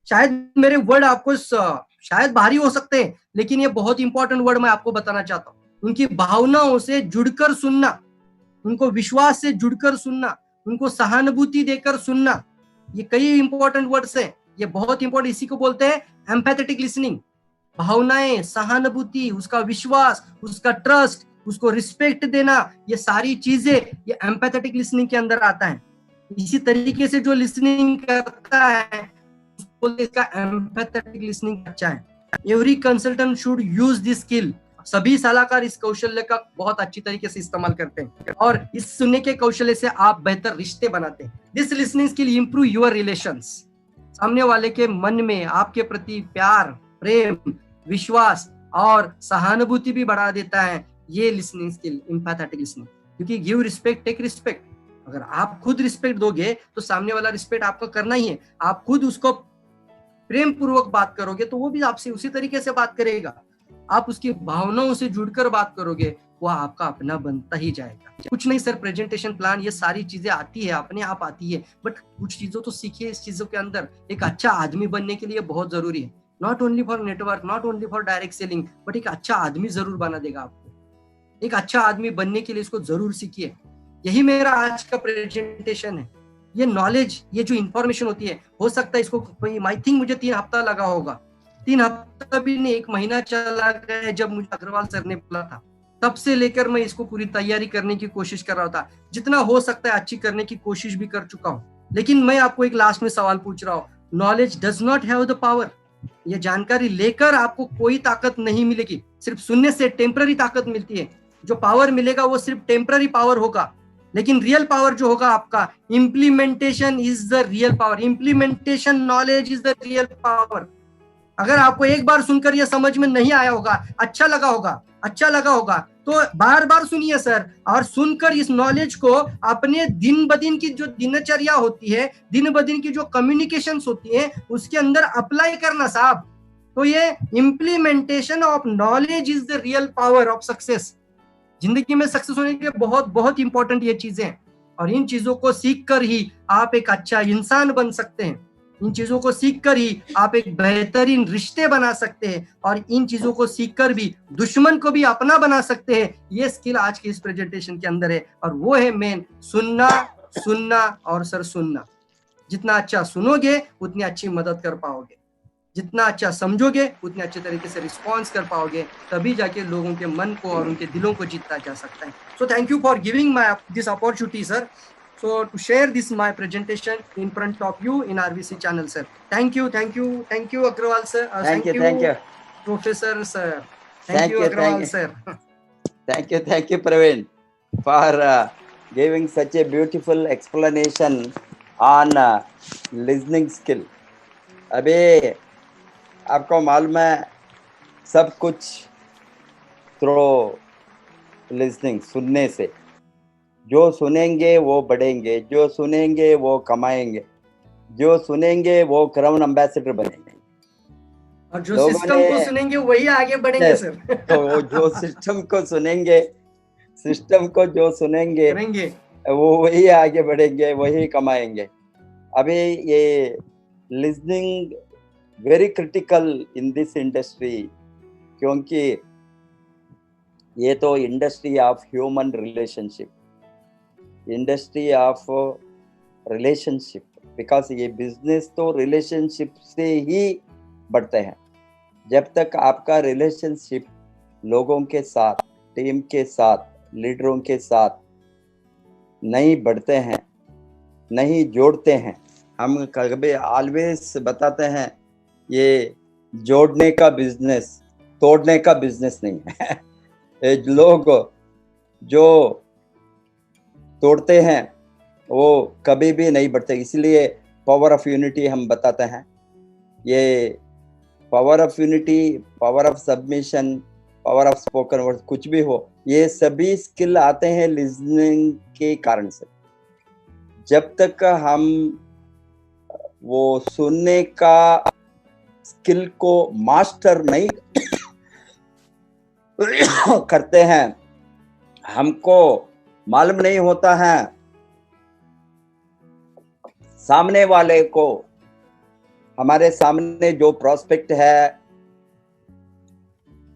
शायद मेरे वर्ड आपको शायद भारी हो सकते हैं, लेकिन ये बहुत इंपॉर्टेंट वर्ड मैं आपको बताना चाहता हूँ। उनकी भावनाओं से जुड़कर सुनना, उनको विश्वास से जुड़कर सुनना, उनको सहानुभूति देकर सुनना, ये कई इंपॉर्टेंट वर्ड्स हैं। ये बहुत इंपॉर्टेंट, इसी को बोलते हैं एम्पैथेटिक लिसनिंग। भावनाएं, सहानुभूति, उसका विश्वास, उसका ट्रस्ट, उसको रिस्पेक्ट देना, ये सारी चीजें ये एम्पैथेटिक लिसनिंग के अंदर आता है। इसी तरीके से जो लिसनिंग करता है उसको इसका एम्पैथेटिक लिसनिंग अच्छा है। Every consultant should use this skill. सभी सलाहकार इस कौशल्य का बहुत अच्छी तरीके से इस्तेमाल करते हैं और इस सुनने के कौशल्य से आप बेहतर रिश्ते बनाते हैं। This listening skill improve your relations. सामने वाले के मन में आपके प्रति प्यार, प्रेम, विश्वास और सहानुभूति भी बढ़ा देता है ये लिसनिंग स्किल, एम्पैथेटिक लिसनिंग। क्योंकि गिव रिस्पेक्ट टेक रिस्पेक्ट। अगर आप खुद रिस्पेक्ट दोगे तो सामने वाला रिस्पेक्ट आपको करना ही है। आप खुद उसको प्रेम पूर्वक बात करोगे तो वो भी आपसे उसी तरीके से बात करेगा। आप उसकी भावनाओं से जुड़कर बात करोगे, वो आपका अपना बनता ही जाएगा। कुछ नहीं सर, प्रेजेंटेशन प्लान ये सारी चीजें आती है, अपने आप आती है, बट कुछ चीजों तो सीखिए। इस चीजों के अंदर एक अच्छा आदमी बनने के लिए बहुत जरूरी है। Not only for network, not only for direct selling, but एक अच्छा आदमी जरूर बना देगा आपको। एक अच्छा आदमी बनने के लिए इसको जरूर सीखिए। यही मेरा आज का प्रेजेंटेशन है। ये नॉलेज, ये जो इंफॉर्मेशन होती है, हो सकता है इसको आई थिंक मुझे 3 हफ्ता लगा होगा। 3 हफ्ता भी नहीं, 1 महीना चला गया जब मुझे अग्रवाल सर ने बोला था। तब से लेकर मैं इसको पूरी तैयारी करने की कोशिश कर रहा था, जितना हो सकता है अच्छी करने की कोशिश भी कर चुका हूँ। लेकिन मैं आपको एक लास्ट में सवाल पूछ रहा हूँ, knowledge does not have the power. ये जानकारी लेकर आपको कोई ताकत नहीं मिलेगी, सिर्फ सुनने से टेम्पररी ताकत मिलती है। जो पावर मिलेगा वो सिर्फ टेम्पररी पावर होगा, लेकिन रियल पावर जो होगा आपका, implementation is the real power. Implementation knowledge is the real power. अगर आपको एक बार सुनकर यह समझ में नहीं आया होगा, अच्छा लगा होगा तो बार बार सुनिए सर, और सुनकर इस नॉलेज को अपने दिन ब दिन की जो दिनचर्या होती है, दिन ब दिन की जो कम्युनिकेशंस होती है, उसके अंदर अप्लाई करना साहब। तो ये implementation of knowledge is the real power of success. जिंदगी में सक्सेस होने के बहुत बहुत इंपॉर्टेंट ये चीजें हैं, और इन चीजों को सीखकर ही आप एक अच्छा इंसान बन सकते हैं। इन चीजों को सीखकर ही आप एक बेहतरीन रिश्ते बना सकते हैं, और इन चीजों को सीखकर भी दुश्मन को भी अपना बना सकते हैं। ये स्किल आज के इस प्रेजेंटेशन के अंदर है, और वो है मेन सुनना, सुनना और सर सुनना। जितना अच्छा सुनोगे उतनी अच्छी मदद कर पाओगे, जितना अच्छा समझोगे उतने अच्छे तरीके से रिस्पॉन्स कर पाओगे, तभी जाके लोगों के मन को और उनके दिलों को जीतना जा सकता है। So thank you for giving my this opportunity sir, so to share this my presentation in front of you in RVC channel sir. Thank you Agrawal sir. Thank you Professor sir. Thank you Agrawal sir. Thank you Praveen for giving such a beautiful explanation on listening skill. अबे आपको मालूम है सब कुछ through listening, सुनने से। जो सुनेंगे वो बढ़ेंगे, जो सुनेंगे वो कमाएंगे, जो सुनेंगे वो क्राउन एम्बेसडर बनेंगे, और जो सिस्टम को सुनेंगे वही आगे बढ़ेंगे सर। तो जो सिस्टम को सुनेंगे, सिस्टम को जो सुनेंगे वो वही आगे बढ़ेंगे, वही कमाएंगे। अभी ये listening very critical in this industry, क्योंकि ये तो industry of human relationship, industry of relationship, because ये बिजनेस तो रिलेशनशिप से ही बढ़ते हैं। जब तक आपका रिलेशनशिप लोगों के साथ, टीम के साथ, लीडरों के साथ नहीं बढ़ते हैं, नहीं जोड़ते हैं, हम कभी ऑलवेज बताते हैं ये जोड़ने का बिजनेस, तोड़ने का बिजनेस नहीं है। लोग जो तोड़ते हैं वो कभी भी नहीं बढ़ते, इसलिए पावर ऑफ यूनिटी हम बताते हैं। ये power of unity, power of submission, power of spoken word, कुछ भी हो, ये सभी स्किल आते हैं लिसनिंग के कारण से। जब तक हम वो सुनने का स्किल को मास्टर नहीं करते हैं, हमको मालूम नहीं होता है सामने वाले को, हमारे सामने जो प्रोस्पेक्ट है,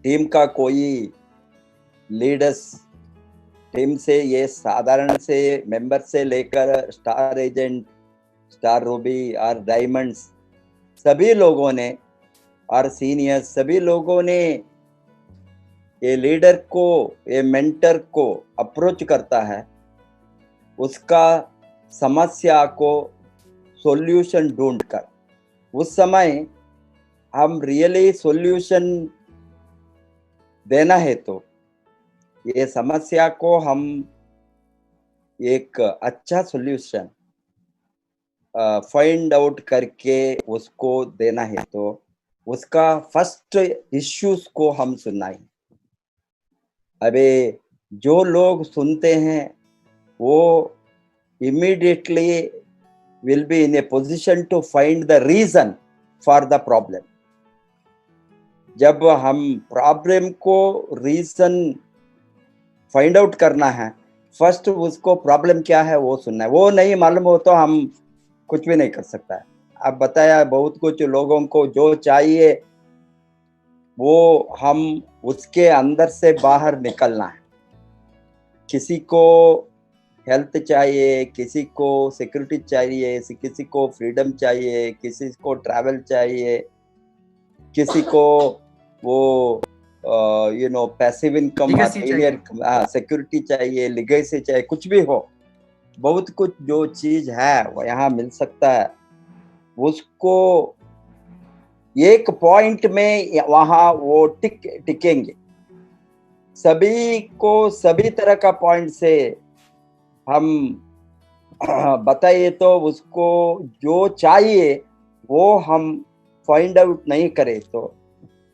टीम का कोई लीडर्स, टीम से ये साधारण से मेंबर से लेकर स्टार एजेंट, स्टार रूबी और डायमंड्स, सभी लोगों ने और सीनियर्स सभी लोगों ने ये लीडर को, ये मेंटर को अप्रोच करता है, उसका समस्या को सॉल्यूशन ढूंढकर, उस समय हम रियली सॉल्यूशन देना है तो ये समस्या को हम एक अच्छा सॉल्यूशन फाइंड आउट करके उसको देना है तो उसका फर्स्ट इश्यूज को हम सुनना है। अबे जो लोग सुनते हैं वो immediately will be in a position to find the reason for the problem. जब हम प्रॉब्लम को रीजन फाइंड आउट करना है, फर्स्ट उसको प्रॉब्लम क्या है वो सुनना है। वो नहीं मालूम हो तो हम कुछ भी नहीं कर सकता है। आप बताया बहुत कुछ, लोगों को जो चाहिए वो हम उसके अंदर से बाहर निकलना है। किसी को हेल्थ चाहिए, किसी को सिक्योरिटी चाहिए, किसी को फ्रीडम चाहिए, किसी को ट्रैवल चाहिए, किसी को वो पैसिव इनकम, सिक्योरिटी चाहिए, लिगेसी चाहिए, कुछ भी हो, बहुत कुछ जो चीज है वो यहाँ मिल सकता है। उसको एक पॉइंट में वहां वो टिकेंगे। सभी को सभी तरह का पॉइंट से हम बताइए तो उसको जो चाहिए वो हम फाइंड आउट नहीं करें तो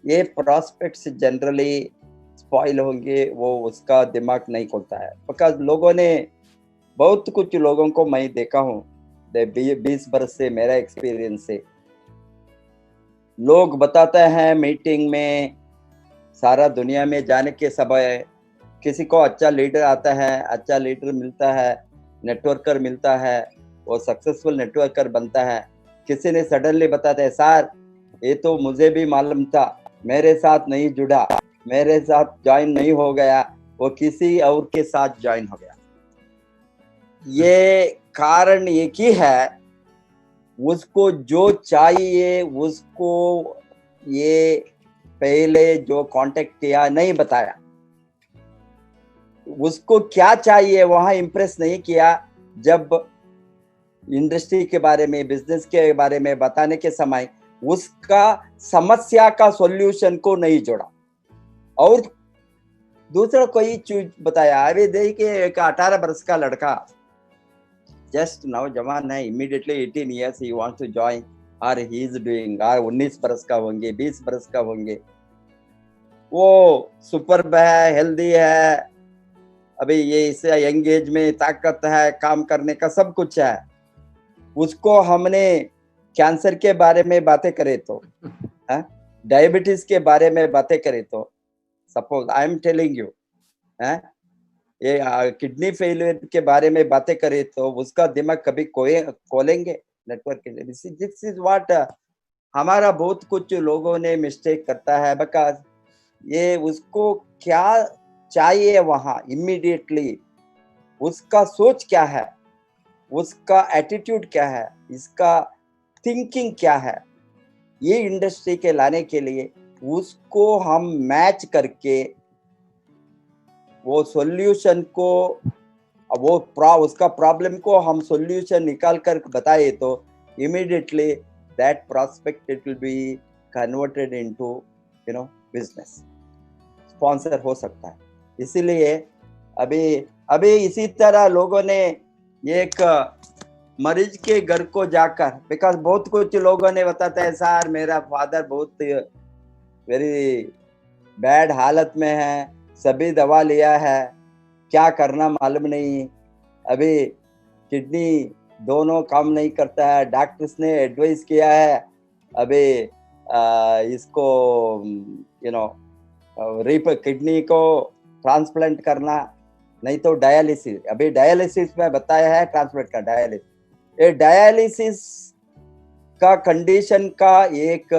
ये प्रोस्पेक्ट्स जनरली स्पॉइल होंगे, वो उसका दिमाग नहीं खुलता है। बिकॉज लोगों ने बहुत कुछ लोगों को मैं देखा हूँ 20 बरस से, मेरा एक्सपीरियंस से, लोग बताते हैं मीटिंग में, सारा दुनिया में जाने के समय किसी को अच्छा लीडर आता है, अच्छा लीडर मिलता है, नेटवर्कर मिलता है, वो सक्सेसफुल नेटवर्कर बनता है। किसी ने सडनली बताते हैं सर ये तो मुझे भी मालूम था, मेरे साथ नहीं जुड़ा, मेरे साथ ज्वाइन नहीं हो गया, वो किसी और के साथ ज्वाइन हो गया। ये कारण एक ही है, उसको जो चाहिए उसको ये पहले जो कांटेक्ट किया नहीं बताया, उसको क्या चाहिए वहां इंप्रेस नहीं किया। जब इंडस्ट्री के बारे में, बिजनेस के बारे में बताने के समय उसका समस्या का सॉल्यूशन को नहीं जोड़ा और दूसरा कोई चीज बताया। अभी देखिए एक 18 वर्ष का लड़का, जस्ट नौजवान है, immediately 18 years he wants to join और he is doing, 19 वर्ष का होंगे, 20 वर्ष का होंगे, वो सुपर है, हेल्दी है, अभी ये इसे यंग एज में ताकत है, काम करने का सब कुछ है। उसको हमने कैंसर के बारे में बातें करें तो, डायबिटीज के बारे में बातें करें तो, suppose I am telling you, ये किडनी फेलियर के बारे में बातें करें तो उसका दिमाग कभी खोलेंगे नेटवर्क के लिए? दिस इज व्हाट हमारा बहुत कुछ लोगों ने मिस्टेक करता है। बिकॉज ये उसको क्या चाहिए वहां इमीडिएटली, उसका सोच क्या है, उसका एटीट्यूड क्या है, इसका थिंकिंग क्या है, ये इंडस्ट्री के लाने के लिए उसको हम मैच करके वो सॉल्यूशन को, उसका प्रॉब्लम को हम सॉल्यूशन निकाल कर बताए तो immediately that prospect it will be converted into business, sponsor हो सकता है। इसीलिए अभी इसी तरह लोगों ने एक मरीज के घर को जाकर, बिकॉज बहुत कुछ लोगों ने बताता है सर मेरा फादर बहुत वेरी बैड हालत में है, सभी दवा लिया है, क्या करना मालूम नहीं, अभी किडनी दोनों काम नहीं करता है, डॉक्टर्स ने एडवाइस किया है, अभी इसको किडनी को ट्रांसप्लांट करना, नहीं तो डायलिसिस। अभी डायलिसिस में बताया है, ट्रांसप्लांट का डायलिसिस। ये डायलिसिस का कंडीशन का एक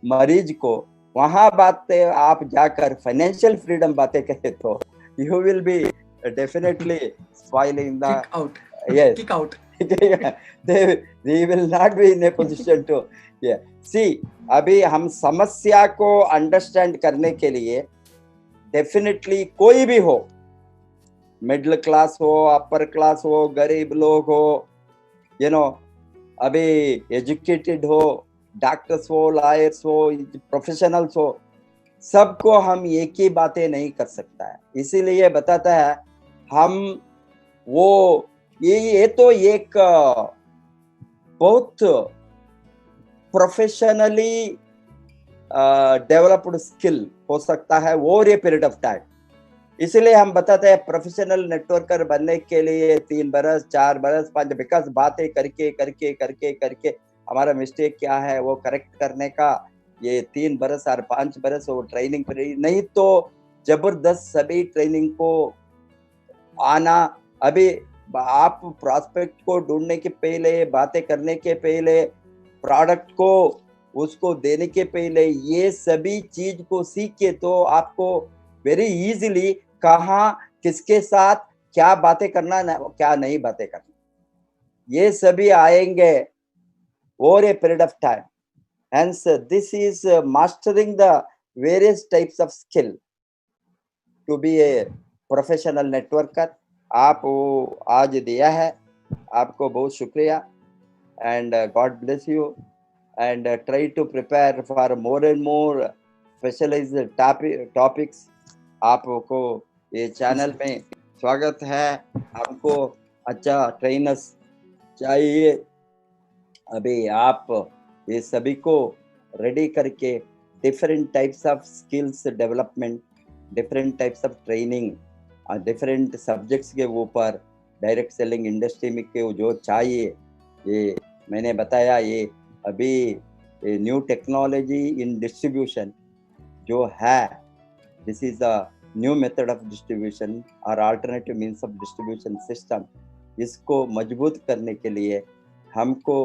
मरीज को वहां बातें आप जाकर फाइनेंशियल फ्रीडम बातें कहे तो you will be definitely spoiling the kick out. they will not be in a position to see। अभी हम समस्या को अंडरस्टैंड करने के लिए डेफिनेटली कोई भी हो, मिडिल क्लास हो, अपर क्लास हो, गरीब लोग हो, अभी एजुकेटेड हो, डॉक्टर्स हो, लॉयर्स हो, प्रोफेशनल्स हो, सबको हम एक ही बातें नहीं कर सकता है। इसीलिए बताता है हम वो ये तो एक बहुत प्रोफेशनली डेवलप्ड स्किल हो सकता है over a period of time. इसलिए हम बताते हैं प्रोफेशनल नेटवर्कर बनने के लिए 3 बरस, 4 बरस, 5, बिकॉज बातें करके करके करके करके हमारा मिस्टेक क्या है वो करेक्ट करने का ये 3 बरस और 5 बरस वो ट्रेनिंग नहीं तो जबरदस्त सभी ट्रेनिंग को आना। अभी आप प्रॉस्पेक्ट को ढूंढने के पहले, बातें करने के पहले, प्रोडक्ट को उसको देने के पहले ये सभी चीज को सीख के तो आपको वेरी इजीली कहाँ किसके साथ क्या बातें करना, क्या नहीं बातें करना, ये सभी आएंगे over a period of time. Hence, this is mastering the various types of skill to be a professional networker। आप वो आज दिया है, आपको बहुत शुक्रिया, and God bless you, and try to prepare for more and more specialized topics। आपको ये चैनल में स्वागत है, हमको अच्छा ट्रेनर्स चाहिए। अभी आप ये सभी को रेडी करके different types of skills development, different types of training, different subjects के ऊपर डायरेक्ट सेलिंग इंडस्ट्री में के जो चाहिए ये मैंने बताया। ये अभी न्यू टेक्नोलॉजी इन डिस्ट्रीब्यूशन जो है, this is a new method of distribution और alternative means of distribution system. इसको मजबूत करने के लिए हमको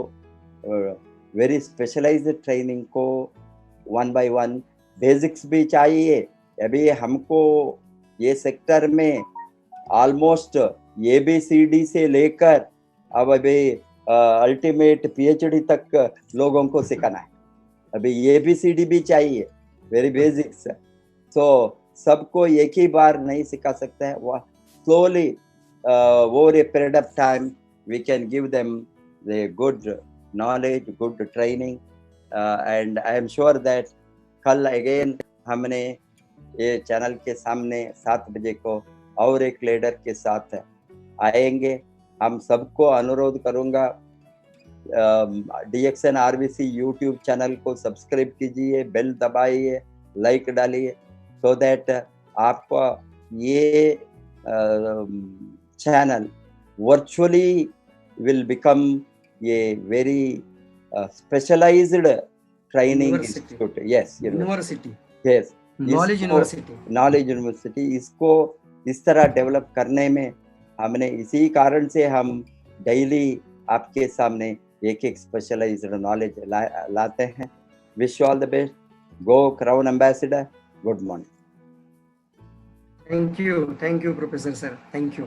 वेरी स्पेशलाइज्ड ट्रेनिंग को 1 by 1 बेसिक्स भी चाहिए। अभी हमको ये सेक्टर में ऑलमोस्ट ABCD से लेकर अब अभी अल्टीमेट PhD तक लोगों को सिखाना है। अभी ABCD भी चाहिए, वेरी बेसिक्स। तो सबको एक ही बार नहीं सिखा सकते हैं, वो slowly over a period of time we can give them the good knowledge, good training, and I am sure that कल अगेन हमने ये चैनल के सामने 7 बजे को और एक लीडर के साथ आएंगे। हम सबको अनुरोध करूंगा DXN RVC यूट्यूब चैनल को सब्सक्राइब कीजिए, बेल दबाइए, लाइक डालिए, सो दैट आपको ये चैनल वर्चुअली विल बिकम ये very specialised training institute. Yes, university, yes, knowledge university. इसको इस तरह डेवलप करने में हमने इसी कारण से हम डेली आपके सामने एक एक स्पेशलाइज्ड नॉलेज लाते हैं। Wish you all the best. Go crown ambassador, good morning. Thank you professor sir, thank you.